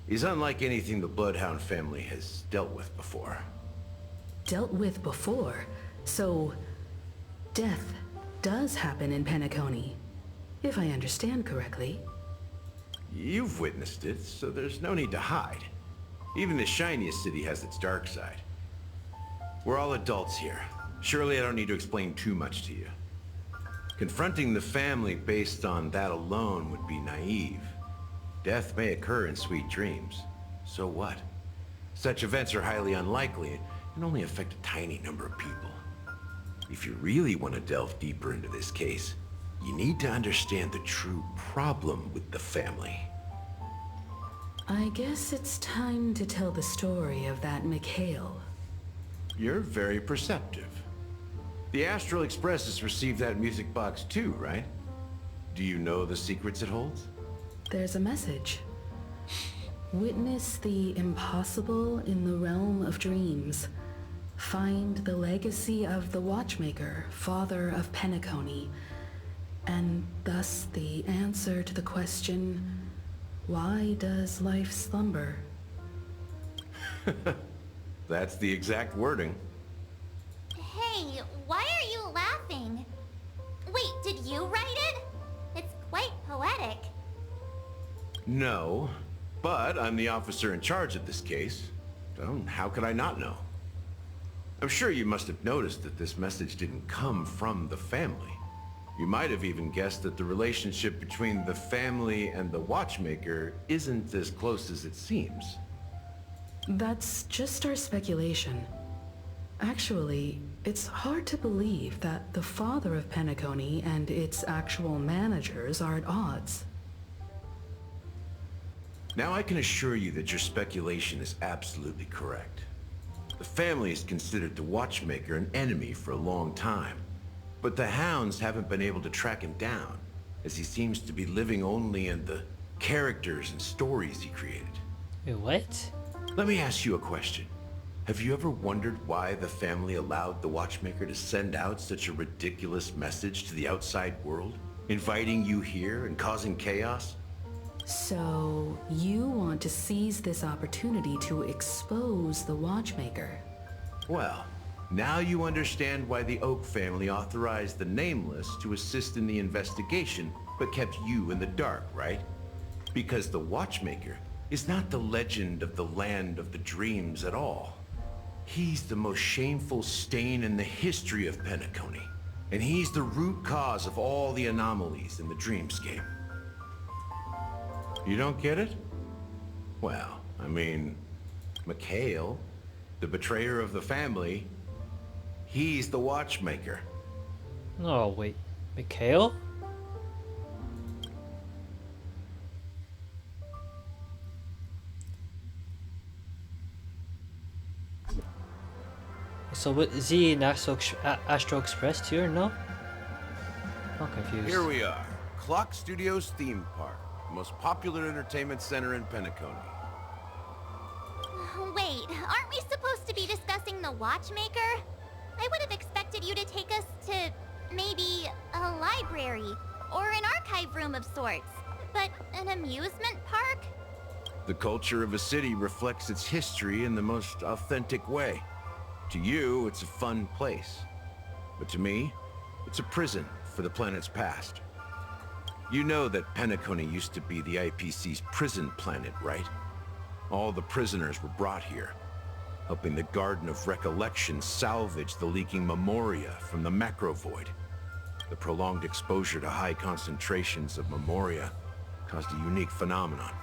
is unlike anything the Bloodhound family has dealt with before. Dealt with before? So, death does happen in Penacony, if I understand correctly. You've witnessed it, so there's no need to hide. Even the shiniest city has its dark side. We're all adults here. Surely I don't need to explain too much to you. Confronting the family based on that alone would be naive. Death may occur in sweet dreams. So what? Such events are highly unlikely and only affect a tiny number of people. If you really want to delve deeper into this case, you need to understand the true problem with the family. I guess it's time to tell the story of that Mikhail. You're very perceptive. The Astral Express has received that music box too, right? Do you know the secrets it holds? There's a message. Witness the impossible in the realm of dreams. Find the legacy of the Watchmaker, father of Penacony, and thus the answer to the question, why does life slumber? That's the exact wording. Hey, why are you laughing? Wait, did you write it? It's quite poetic. No, but I'm the officer in charge of this case. So how could I not know? I'm sure you must have noticed that this message didn't come from the family. You might have even guessed that the relationship between the family and the Watchmaker isn't as close as it seems. That's just our speculation. Actually, it's hard to believe that the father of Penacony and its actual managers are at odds. Now I can assure you that your speculation is absolutely correct. The family has considered the Watchmaker an enemy for a long time, but the Hounds haven't been able to track him down, as he seems to be living only in the characters and stories he created. Wait, what? Let me ask you a question. Have you ever wondered why the family allowed the Watchmaker to send out such a ridiculous message to the outside world, inviting you here and causing chaos? So, you want to seize this opportunity to expose the Watchmaker? Well, now you understand why the Oak family authorized the Nameless to assist in the investigation, but kept you in the dark, right? Because the Watchmaker is not the legend of the Land of the Dreams at all. He's the most shameful stain in the history of Penacony, and he's the root cause of all the anomalies in the dreamscape. You don't get it? Well, I mean, Mikhail, the betrayer of the family, he's the Watchmaker. Oh, wait. Mikhail? So, what, is he in Astro Express too, or no? I'm confused. Here we are. Clock Studios theme park. The most popular entertainment center in Penacony. Wait, aren't we supposed to be discussing the Watchmaker? I would have expected you to take us to maybe a library or an archive room of sorts. But an amusement park? The culture of a city reflects its history in the most authentic way. To you, it's a fun place. But to me, it's a prison for the planet's past. You know that Penacony used to be the IPC's prison planet, right? All the prisoners were brought here, helping the Garden of Recollection salvage the leaking memoria from the macro void. The prolonged exposure to high concentrations of memoria caused a unique phenomenon.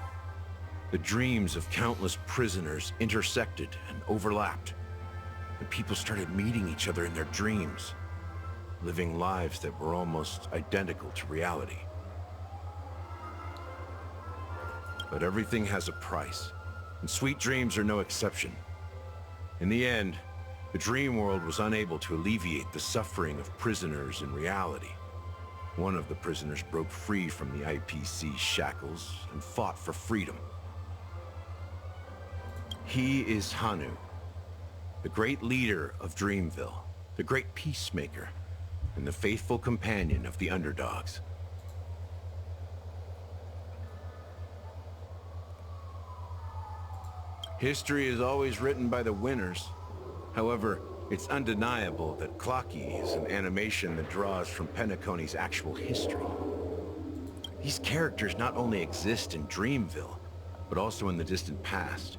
The dreams of countless prisoners intersected and overlapped, and people started meeting each other in their dreams, living lives that were almost identical to reality. But everything has a price, and sweet dreams are no exception. In the end, the dream world was unable to alleviate the suffering of prisoners in reality. One of the prisoners broke free from the IPC's shackles and fought for freedom. He is Hanu, the great leader of Dreamville, the great peacemaker, and the faithful companion of the underdogs. History is always written by the winners. However, it's undeniable that Clocky is an animation that draws from Penacony's actual history. These characters not only exist in Dreamville, but also in the distant past.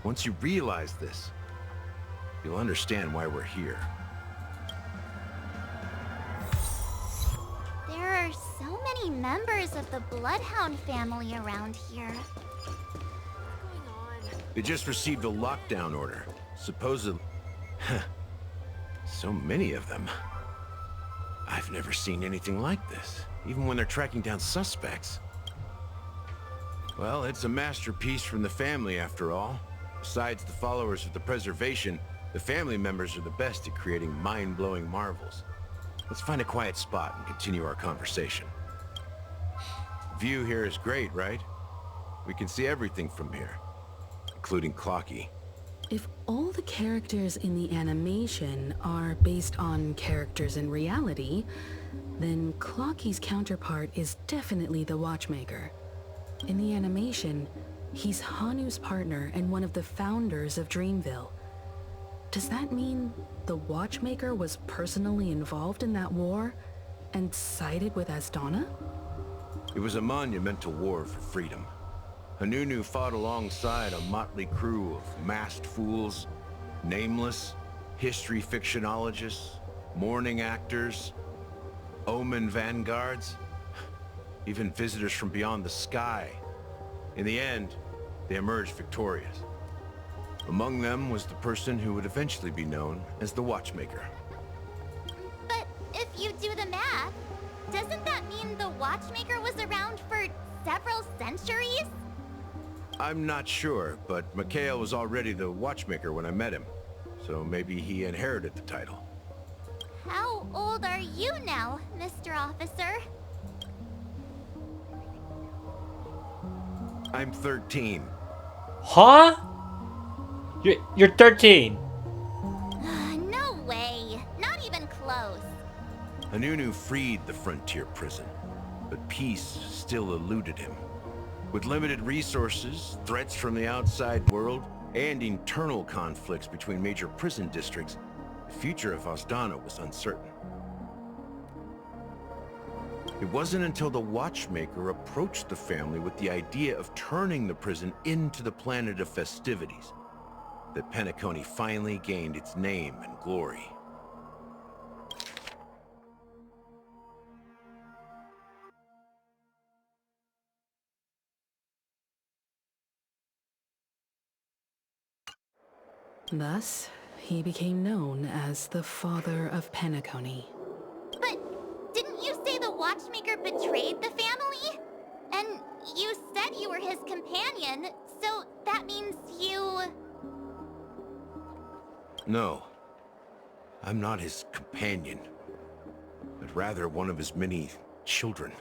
Once you realize this, you'll understand why we're here. There are so many members of the Bloodhound family around here. They just received a lockdown order. Supposedly... So many of them. I've never seen anything like this, even when they're tracking down suspects. Well, it's a masterpiece from the family, after all. Besides the followers of the Preservation, the family members are the best at creating mind-blowing marvels. Let's find a quiet spot and continue our conversation. View here is great, right? We can see everything from here, including Clocky. If all the characters in the animation are based on characters in reality, then Clocky's counterpart is definitely the Watchmaker. In the animation, he's Hanu's partner and one of the founders of Dreamville. Does that mean the Watchmaker was personally involved in that war and sided with Asdana? It was a monumental war for freedom. Hanunu fought alongside a motley crew of masked fools, nameless, history fictionologists, mourning actors, omen vanguards, even visitors from beyond the sky. In the end, they emerged victorious. Among them was the person who would eventually be known as the Watchmaker. But if you do the math, doesn't that mean the Watchmaker was around for several centuries? I'm not sure, but Mikhail was already the Watchmaker when I met him, so maybe he inherited the title. How old are you now, Mr. Officer? I'm 13. Huh? You're 13. No way. Not even close. Hanunu freed the frontier prison, but peace still eluded him. With limited resources, threats from the outside world, and internal conflicts between major prison districts, the future of Osdana was uncertain. It wasn't until the Watchmaker approached the family with the idea of turning the prison into the planet of festivities that Penacony finally gained its name and glory. Thus, he became known as the Father of Penacony. But didn't you say the Watchmaker betrayed the family? And you said you were his companion, so that means you... No. I'm not his companion, but rather one of his many children.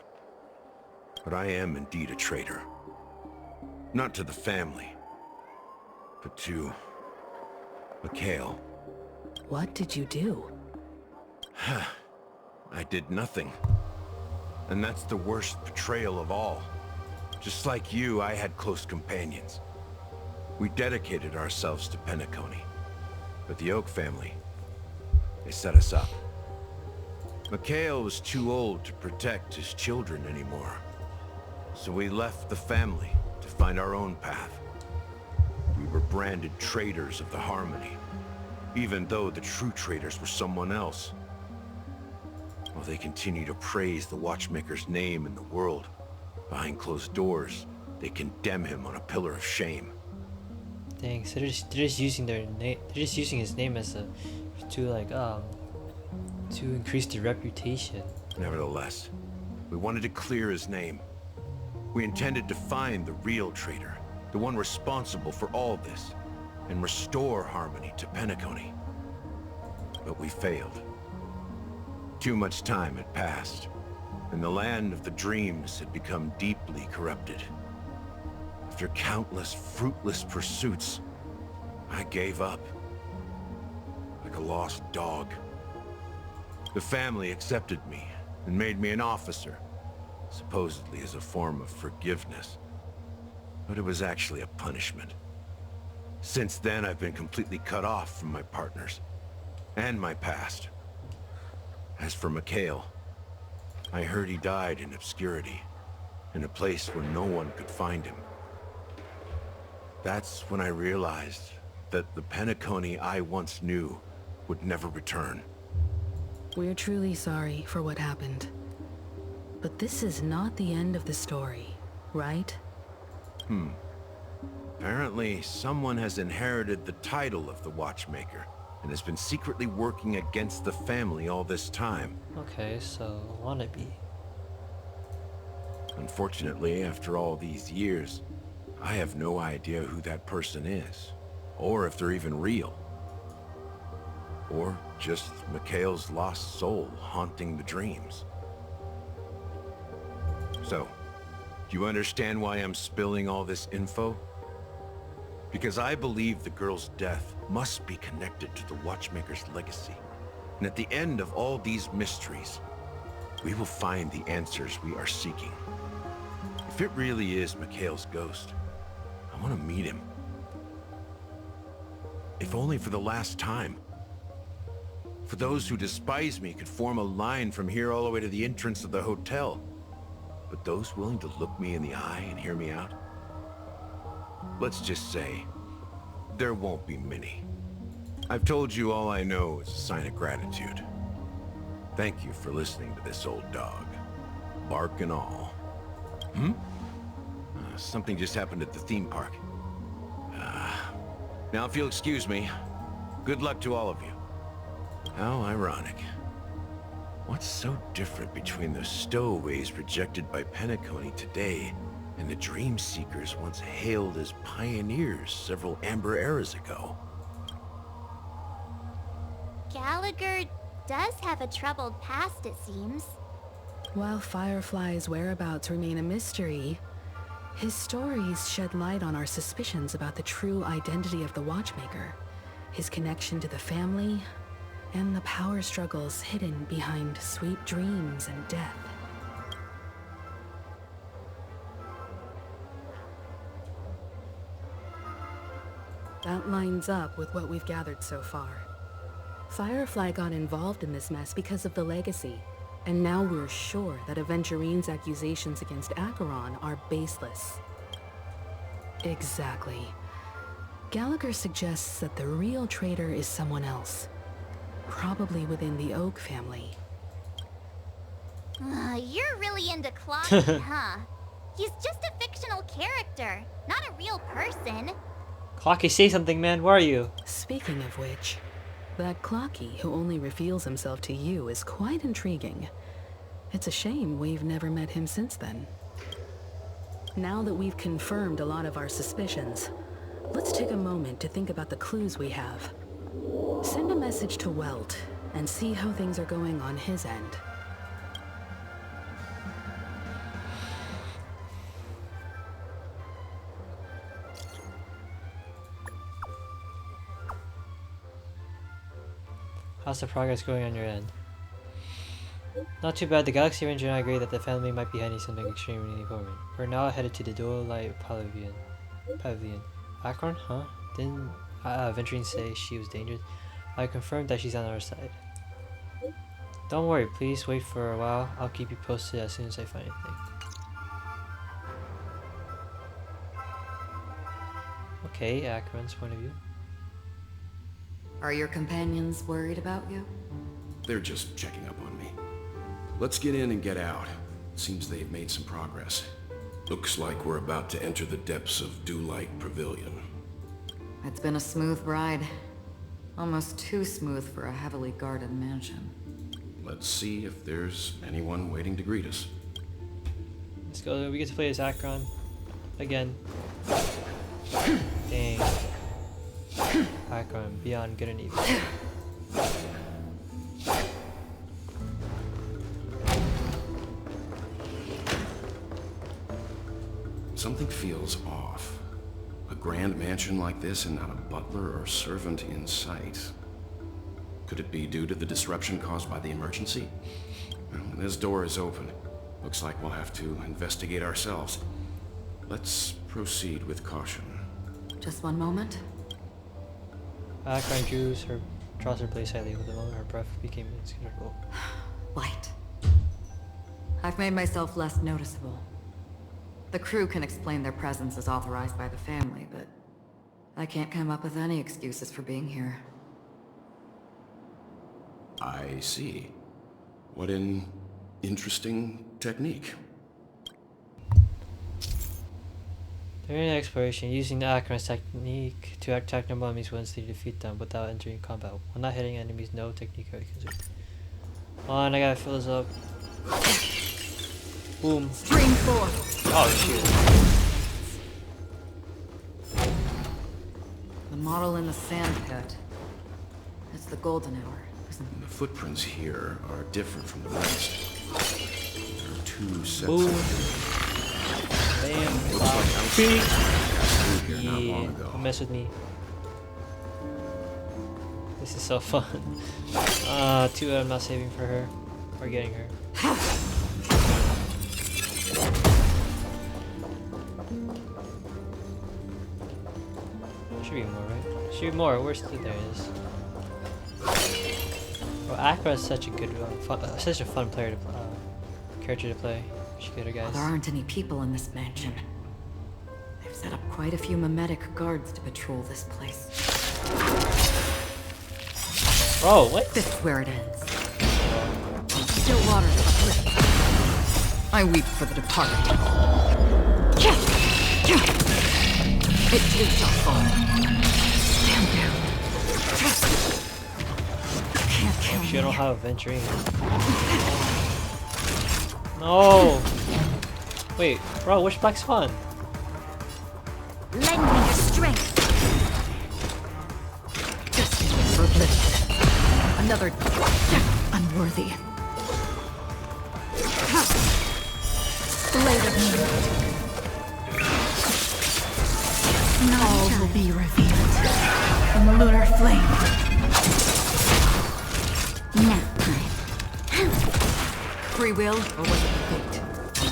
But I am indeed a traitor. Not to the family, but to Mikhail. What did you do? I did nothing. And that's the worst betrayal of all. Just like you, I had close companions. We dedicated ourselves to Penacony. But the Oak family, they set us up. Mikhail was too old to protect his children anymore. So we left the family to find our own path. We were branded traitors of the Harmony, even though the true traitors were someone else. While they continue to praise the Watchmaker's name in the world, behind closed doors, they condemn him on a pillar of shame. Dang, so they're just using their name. They're just using his name as a to increase their reputation. Nevertheless, we wanted to clear his name. We intended to find the real traitor, the one responsible for all this, and restore harmony to Penacony. But we failed. Too much time had passed, and the land of the dreams had become deeply corrupted. After countless fruitless pursuits, I gave up. Like a lost dog. The family accepted me and made me an officer, supposedly as a form of forgiveness. But it was actually a punishment. Since then, I've been completely cut off from my partners and my past. As for Mikhail, I heard he died in obscurity, in a place where no one could find him. That's when I realized that the Penacony I once knew would never return. We're truly sorry for what happened. But this is not the end of the story, right? Apparently, someone has inherited the title of the Watchmaker and has been secretly working against the family all this time. Okay, so wannabe. Unfortunately, after all these years, I have no idea who that person is, or if they're even real. Or just Mikhail's lost soul haunting the dreams. So, do you understand why I'm spilling all this info? Because I believe the girl's death must be connected to the Watchmaker's legacy. And at the end of all these mysteries, we will find the answers we are seeking. If it really is Mikhail's ghost, I want to meet him. If only for the last time. For those who despise me could form a line from here all the way to the entrance of the hotel. But those willing to look me in the eye and hear me out? Let's just say, there won't be many. I've told you all I know is a sign of gratitude. Thank you for listening to this old dog. Bark and all. Something just happened at the theme park. Now if you'll excuse me, good luck to all of you. How ironic. What's so different between the stowaways rejected by Penacony today and the Dream Seekers once hailed as pioneers several Amber eras ago? Gallagher does have a troubled past, it seems. While Firefly's whereabouts remain a mystery, his stories shed light on our suspicions about the true identity of the Watchmaker, his connection to the family, and the power struggles hidden behind sweet dreams and death. That lines up with what we've gathered so far. Firefly got involved in this mess because of the legacy, and now we're sure that Aventurine's accusations against Acheron are baseless. Exactly. Gallagher suggests that the real traitor is someone else. Probably within the Oak family. You're really into Clocky, huh? He's just a fictional character, not a real person. Clocky, say something, man. Where are you? Speaking of which, that Clocky who only reveals himself to you is quite intriguing. It's a shame we've never met him since then. Now that we've confirmed a lot of our suspicions, let's take a moment to think about the clues we have. Send a message to Welt and see how things are going on his end. How's the progress going on your end? Not too bad. The Galaxy Ranger and I agree that the family might be hiding something extremely important. We're now headed to the Dual Light Pavilion. Acheron? Huh? Didn't Aventurine say she was dangerous? I confirmed that she's on our side. Don't worry, please wait for a while. I'll keep you posted as soon as I find anything. Okay, Acheron's point of view. Are your companions worried about you? They're just checking up on me. Let's get in and get out. Seems they've made some progress. Looks like we're about to enter the depths of Dewlight Pavilion. It's been a smooth ride. Almost too smooth for a heavily guarded mansion. Let's see if there's anyone waiting to greet us. Let's go. We get to play as Acheron again. Dang. Acheron, beyond good and evil. Something feels off. A grand mansion like this and not a butler or servant in sight. Could it be due to the disruption caused by the emergency? Well, this door is open. Looks like we'll have to investigate ourselves. Let's proceed with caution. Just one moment. Acheron draws her blade slightly. With the moment her breath became inscrutable. Light. I've made myself less noticeable. The crew can explain their presence as authorized by the family, but I can't come up with any excuses for being here. I see. What an interesting technique. During exploration, using the Acheron's technique to attack normal enemies once to defeat them without entering combat. While not hitting enemies, no technique are considered. Hold on, I gotta fill this up. Boom. Stream 4. Oh shoot. The model in the sand pit. It's the golden hour. The footprints here are different from the rest. There are two sets Boom. of... Bam. Looks like outside here not long Yeah, ago. don't mess with me. This is so fun. Too bad I'm not saving for her. Or getting her. Should be more, right? Should be more. Where's the... There it is. Well, Acheron is such a good, such a fun player to character to play. We should get her, guys. There aren't any people in this mansion. They've set up quite a few mimetic guards to patrol this place. Oh, what? This is where it ends. Still water. I weep for the departed. It takes a fall. Stand down. Can't kill me. I don't have Aventurine. No! Wait, bro, which Black Swan? Lend me your strength. Destined for oblivion. Another death unworthy. Blade of moonlight. All will be revealed in the lunar flame. Now time. Free will, or was it fate?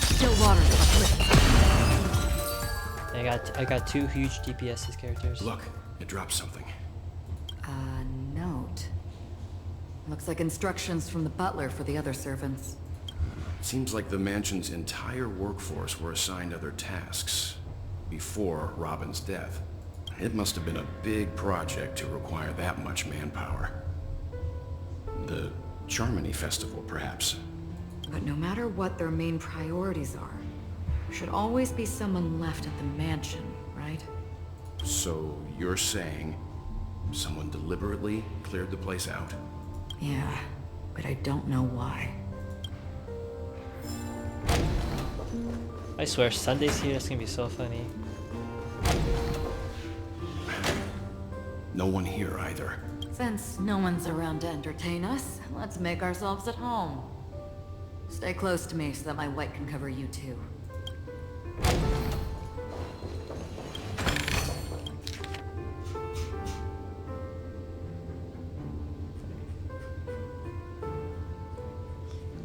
Still waters uplift. I got 2 huge DPS characters. Look, it dropped something. A note. Looks like instructions from the butler for the other servants. Seems like the mansion's entire workforce were assigned other tasks before Robin's death. It must have been a big project to require that much manpower. The Charmony Festival, perhaps. But no matter what their main priorities are, there should always be someone left at the mansion, right? So you're saying someone deliberately cleared the place out? Yeah, but I don't know why. I swear, Sunday's here, it's gonna be so funny. No one here either. Since no one's around to entertain us, let's make ourselves at home. Stay close to me so that my white can cover you too.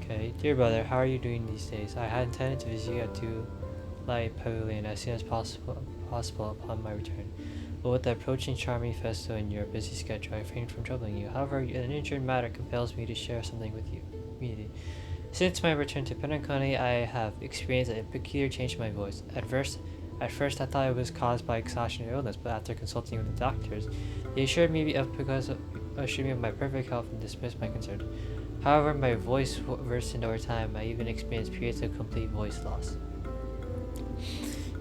Okay, dear brother, how are you doing these days? I had intended to visit you at 2 Light Pavilion as soon as possible upon my return. But with the approaching Charming Festival and your busy schedule, I refrained from troubling you. However, an urgent matter compels me to share something with you immediately. Since my return to Penacony, I have experienced a peculiar change in my voice. At first, I thought it was caused by exhaustion or illness, but after consulting with the doctors, they assured me of my perfect health and dismissed my concern. However, my voice worsened over time. I even experienced periods of complete voice loss.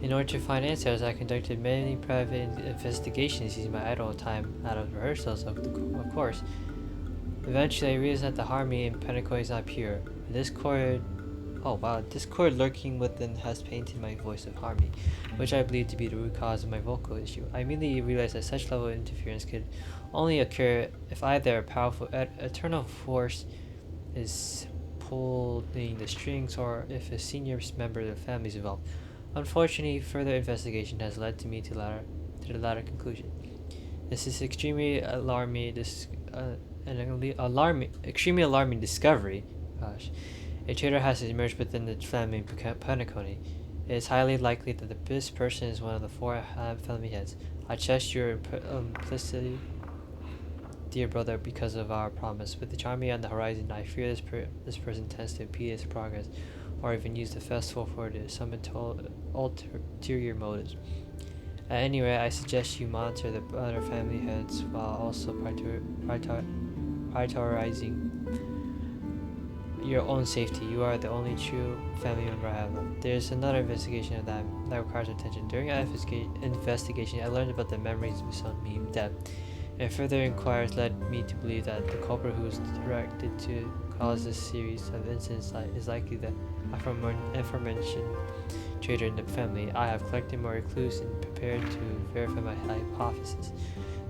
In order to find answers, I conducted many private investigations using my idle time out of rehearsals, of course. Eventually, I realized that the harmony in Penacony is not pure. This chord lurking within has painted my voice of harmony, which I believe to be the root cause of my vocal issue. I immediately realized that such level of interference could only occur if either a powerful eternal force is pulling the strings, or if a senior member of the family is involved. Unfortunately, further investigation has led me to the latter conclusion. This is extremely alarming discovery. Gosh, a traitor has emerged within the family in Penacony. It is highly likely that this person is one of the 4 family heads. I trust your implicitly, dear brother, because of our promise. With the Charmy on the horizon, I fear this person tends to impede its progress, or even use the festival for some ulterior motives. At any rate, I suggest you monitor the other family heads while also prioritizing your own safety. You are the only true family member I have left. There is another investigation that requires attention. During our investigation, I learned about the memories of son Meme death, and further inquiries led me to believe that the culprit who is directed to cause this series of incidents is likely the aforementioned traitor in the family. I have collected more clues and prepared to verify my hypothesis.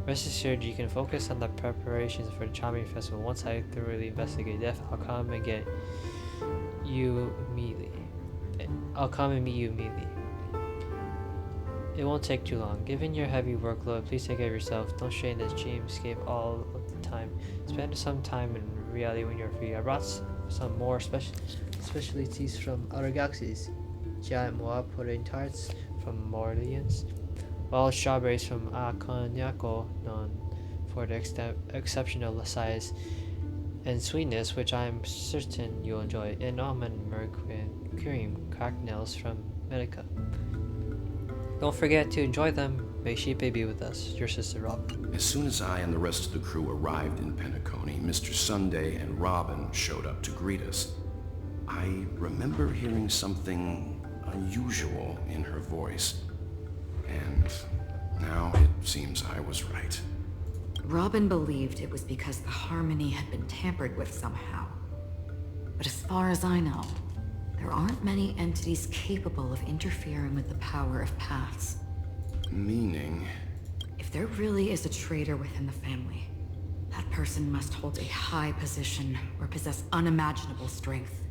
Rest assured, you can focus on the preparations for the Charming Festival. Once I thoroughly investigate death, I'll come and meet you immediately. It won't take too long. Given your heavy workload, please take care of yourself. Don't strain this dreamscape all of the time. Spend some time in reality when you're free. I brought some more specialties from other galaxies. Giant Moa pudding tarts from Orleans. Wild strawberries from Cognaco, known for the exceptional size and sweetness, which I am certain you'll enjoy. And almond cream cocktails from Medica. Don't forget to enjoy them. May she be with us. Your sister Robin. As soon as I and the rest of the crew arrived in Penacony, Mr. Sunday and Robin showed up to greet us. I remember hearing something unusual in her voice. And now it seems I was right. Robin believed it was because the harmony had been tampered with somehow. But as far as I know, there aren't many entities capable of interfering with the power of paths. Meaning? If there really is a traitor within the family, that person must hold a high position or possess unimaginable strength.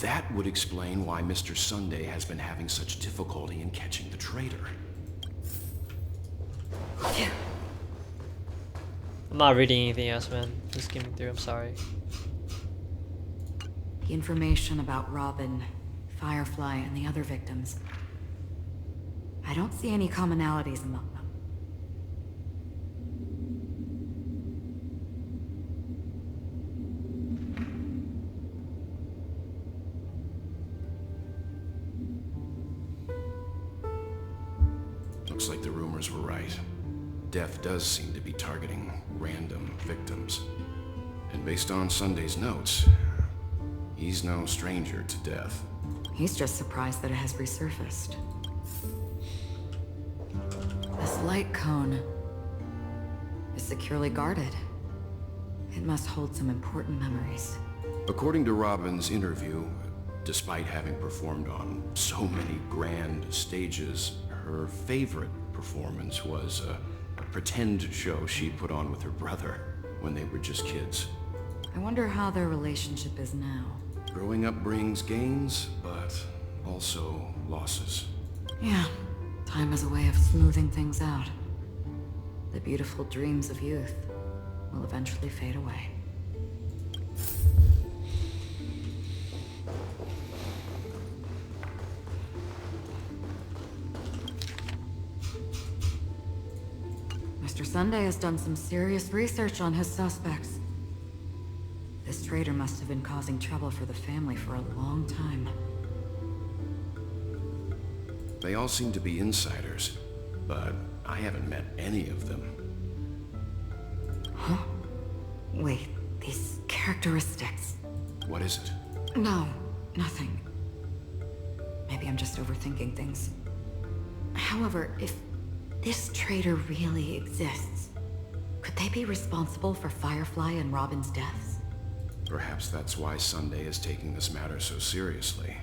That would explain why Mr. Sunday has been having such difficulty in catching the traitor. I'm not reading anything else, man. Just skimming through, I'm sorry. The information about Robin, Firefly, and the other victims. I don't see any commonalities among them. Looks like the rumors were right. Death does seem to be targeting random victims. And based on Sunday's notes, he's no stranger to death. He's just surprised that it has resurfaced. This light cone is securely guarded. It must hold some important memories. According to Robin's interview, despite having performed on so many grand stages, her favorite performance was a pretend show she put on with her brother when they were just kids. I wonder how their relationship is now. Growing up brings gains, but also losses. Yeah, time is a way of smoothing things out. The beautiful dreams of youth will eventually fade away. Mr. Sunday has done some serious research on his suspects. This traitor must have been causing trouble for the family for a long time. They all seem to be insiders, but I haven't met any of them. Huh? Wait, these characteristics. What is it? No, nothing. Maybe I'm just overthinking things. However, if this traitor really exists, could they be responsible for Firefly and Robin's deaths? Perhaps that's why Sunday is taking this matter so seriously.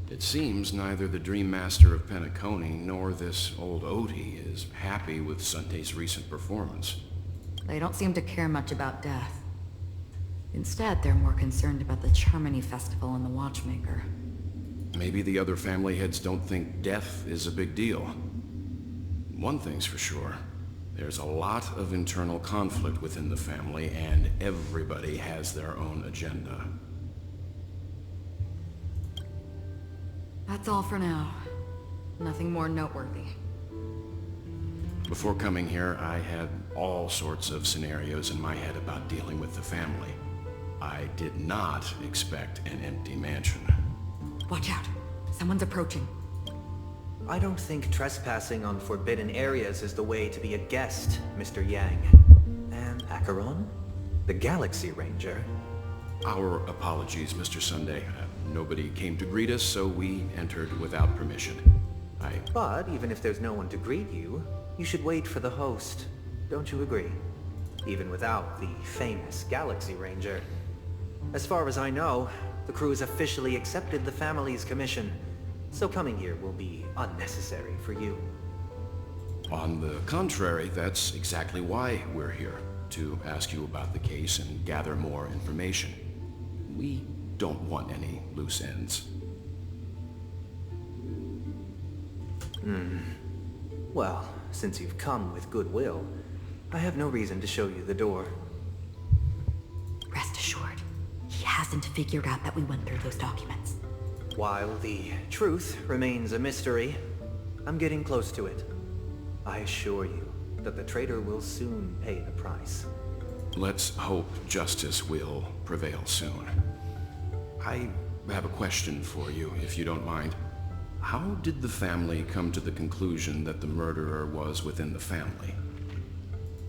It seems neither the Dream Master of Penacony nor this old Odie is happy with Sunday's recent performance. They don't seem to care much about death. Instead, they're more concerned about the Charmony Festival and the Watchmaker. Maybe the other family heads don't think death is a big deal. One thing's for sure. There's a lot of internal conflict within the family, and everybody has their own agenda. That's all for now. Nothing more noteworthy. Before coming here, I had all sorts of scenarios in my head about dealing with the family. I did not expect an empty mansion. Watch out. Someone's approaching. I don't think trespassing on forbidden areas is the way to be a guest, Mr. Yang. And Acheron? The Galaxy Ranger? Our apologies, Mr. Sunday. Nobody came to greet us, so we entered without permission. But even if there's no one to greet you, you should wait for the host. Don't you agree? Even without the famous Galaxy Ranger. As far as I know, the crew has officially accepted the family's commission, so coming here will be unnecessary for you. On the contrary, that's exactly why we're here, to ask you about the case and gather more information. We don't want any loose ends. Well, since you've come with goodwill, I have no reason to show you the door. Rest assured, he hasn't figured out that we went through those documents. While the truth remains a mystery, I'm getting close to it. I assure you that the traitor will soon pay the price. Let's hope justice will prevail soon. I have a question for you, if you don't mind. How did the family come to the conclusion that the murderer was within the family?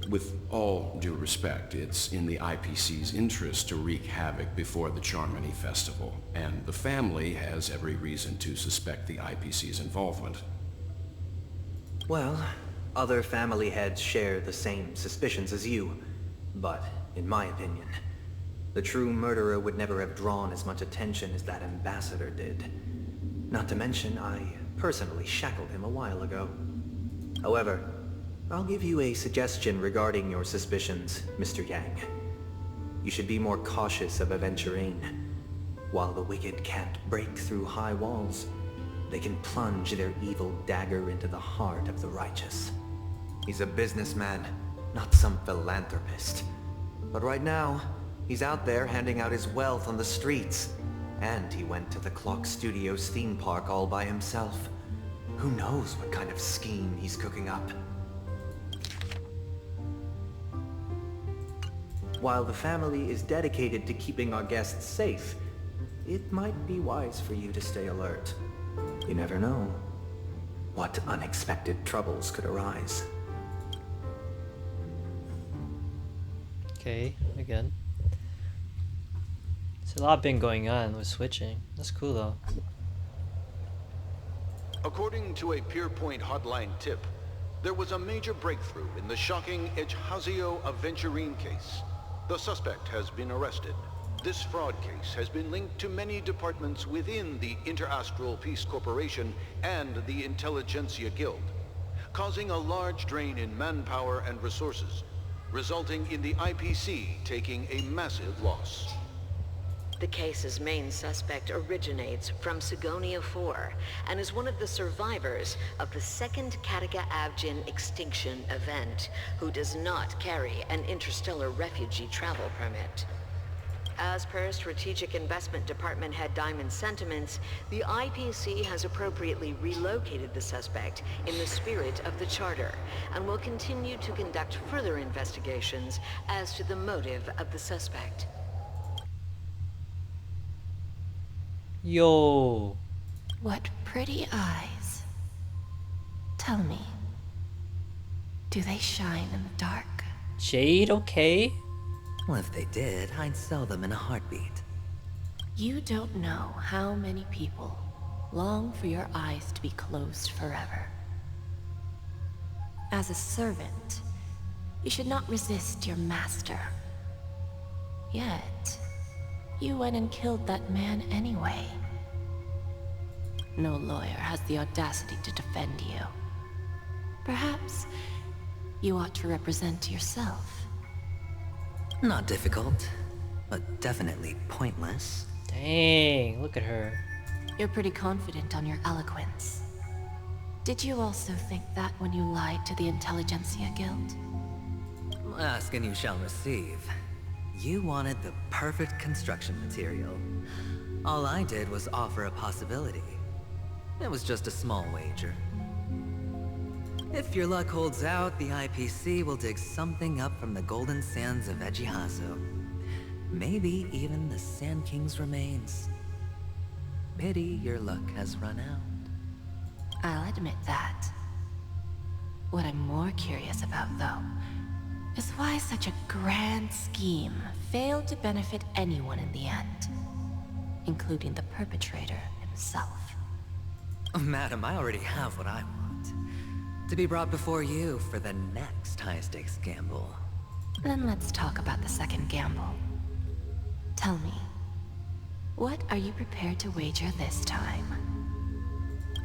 With all due respect, it's in the IPC's interest to wreak havoc before the Charmony Festival, and the family has every reason to suspect the IPC's involvement. Well, other family heads share the same suspicions as you, but in my opinion, the true murderer would never have drawn as much attention as that ambassador did. Not to mention, I personally shackled him a while ago. However, I'll give you a suggestion regarding your suspicions, Mr. Yang. You should be more cautious of Aventurine. While the wicked can't break through high walls, they can plunge their evil dagger into the heart of the righteous. He's a businessman, not some philanthropist. But right now, He's out there handing out his wealth on the streets. And he went to the Clock Studios theme park all by himself. Who knows what kind of scheme he's cooking up? While the family is dedicated to keeping our guests safe, it might be wise for you to stay alert. You never know what unexpected troubles could arise. Okay, again. There's a lot been going on with switching. That's cool though. According to a Pierpoint hotline tip, there was a major breakthrough in the shocking Ejhazio Aventurine case. The suspect has been arrested. This fraud case has been linked to many departments within the Interastral Peace Corporation and the Intelligentsia Guild, causing a large drain in manpower and resources, resulting in the IPC taking a massive loss. The case's main suspect originates from Sigonia 4 and is one of the survivors of the second Katega Avgin extinction event, who does not carry an interstellar refugee travel permit. As per Strategic Investment Department Head Diamond's sentiments, the IPC has appropriately relocated the suspect in the spirit of the Charter and will continue to conduct further investigations as to the motive of the suspect. Yo. What pretty eyes. Tell me, do they shine in the dark? Jade, okay? Well, if they did, I'd sell them in a heartbeat. You don't know how many people long for your eyes to be closed forever. As a servant, you should not resist your master. Yet, you went and killed that man anyway. No lawyer has the audacity to defend you. Perhaps you ought to represent yourself. Not difficult, but definitely pointless. Dang, look at her. You're pretty confident on your eloquence. Did you also think that when you lied to the Intelligentsia Guild? Ask and you shall receive. You wanted the perfect construction material. All I did was offer a possibility. It was just a small wager. If your luck holds out, the IPC will dig something up from the golden sands of Ejhazio. Maybe even the Sand King's remains. Pity your luck has run out. I'll admit that. What I'm more curious about, though, is why such a grand scheme failed to benefit anyone in the end, including the perpetrator himself. Madam, I already have what I want. To be brought before you for the next high-stakes gamble. Then let's talk about the second gamble. Tell me, what are you prepared to wager this time?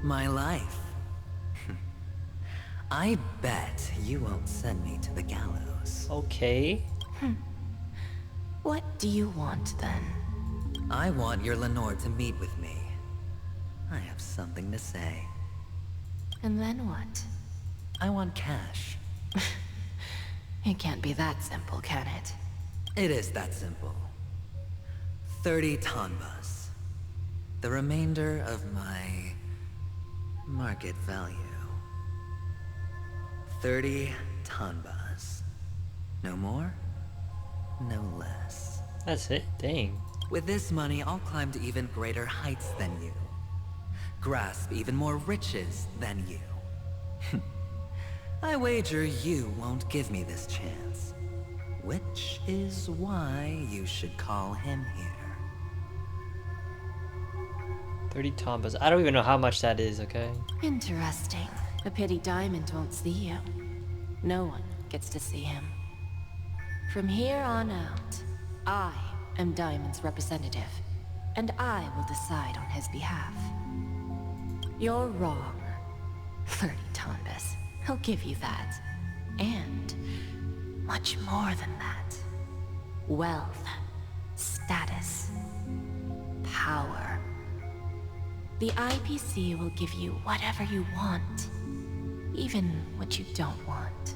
My life. I bet you won't send me to the gallows. Okay. What do you want, then? I want your Lenore to meet with me. I have something to say. And then what? I want cash. It can't be that simple, can it? It is that simple. 30 tanbas. The remainder of my market value. 30 tanbas. No more, no less. That's it? Dang. With this money, I'll climb to even greater heights than you. Grasp even more riches than you. I wager you won't give me this chance. Which is why you should call him here. 30 tombas. I don't even know how much that is, okay? Interesting. A pity Diamond won't see you. No one gets to see him. From here on out, I am Diamond's representative, and I will decide on his behalf. You're wrong. 30 tombas. He'll give you that. And much more than that. Wealth, status, power. The IPC will give you whatever you want, even what you don't want.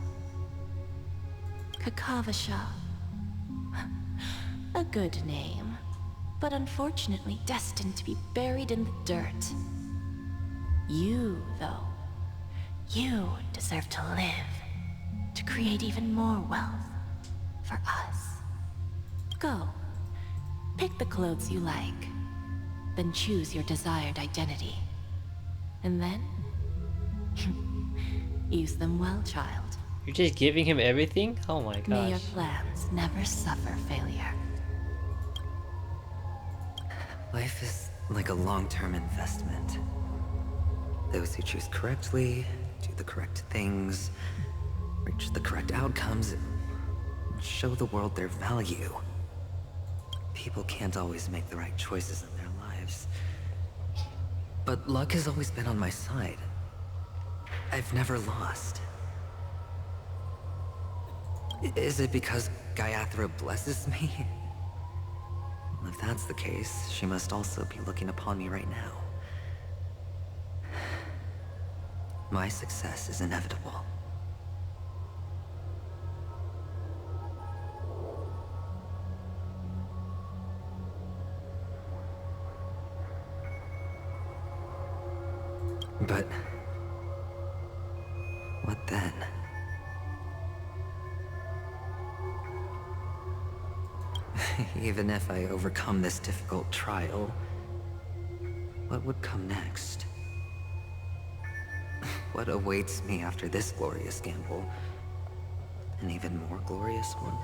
Kakavasha. A good name, but unfortunately destined to be buried in the dirt. You, though, you deserve to live, to create even more wealth for us. Go, pick the clothes you like, then choose your desired identity. And then, use them well, child. You're just giving him everything? Oh my gosh. May your plans never suffer failure. Life is like a long-term investment. Those who choose correctly, do the correct things, reach the correct outcomes, and show the world their value. People can't always make the right choices in their lives. But luck has always been on my side. I've never lost. Is it because Gaiathra blesses me? If that's the case, she must also be looking upon me right now. My success is inevitable. But what then? Even if I overcome this difficult trial, what would come next? What awaits me after this glorious gamble? An even more glorious one?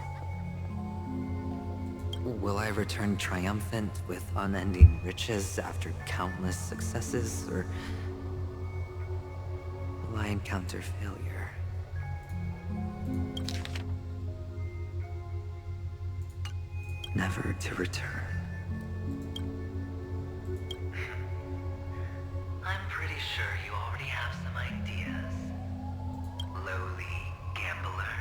Will I return triumphant with unending riches after countless successes, or will I encounter failure? Never to return. I'm pretty sure you already have some ideas, lowly gambler.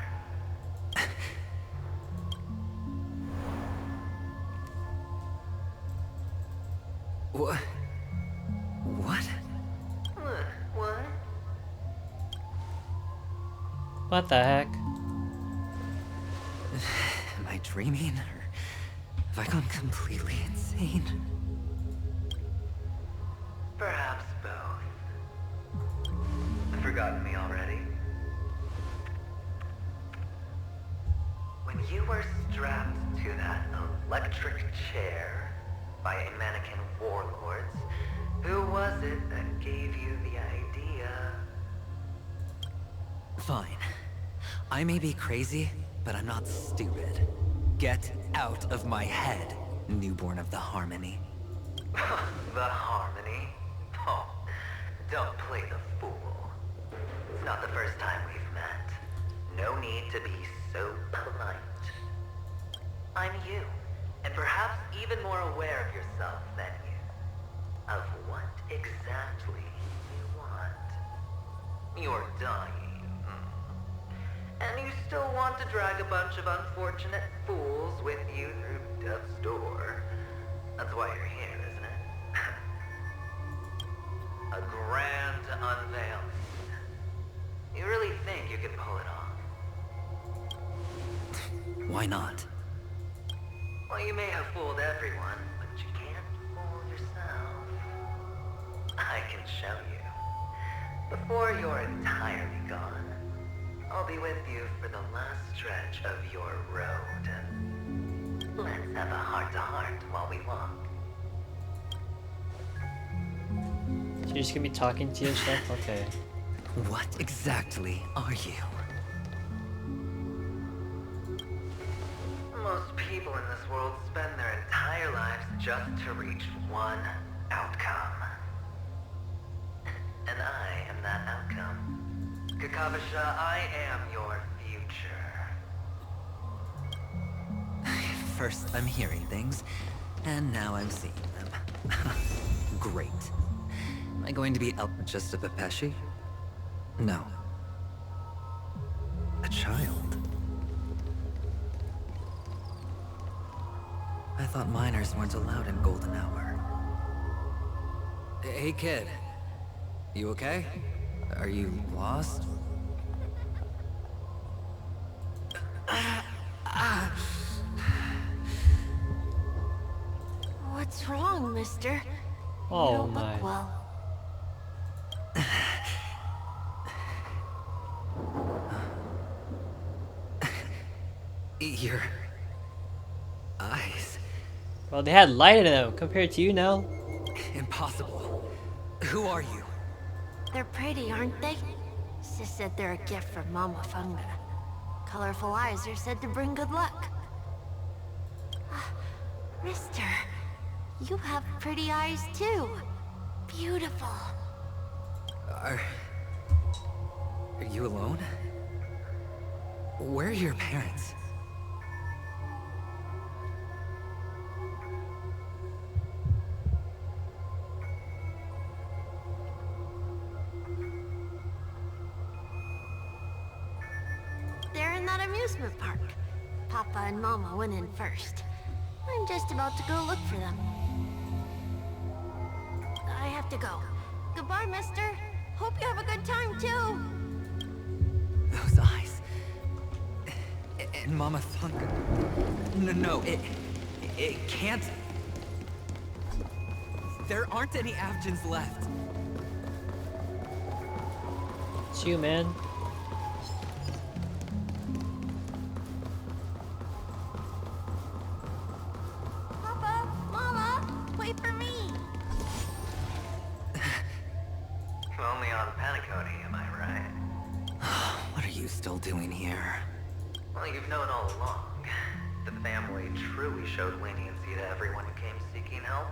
What? What? What? What the heck? Am I dreaming, or have I gone completely insane? Perhaps both. Forgotten me already? When you were strapped to that electric chair by a mannequin warlords, who was it that gave you the idea? Fine. I may be crazy, but I'm not stupid. Get out of my head, newborn of the Harmony. The Harmony? Oh, don't play the fool. It's not the first time we've met. No need to be so polite. I'm you, and perhaps even more aware of yourself than you. Of what exactly you want. You're dying. And you still want to drag a bunch of unfortunate fools with you through death's door. That's why you're here, isn't it? A grand unveiling. You really think you can pull it off? Why not? Well, you may have fooled everyone, but you can't fool yourself. I can show you. Before you're entirely gone, I'll be with you for the last stretch of your road. Let's have a heart-to-heart while we walk. So you're just gonna be talking to yourself? Okay. What exactly are you? Most people in this world spend their entire lives just to reach one outcome. And I am that outcome. Kakavasha, I am your future. First I'm hearing things, and now I'm seeing them. Great. Am I going to be just a Pepeshi? No. A child. I thought minors weren't allowed in Golden Hour. Hey kid, you okay? Are you lost? What's wrong, mister? Oh you don't my. look well. Your eyes. Well, they had light in them compared to you now. Impossible. Who are you? They're pretty, aren't they? Sis said they're a gift from Mama Funga. Colorful eyes are said to bring good luck. Mister, you have pretty eyes too. Beautiful. Are you alone? Where are your parents? They're in that amusement park. Papa and Mama went in first. I'm just about to go look for them. I have to go. Goodbye, mister. Hope you have a good time, too. Those eyes. And Mama Thunk. No, it can't. There aren't any Avgins left. It's you, man. Papa, Mama, wait for me. Only on Penacony, am I right? What are you still doing here? Well, you've known all along. The family truly showed leniency to everyone who came seeking help.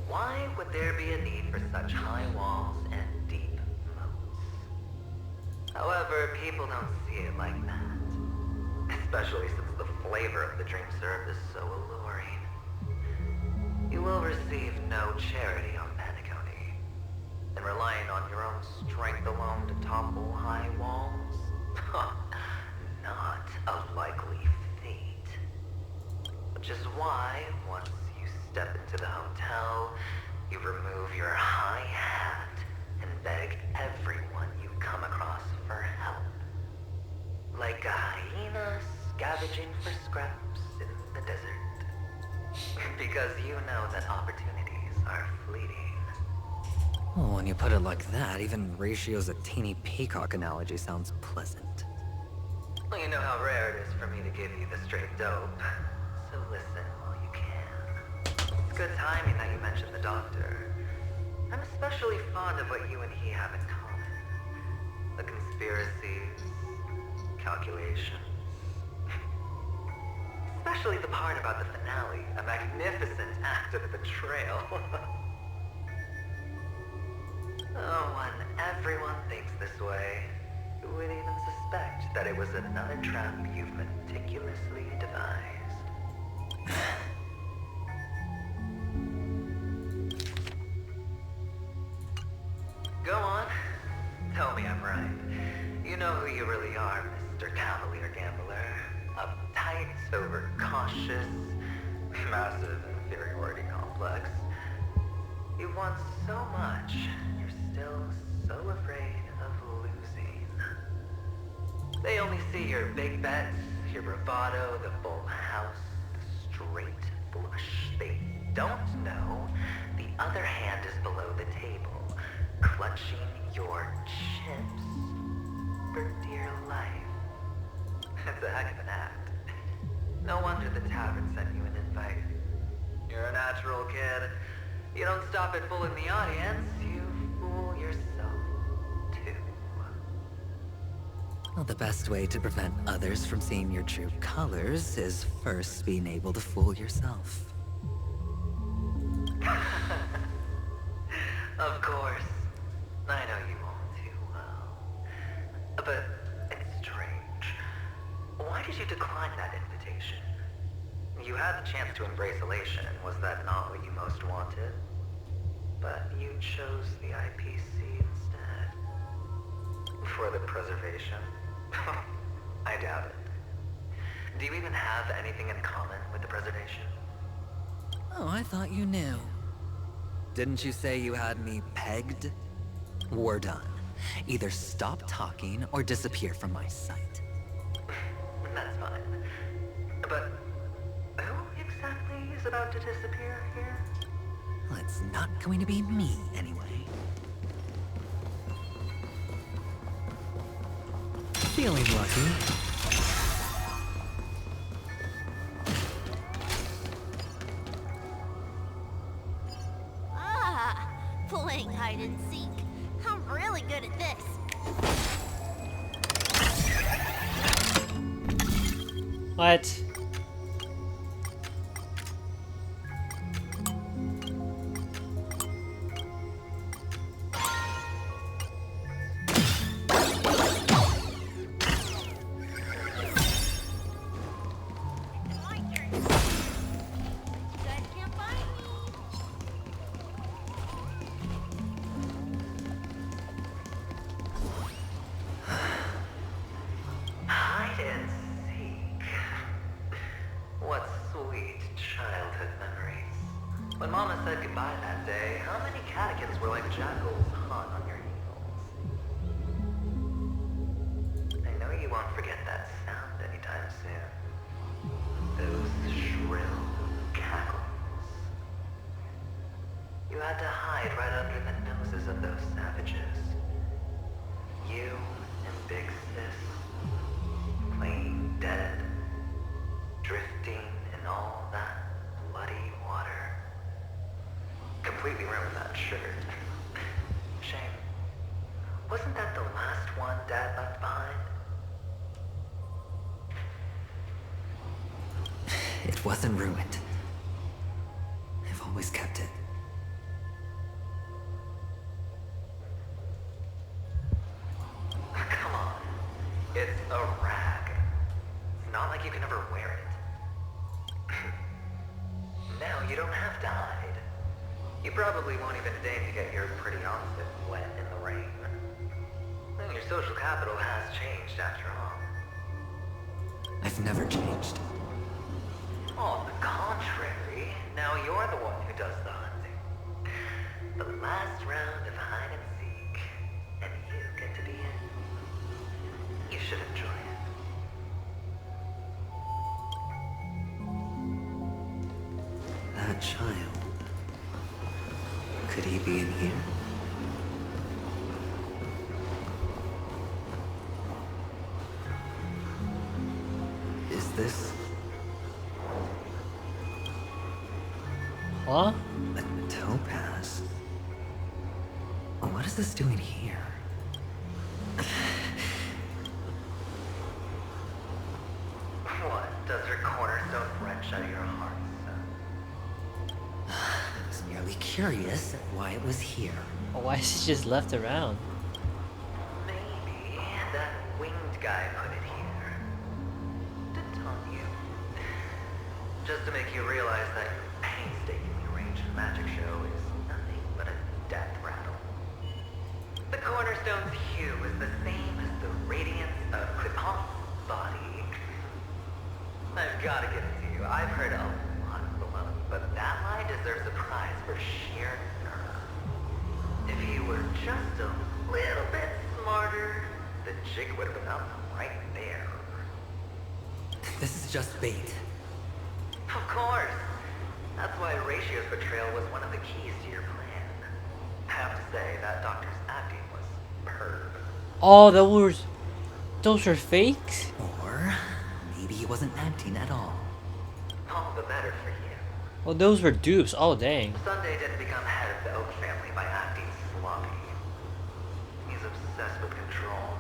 Why would there be a need for such high walls and deep moats? However, people don't see it like that. Especially since the flavor of the dream served is so alluring. You will receive no charity on Penacony. And relying on your own strength alone to topple high walls? Not a likely fate. Which is why, once you step into the hotel, you remove your high hat and beg everyone you come across for help. Like a hyena scavenging for scraps in the desert. Because you know that opportunities are fleeting. Well, when you put it like that, even Ratio's a teeny peacock analogy sounds pleasant. Well, you know how rare it is for me to give you the straight dope. So listen while you can. It's good timing that you mentioned the doctor. I'm especially fond of what you and he have in common. The conspiracies, calculations. Especially the part about the finale, a magnificent act of betrayal. Oh, when everyone thinks this way, who would even suspect that it was another trap you've meticulously devised? Go on. Tell me I'm right. You know who you really are, Mr. Cavalier Gambler. Uptight, overcautious, massive inferiority complex. You want so much, you're still so afraid of losing. They only see your big bets, your bravado, the full house, the straight flush. They don't know the other hand is below the table, clutching your chips for dear life. It's a heck of an act. No wonder the tavern sent you an invite. You're a natural kid. You don't stop at fooling the audience, you fool yourself too. Well, the best way to prevent others from seeing your true colors is first being able to fool yourself. Of course. I know you all too well. But it's strange. Why did you decline that invitation? You had the chance to embrace elation, and was that not what you most wanted? But you chose the IPC instead. For the preservation? I doubt it. Do you even have anything in common with the preservation? Oh, I thought you knew. Didn't you say you had me pegged? We're done. Either stop talking or disappear from my sight. That's fine. But who exactly He's about to disappear here. Well, it's not going to be me, anyway. Feeling lucky. Ah, playing hide and seek. I'm really good at this. What? Hide and seek. What sweet childhood memories. When Mama said goodbye that day, how many catechins were like jackals hot on your heels? I know you won't forget that sound anytime soon. Those shrill cackles. You had to hide right under the noses of those savages. You and Big Sis, playing dead, drifting in all that bloody water. Completely ruined that shirt. Shame. Wasn't that the last one Dad left behind? It wasn't ruined. I've always kept it. Come on. It's a rag. It's not like you can ever wear it. Now you don't have to hide. You probably won't even deign to get your pretty outfit wet in the rain. And your social capital has changed after all. I've never changed. On the contrary, now you're the one who does the hunting. The last round of hide and seek, and you get to be it. You should enjoy it. That child. Could he be in here? Is this... Huh? a topaz? What is this doing here? What does her cornerstone wrench out of your heart, son? I was merely curious at why it was here. Oh, why is it just left around? Maybe that winged guy put it here. To taunt you. Just to make you realize that your painstakingly arranged magic show is nothing but a death rattle. The cornerstone's hue is the same as the radiance of Clipant's body. I've got to give it to you. I've heard a lot of baloney, but that line deserves a prize for sheer nerve. If you were just a little bit smarter, the jig would have been up right there. This is just bait. Of course. That's why Ratio's betrayal was one of the keys to your plan. I have to say, that doctor's acting was superb. Oh, those were fakes? Or maybe he wasn't acting at all. All the better for you. Oh, those were dupes. Oh, dang. Sunday didn't become head of the Oak family by acting sloppy. He's obsessed with control.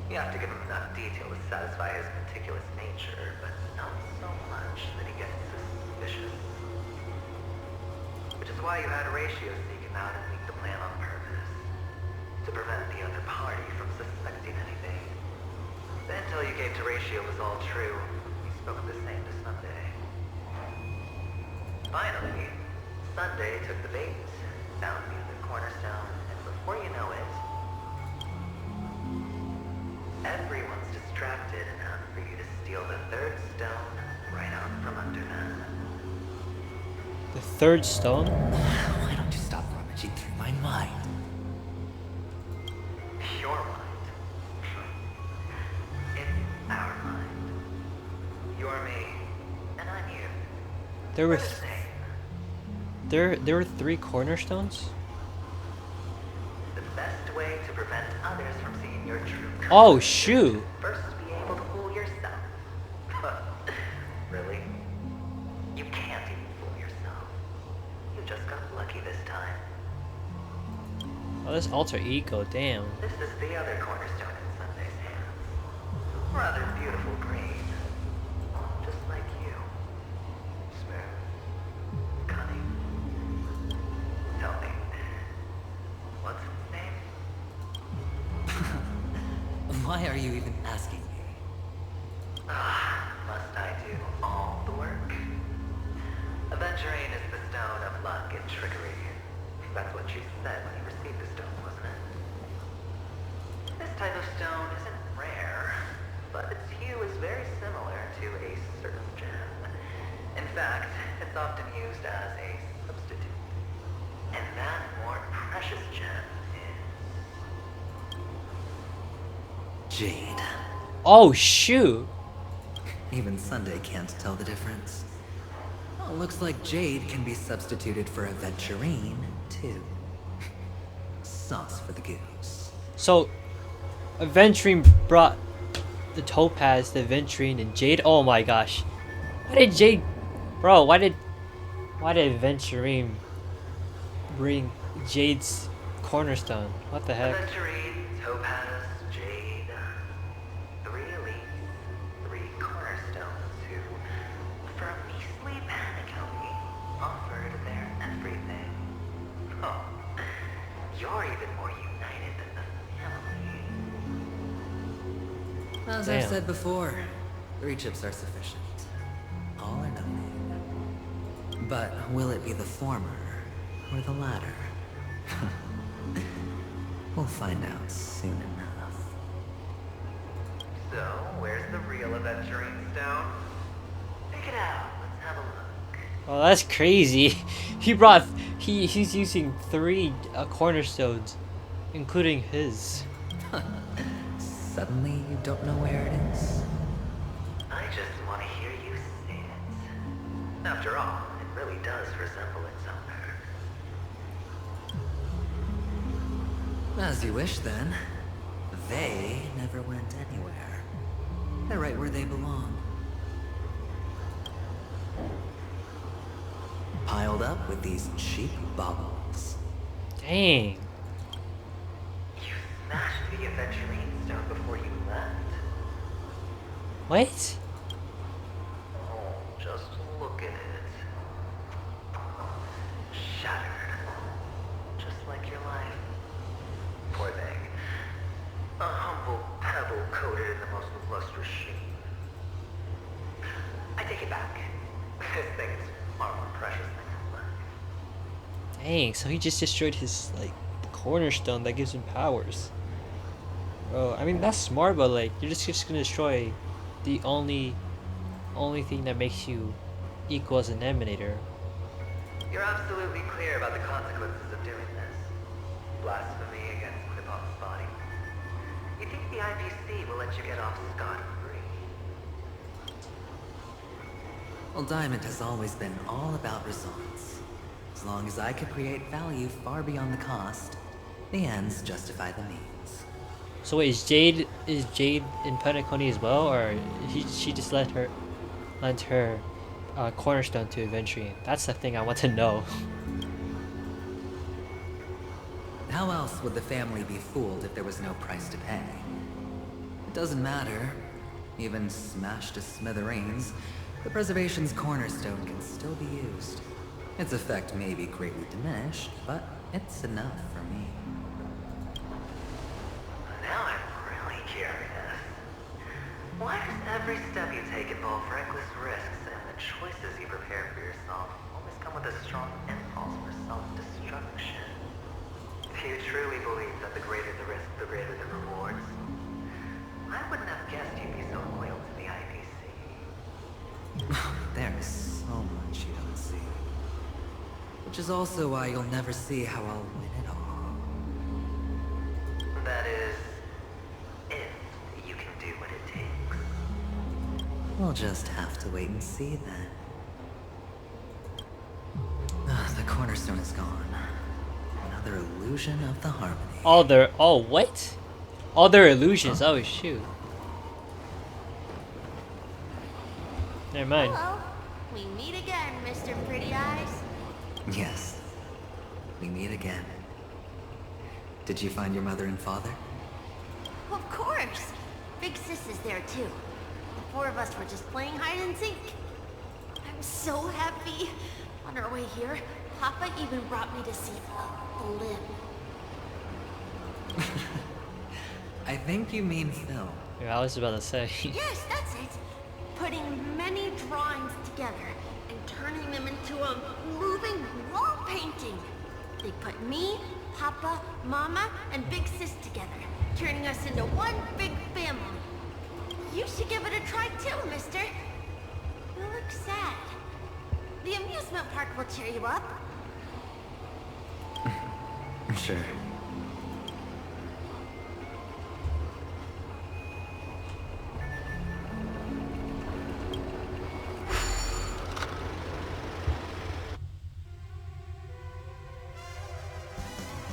You have to give him enough detail to satisfy his meticulous nature, but not so much that he gets suspicious. Which is why you had Ratio seek him out and leak the plan on purpose. To prevent the other party from suspecting anything. The intel you gave to Ratio was all true. He spoke the same to Sunday. Finally, Sunday took the bait, found me at the cornerstone, and before you know it, everyone's distracted enough for you to steal the third stone right out from under them. The third stone? Why don't you stop rummaging through my mind? Your mind. It's our mind. You're me, and I'm you. There were there were 3 cornerstones? The best way to prevent others from seeing your true Oh colors shoot. is to first be able to fool yourself. Really? You can't even fool yourself. You just got lucky this time. Oh, this alter ego, damn. This is the other cornerstone in Sunday's hands. Rather beautiful green. Just like you. Smooth. Cunning. Tell me, what's its name? Why are you even asking me? Must I do all the work? Aventurine is the stone of luck and trickery. That's what you said when you received the stone, wasn't it? This type of stone isn't rare, but its hue is very similar to a certain gem. In fact, it's often used as a substitute. And that more precious gem is... Jade. Oh shoot. Even Sunday can't tell the difference. Well, looks like Jade can be substituted for Aventurine, too. Sauce for the goose. So Aventurine brought the topaz, the Aventurine, and Jade. Oh my gosh. Why did Jade why did Aventurine bring Jade's cornerstone? What the heck? Aventurine, topaz, jade. 3 elites, 3 cornerstones who, for a measly penny, offered their everything. Oh, you're even more united than the family. As I've said before, 3 chips are sufficient. All or nothing. But will it be the former or the latter? We'll find out soon enough. So, where's the real Aventurine stone? Pick it out. Let's have a look. Oh, that's crazy. He's using 3 cornerstones, including his. Suddenly you don't know where it is? I just want to hear you say it. After all, it really does resemble its owner. As you wish, then. They never went anywhere. They're right where they belong. Piled up with these cheap baubles. Dang. You smashed the Aventurine stone before you left? What? Oh, just look at it. Shattered. Just like your life. Poor thing. A humble pebble coated in the most lustrous sheen. I take it back. This thing is far more precious than your life. Dang, so he just destroyed his cornerstone that gives him powers. Bro, I mean that's smart, but you're just gonna destroy the only thing that makes you equal as an emanator. You're absolutely clear about the consequences of doing this. Blasphemy against Clipon's body. You think the IPC will let you get off scot-free? Well, Diamond has always been all about results. As long as I could create value far beyond the cost, the ends justify the means. So wait, is Jade in Penacony as well, or she just lent her cornerstone to Aventurine? That's the thing I want to know. How else would the family be fooled if there was no price to pay? It doesn't matter. Even smashed to smithereens, the preservation's cornerstone can still be used. Its effect may be greatly diminished, but it's enough for me. Now I'm really curious. Why does every step you take involve reckless risks, and the choices you prepare for yourself always come with a strong impulse for self-destruction? Do you truly believe that the greater the risk, the greater the rewards? I wouldn't have guessed you'd be so loyal to the IPC. There is so much you don't see. Which is also why you'll never see how I'll win it all. That is, if you can do what it takes. We'll just have to wait and see then. gone. Another illusion of the harmony. Oh what? All their illusions. Oh shoot. Never mind. Hello. We meet again, Mr. Pretty Eyes. Yes. We meet again. Did you find your mother and father? Of course. Big Sis is there too. The four of us were just playing hide and seek. I'm so happy. On our way here, Papa even brought me to see a limb. I think you mean Phil. Yeah, I was about to say. Yes, that's it. Putting many drawings together and turning them into a moving wall painting. They put me, Papa, Mama, and Big Sis together, turning us into one big family. You should give it a try too, mister. You look sad. The amusement park will cheer you up. Sure.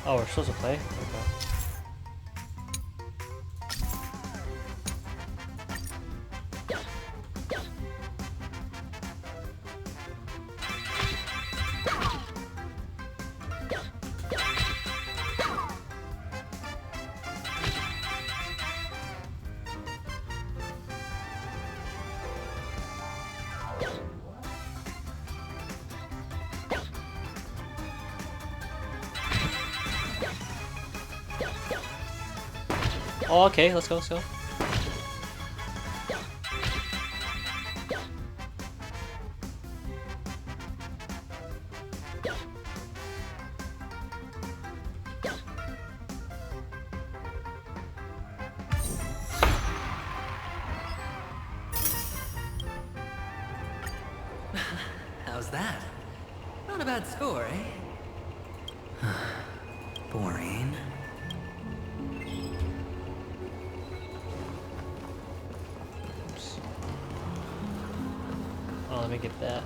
Oh, we're supposed to play? Okay. Oh, okay, let's go, let's go. How's that? Not a bad score, eh? Boring. Oh, let me get that.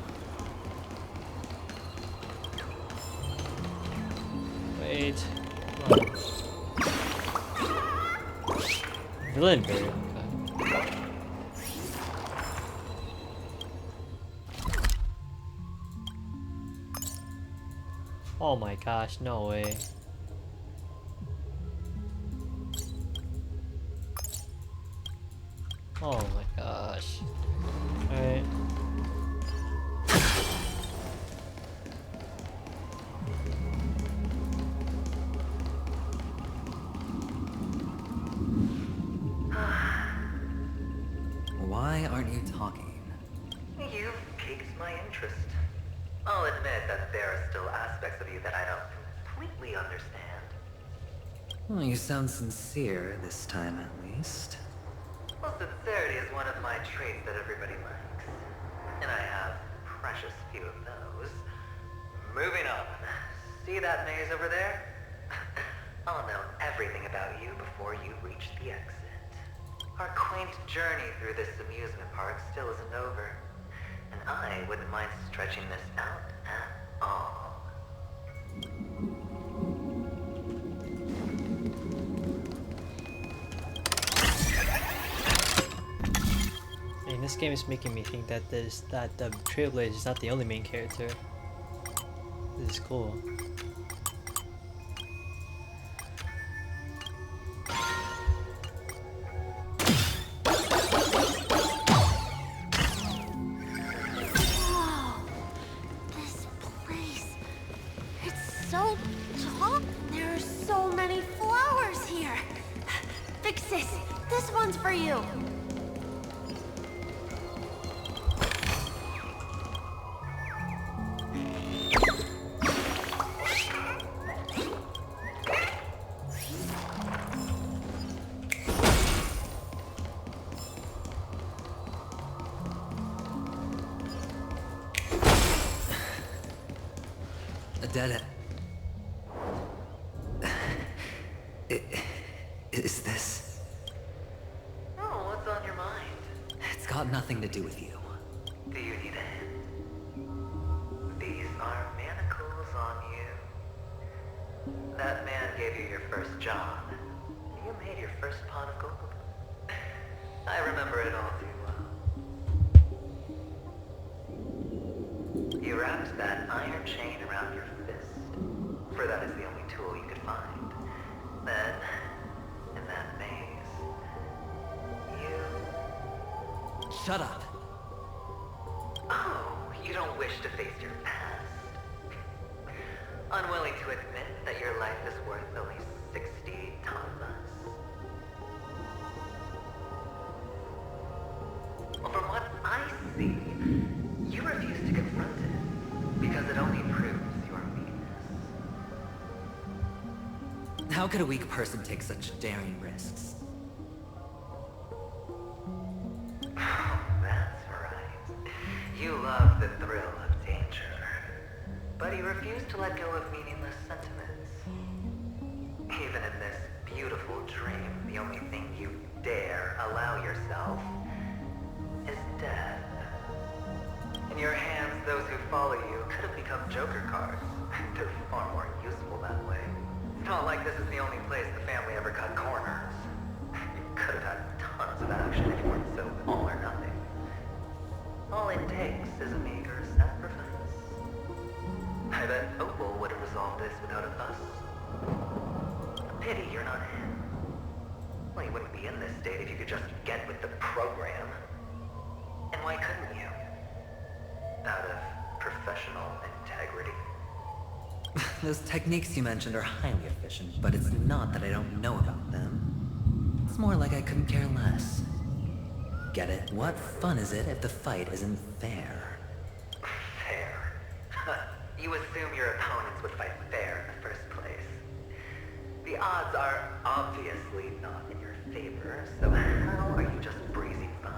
Wait. Oh. Villain bird. Okay. Oh my gosh, no way. Oh my gosh. Alright. Why aren't you talking? You've piqued my interest. I'll admit that there are still aspects of you that I don't completely understand. Well, you sound sincere this time, at least. Well, sincerity is one of my traits that everybody likes. And I have precious few of those. Moving on. See that maze over there? I'll know everything about you before you reach the exit. Our quaint journey through this amusement park still isn't over. And I wouldn't mind stretching this out at all. And this game is making me think that the Trailblazer is not the only main character. This is cool. So tall. There are so many flowers here. Big Sis, this one's for you. A dead end. Is this... Oh, what's on your mind? It's got nothing to do with you. Do you need a hint? These are manacles on you. That man gave you your first job. You made your first pot of gold. I remember it all too well. You wrapped that iron chain around your fist, for that is the only tool you could find. Then, in that maze, you... Shut up. Oh, you don't wish to face your past. Unwilling to admit that your life is worth only 60 tamas. Well, from what I see, you refuse to confront it, because it only proves your weakness. How could a weak person take such daring risks? That's right. You love the thrill of danger. But you refuse to let go of meaningless sentiments. Even in this beautiful dream, the only thing you dare allow yourself is death. In your hands, those who follow you could have become Joker cards. They're far more useful that way. It's not like this is the only place the family ever cut corners. You could have had tons of action if you weren't so all or nothing. All it takes is a meager sacrifice. I bet Opal would have resolved this without a fuss. Pity you're not him. Well, you wouldn't be in this state if you could just get with the program. And why couldn't you? Out of professional integrity. Those techniques you mentioned are highly efficient, but it's not that I don't know about them. It's more like I couldn't care less. Get it? What fun is it if the fight isn't fair? Fair? You assume your opponents would fight fair in the first place. The odds are obviously not in your favor, so how are you just breezing by?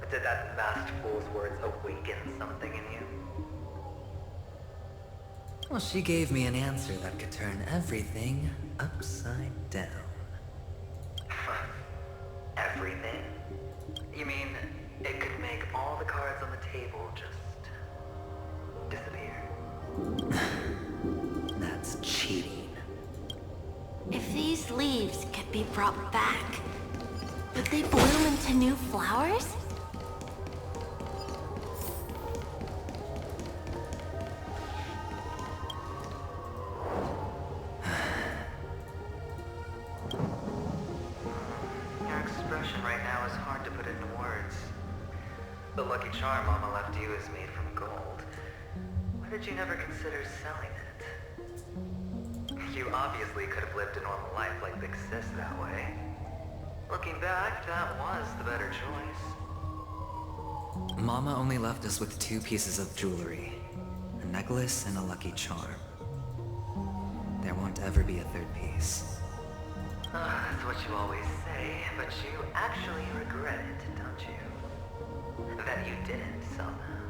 But did that masked fool's words awaken something in you? Well, she gave me an answer that could turn everything upside down. Everything? You mean it could make all the cards on the table just disappear? That's cheating. If these leaves could be brought back, would they bloom into new flowers? Your expression right now is hard to put into words. The lucky charm Mama left you is made from gold. Why did you never consider selling it? You obviously could have lived a normal life like Big Sis that way. Looking back, that was the better choice. Mama only left us with 2 pieces of jewelry. A necklace and a lucky charm. There won't ever be a 3rd piece. That's what you always say, but you actually regret it, don't you? That you didn't somehow.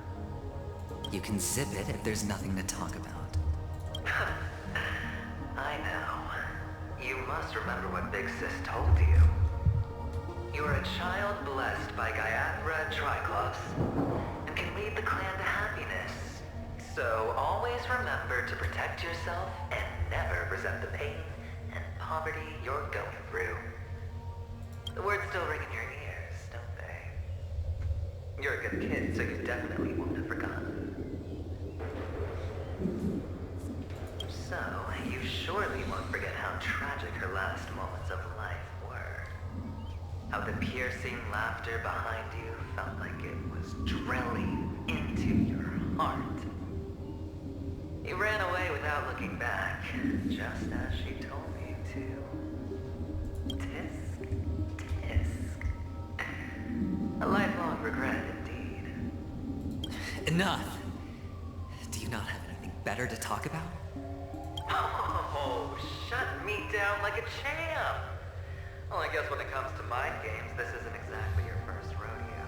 You can zip it if there's nothing to talk about. I know. You must remember what Big Sis told you. You are a child blessed by Gaiathra Triclops, and can lead the clan to happiness. So always remember to protect yourself and never resent the pain and poverty you're going through. The words still ring in your ears, don't they? You're a good kid, so you definitely won't have forgotten. So, you surely won't forget how tragic her last moments of life were. How the piercing laughter behind you felt like it was drilling into your heart. You ran away without looking back, just as she told you to. Tisk, tisk. A lifelong regret indeed. Enough! Do you not have anything better to talk about? Oh, shut me down like a champ! Well, I guess when it comes to mind games, this isn't exactly your first rodeo.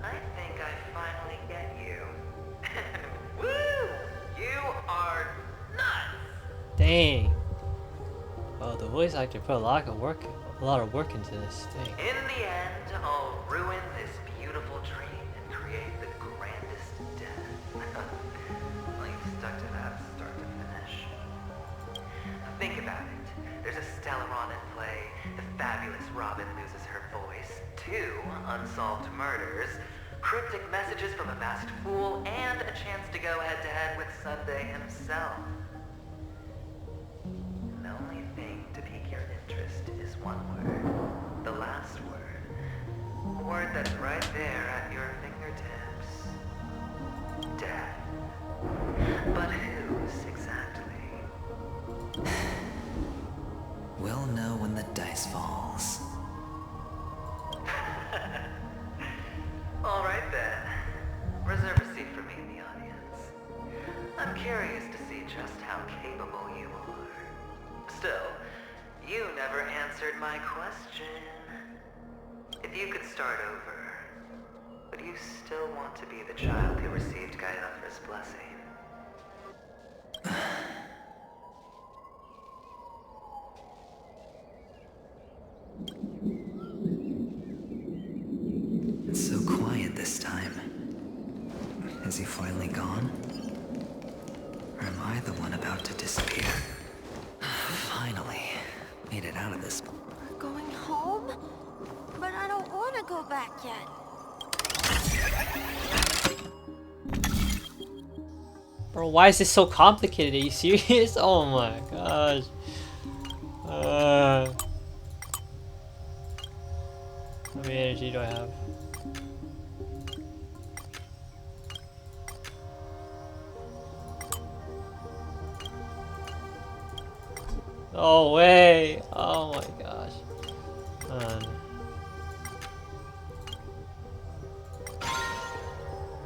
I think I finally get you. Woo! You are nuts! Dang. Well, the voice actor put a lot of work into this thing. In the end, I'll ruin this beautiful dream and create the grandest death. Well, you stuck to that start to finish. fabulous Robin loses her voice, 2 unsolved murders, cryptic messages from a masked fool, and a chance to go head-to-head with Sunday himself. The only thing to pique your interest is one word. The last word. A word that's right there at your fingertips. Death. But whose exactly? We'll know when the dice falls. All right then. Reserve a seat for me in the audience. I'm curious to see just how capable you are. Still, you never answered my question. If you could start over, would you still want to be the child who received Gaiathra's blessing? It's so quiet this time. Is he finally gone? Or am I the one about to disappear? Finally, made it out of this. Going home? But I don't want to go back yet. Bro, why is this so complicated? Are you serious? Oh my gosh. How many energy do I have? No way! Oh my gosh.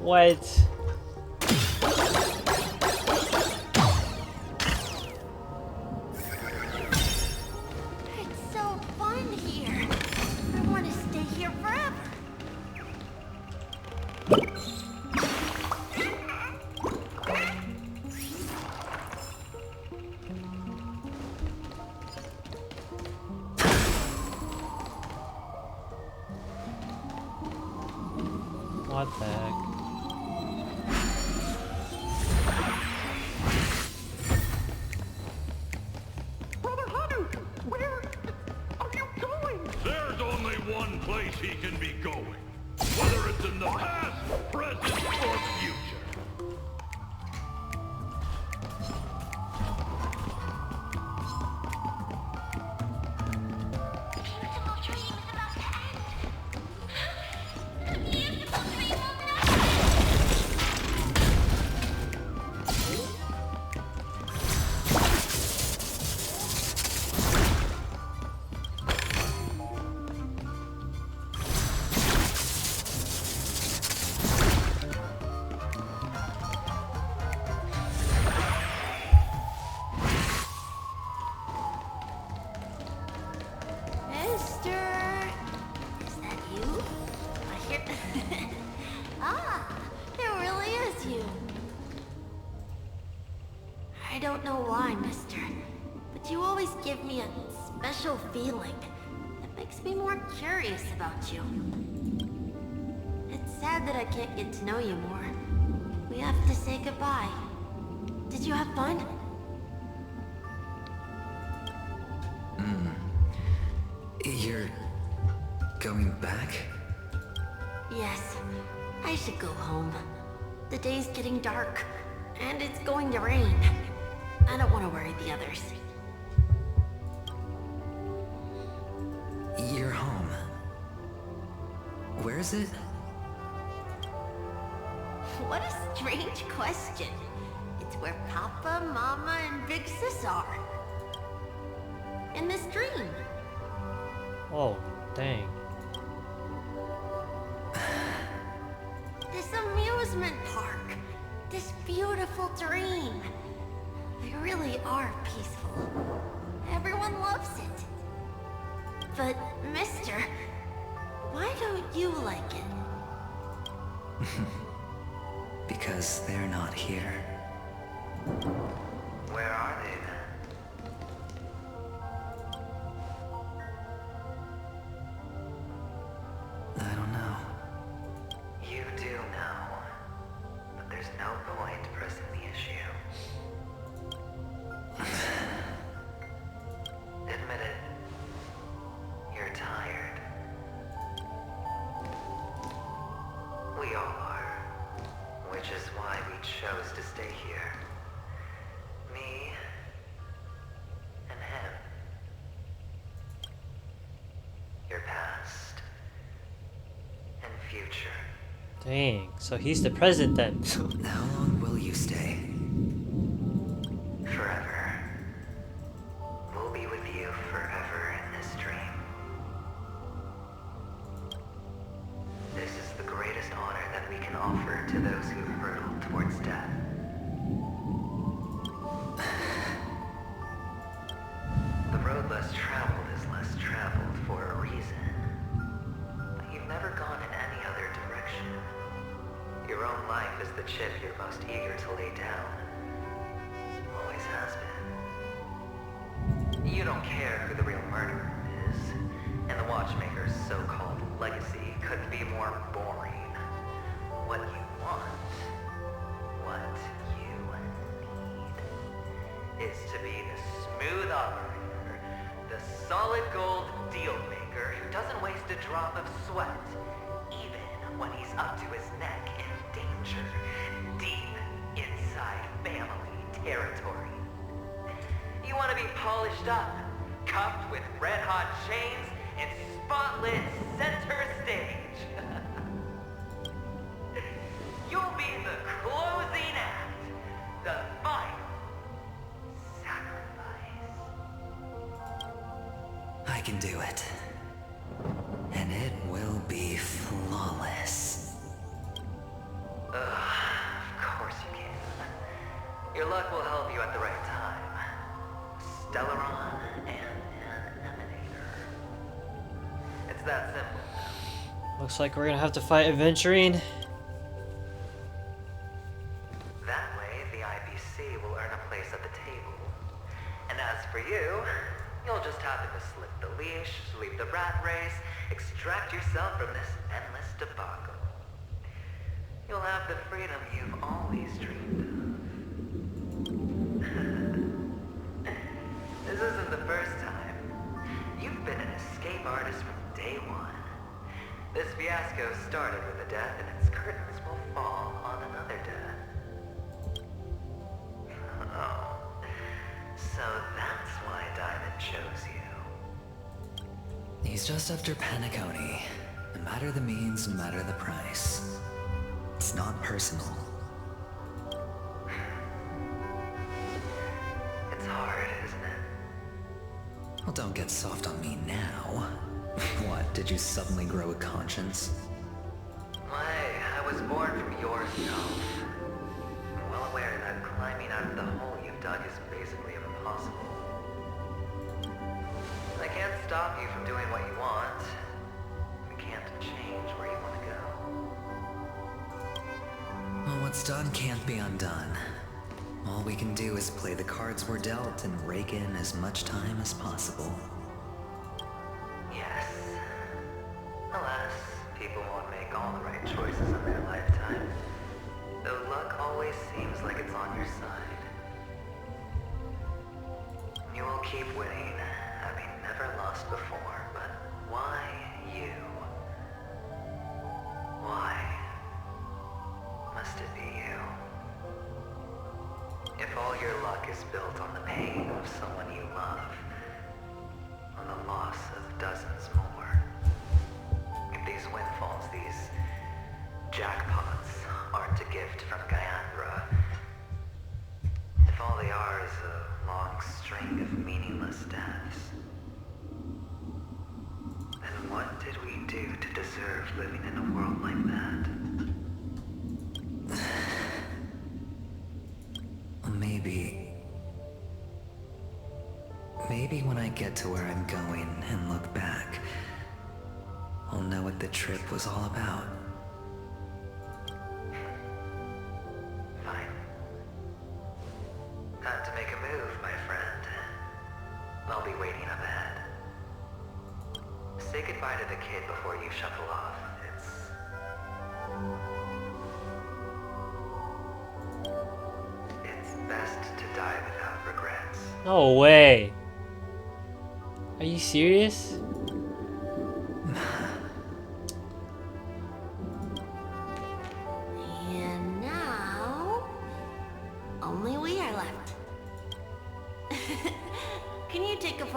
What? It's so fun here. I want to stay here forever. What the heck? There's only one place he can be going. Whether it's in the past, present, or future. I don't know why, mister, but you always give me a special feeling that makes me more curious about you. It's sad that I can't get to know you more. We have to say goodbye. Did you have fun? You're going back? Yes, I should go home. The day's getting dark, and it's going to rain. I don't want to worry the others. You're home. Where is it? What a strange question. It's where Papa, Mama, and Big Sis are. In this dream. Oh, dang. This amusement park. This beautiful dream. They really are peaceful. Everyone loves it. But, mister, why don't you like it? Because they're not here. Where are they then? I don't know. You do know. But there's no point pressing the issue. Admit it. You're all are. Which is why we chose to stay here. Me and him. Your past and future. Dang, so he's the president then. How long will you stay? Forever. We'll be with you forever in this dream. This is the greatest honor that we can offer to those who hurtle towards death. The road less traveled is less traveled for a reason. But you've never gone in any other direction. Your own life is the chip you're most eager to lay down. Always has been. You don't care who the real murderer is, and the Watchmaker's so-called legacy couldn't be more boring. What you want, what you need, is to be the smooth operator, the solid gold deal maker who doesn't waste a drop of sweat, even when he's up to his neck in danger, deep inside family territory. You want to be polished up, cuffed with red-hot chains, and spotlit center stage. You'll be the closing act, the final sacrifice. I can do it. And it will be flawless. Of course you can. Your luck will help you at the right time. Stellaron and an emanator. It's that simple. Looks like we're gonna have to fight Aventurine. That way, the IPC will earn a place at the table. And as for you, you'll just happen to slip the leash, sweep the rat race, extract yourself from this endless debacle. You'll have the freedom you've always dreamed of. This isn't the first time. You've been an escape artist from day one. This fiasco started with a death, and its curtains will fall on another death. Oh, so that's why Diamond chose you. He's just after Paniconi. No matter the means, no matter the price. It's not personal. It's hard, isn't it? Well, don't get soft on me now. What, did you suddenly grow a conscience? Why, I was born from yourself. I'm well aware that climbing out of the hole you've dug is basically impossible. I can't stop you from doing what you want. We can't change where you want to go. Well, what's done can't be undone. All we can do is play the cards we're dealt and rake in as much time as possible. Yes. Alas, people won't make all the right choices in their lifetime. Though luck always seems like it's on your side. You will keep winning, having never lost before, but why you? Why must it be you? If all your luck is built on the pain of someone you love, on the loss of dozens more, if these windfalls, these jackpots, aren't a gift from Gaiandra, if all they are is a long string of meaningless deaths, then what did we do to deserve living in a world like that? Maybe when I get to where I'm going and look back, I'll know what the trip was all about. Fine. Time to make a move, my friend. I'll be waiting up ahead. Say goodbye to the kid before you shuffle off. It's best to die without regrets. No way. Are you serious?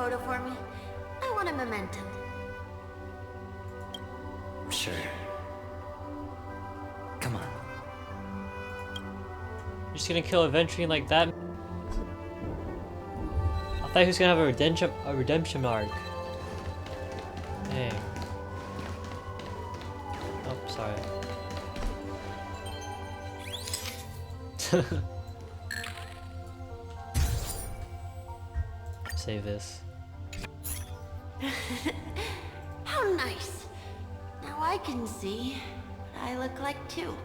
photo for me? I want a memento. Sure. Come on. You're just gonna kill Aventurine like that? I thought he was gonna have a redemption arc. Dang. Oh, sorry. Save this. How nice. Now I can see what I look like too.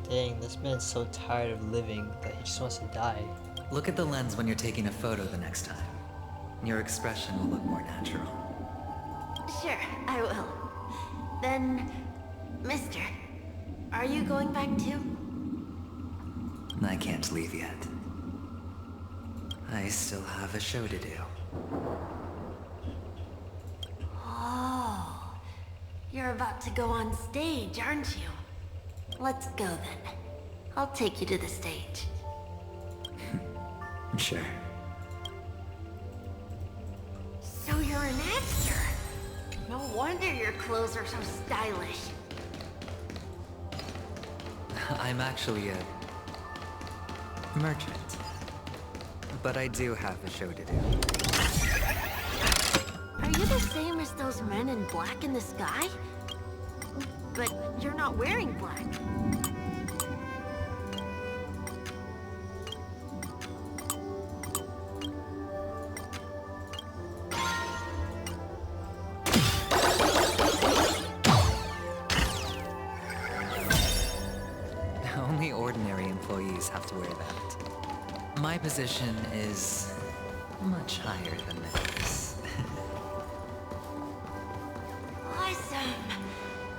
Dang, this man's so tired of living that he just wants to die. Look at the lens when you're taking a photo the next time. Your expression will look more natural. Sure, I will. Then, mister, are you going back too? I can't leave yet. I still have a show to do. Oh, you're about to go on stage, aren't you? Let's go then. I'll take you to the stage. Sure. So you're an actor? No wonder your clothes are so stylish. I'm actually a merchant. But I do have a show to do. Are you the same as those men in black in the sky? But you're not wearing black. Only ordinary employees have to wear that. My position is much higher than theirs. Awesome.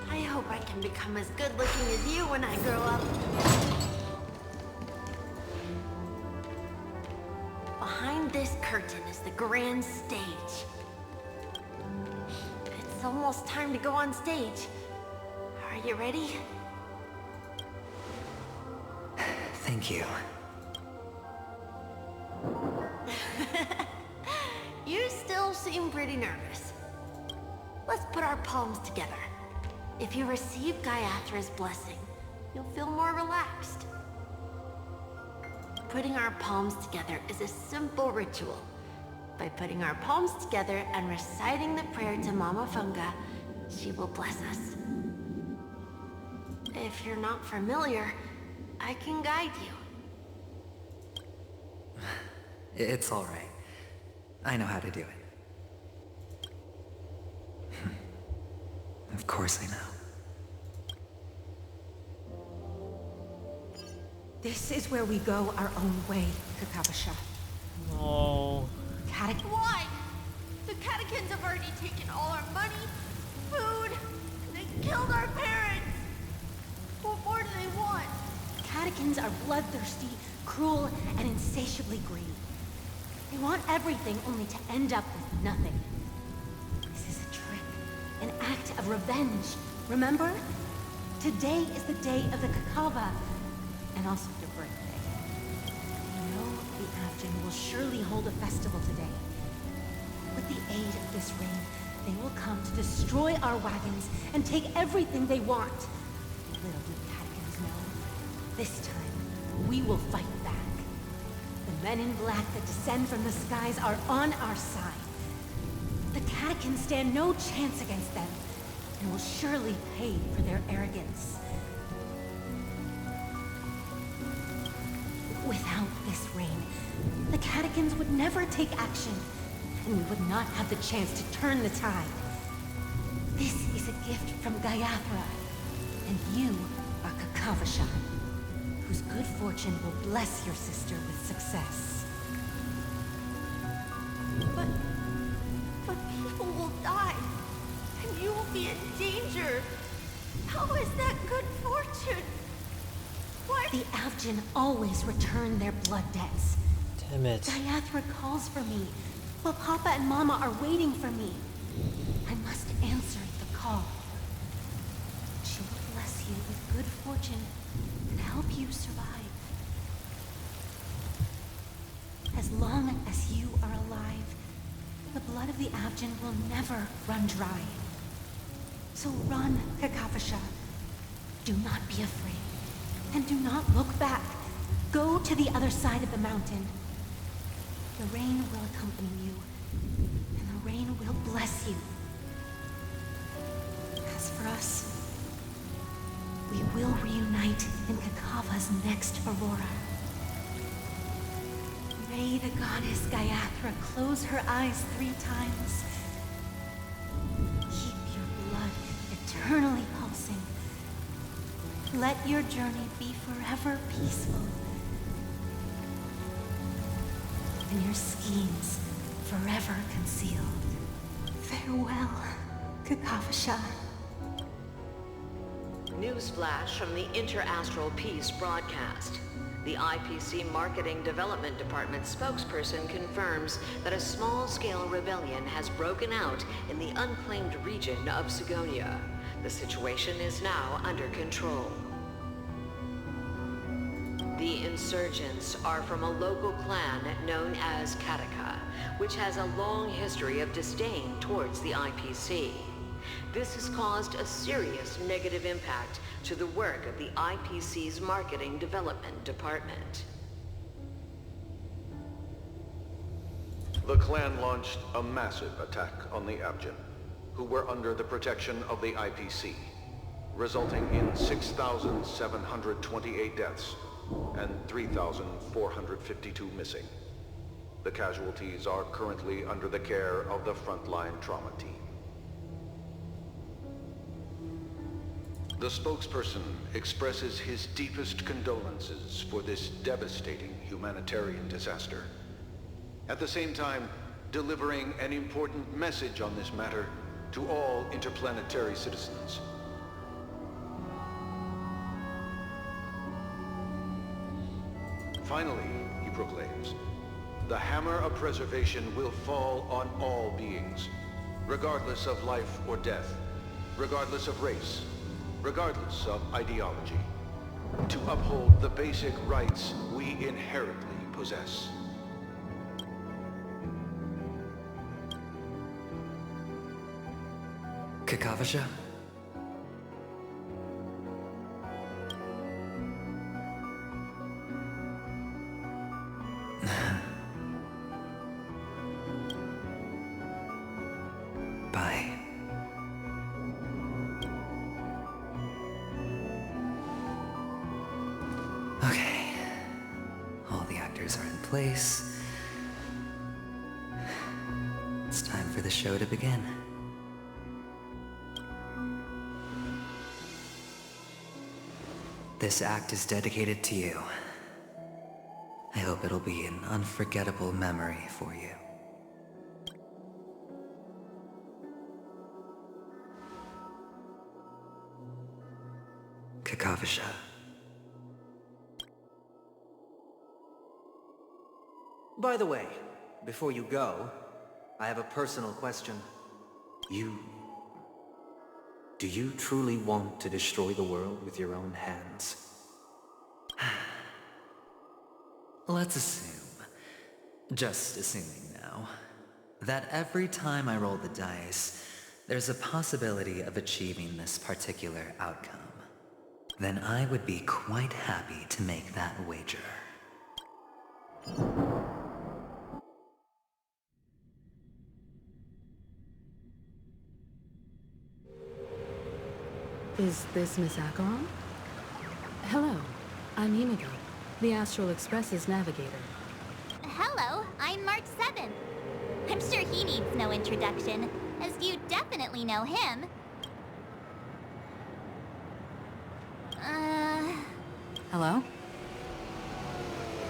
I hope I can become as good looking as you when I grow up. Behind this curtain is the grand stage. It's almost time to go on stage. Are you ready? Thank you. You still seem pretty nervous. Let's put our palms together. If you receive Gaiathra's blessing, you'll feel more relaxed. Putting our palms together is a simple ritual. By putting our palms together and reciting the prayer to Mama Funga, she will bless us. If you're not familiar, I can guide you. It's all right. I know how to do it. Of course I know. This is where we go our own way, Kakavasha. Oh. Why? The catechins have already taken all our money, food, and they killed our parents. What more do they want? Catechins are bloodthirsty, cruel, and insatiably greedy. They want everything only to end up with nothing. This is a trick, an act of revenge. Remember? Today is the day of the Kakava, and also your birthday. You know the Avgin will surely hold a festival today. With the aid of this ring, they will come to destroy our wagons and take everything they want. Little do catechins know, this time we will fight back. The men in black that descend from the skies are on our side. The catechins stand no chance against them, and will surely pay for their arrogance. Without this rain, the catechins would never take action, and we would not have the chance to turn the tide. This is a gift from Gaiathra, and you are Kakavasha, whose good fortune will bless your sister with success. But people will die, and you will be in danger. How is that good fortune? What? The Avgin always return their blood debts. Damn it. Gaiathra calls for me, while Papa and Mama are waiting for me. I must answer the call. She will bless you with good fortune and help you survive. As long as you are alive, The blood of the Avgin will never run dry. So run, Kakavasha. Do not be afraid. And do not look back. Go to the other side of the mountain. The rain will accompany you, and the rain will bless you. As for us, we will reunite in Kakava's next aurora. May the goddess Gayathra close her eyes 3 times. Keep your blood eternally pulsing. Let your journey be forever peaceful. And your schemes forever concealed. Farewell, Kakavasha. Newsflash from the Inter-Astral Peace broadcast. The IPC Marketing Development Department spokesperson confirms that a small-scale rebellion has broken out in the unclaimed region of Sigonia. The situation is now under control. The insurgents are from a local clan known as Kataka, which has a long history of disdain towards the IPC. This has caused a serious negative impact to the work of the IPC's Marketing Development Department. The clan launched a massive attack on the Avgin, who were under the protection of the IPC, resulting in 6,728 deaths and 3,452 missing. The casualties are currently under the care of the frontline trauma team. The spokesperson expresses his deepest condolences for this devastating humanitarian disaster. At the same time, delivering an important message on this matter to all interplanetary citizens. Finally, he proclaims, the hammer of preservation will fall on all beings, regardless of life or death, regardless of race, regardless of ideology, to uphold the basic rights we inherently possess. Kakavasha? Bye. Okay. All the actors are in place. It's time for the show to begin. This act is dedicated to you. I hope it'll be an unforgettable memory for you. Kakavasha. By the way, before you go, I have a personal question. Do you truly want to destroy the world with your own hands? Let's assume, just assuming now, that every time I roll the dice, there's a possibility of achieving this particular outcome. Then I would be quite happy to make that wager. Is this Miss Acheron? Hello, I'm Himiko, the Astral Express's navigator. Hello, I'm March 7th. I'm sure he needs no introduction, as you definitely know him. Hello?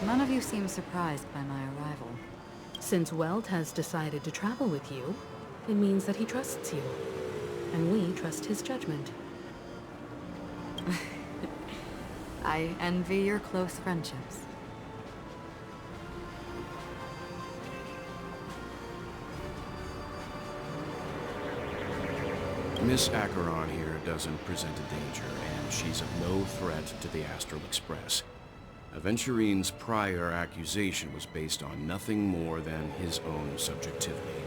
None of you seem surprised by my arrival. Since Welt has decided to travel with you, it means that he trusts you. And we trust his judgment. I envy your close friendships. Miss Acheron here doesn't present a danger, and she's of no threat to the Astral Express. Aventurine's prior accusation was based on nothing more than his own subjectivity.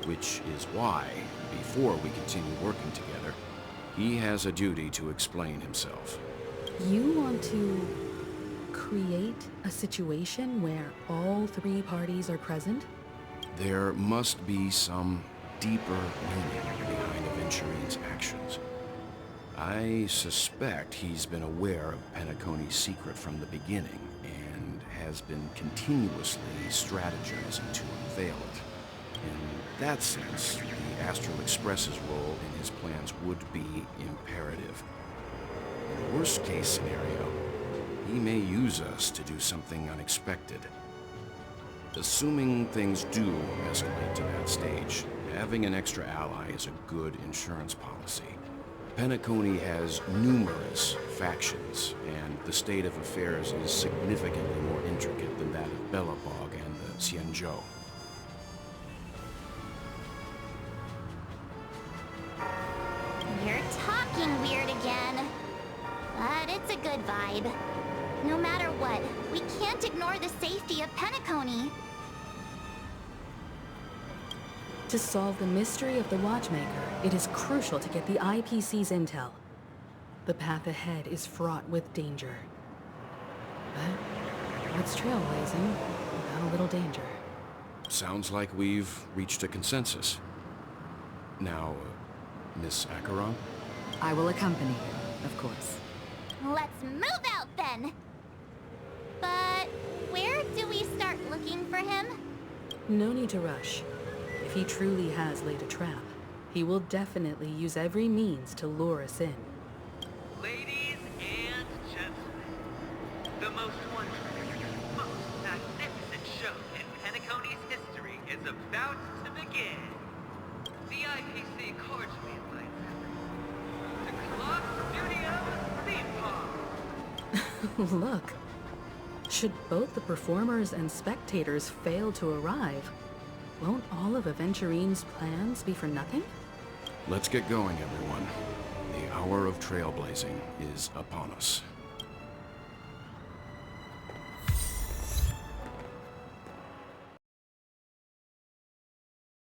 which is why, before we continue working together, he has a duty to explain himself. You want to create a situation where all three parties are present? There must be some deeper meaning behind Aventurine's actions. I suspect he's been aware of Penacony's secret from the beginning and has been continuously strategizing to unveil it. In that sense, the Astral Express's role in his plans would be imperative. In the worst-case scenario, he may use us to do something unexpected. Assuming things do escalate to that stage, having an extra ally is a good insurance policy. Penacony has numerous factions, and the state of affairs is significantly more intricate than that of Belobog and the Xianzhou. You're talking weird again. But it's a good vibe. No matter what, we can't ignore the safety of Penacony. To solve the mystery of the Watchmaker, it is crucial to get the IPC's intel. The path ahead is fraught with danger. But what's trailblazing without a little danger? Sounds like we've reached a consensus. Now, Miss Acheron? I will accompany you, of course. Let's move out then! But where do we start looking for him? No need to rush. If he truly has laid a trap, he will definitely use every means to lure us in. Ladies and gentlemen, the most wondrous, most magnificent show in Penacony's history is about to begin. The IPC cordially invites you to Clock Studios Theme Park. Look. Should both the performers and spectators fail to arrive, won't all of Aventurine's plans be for nothing? Let's get going, everyone. The hour of trailblazing is upon us.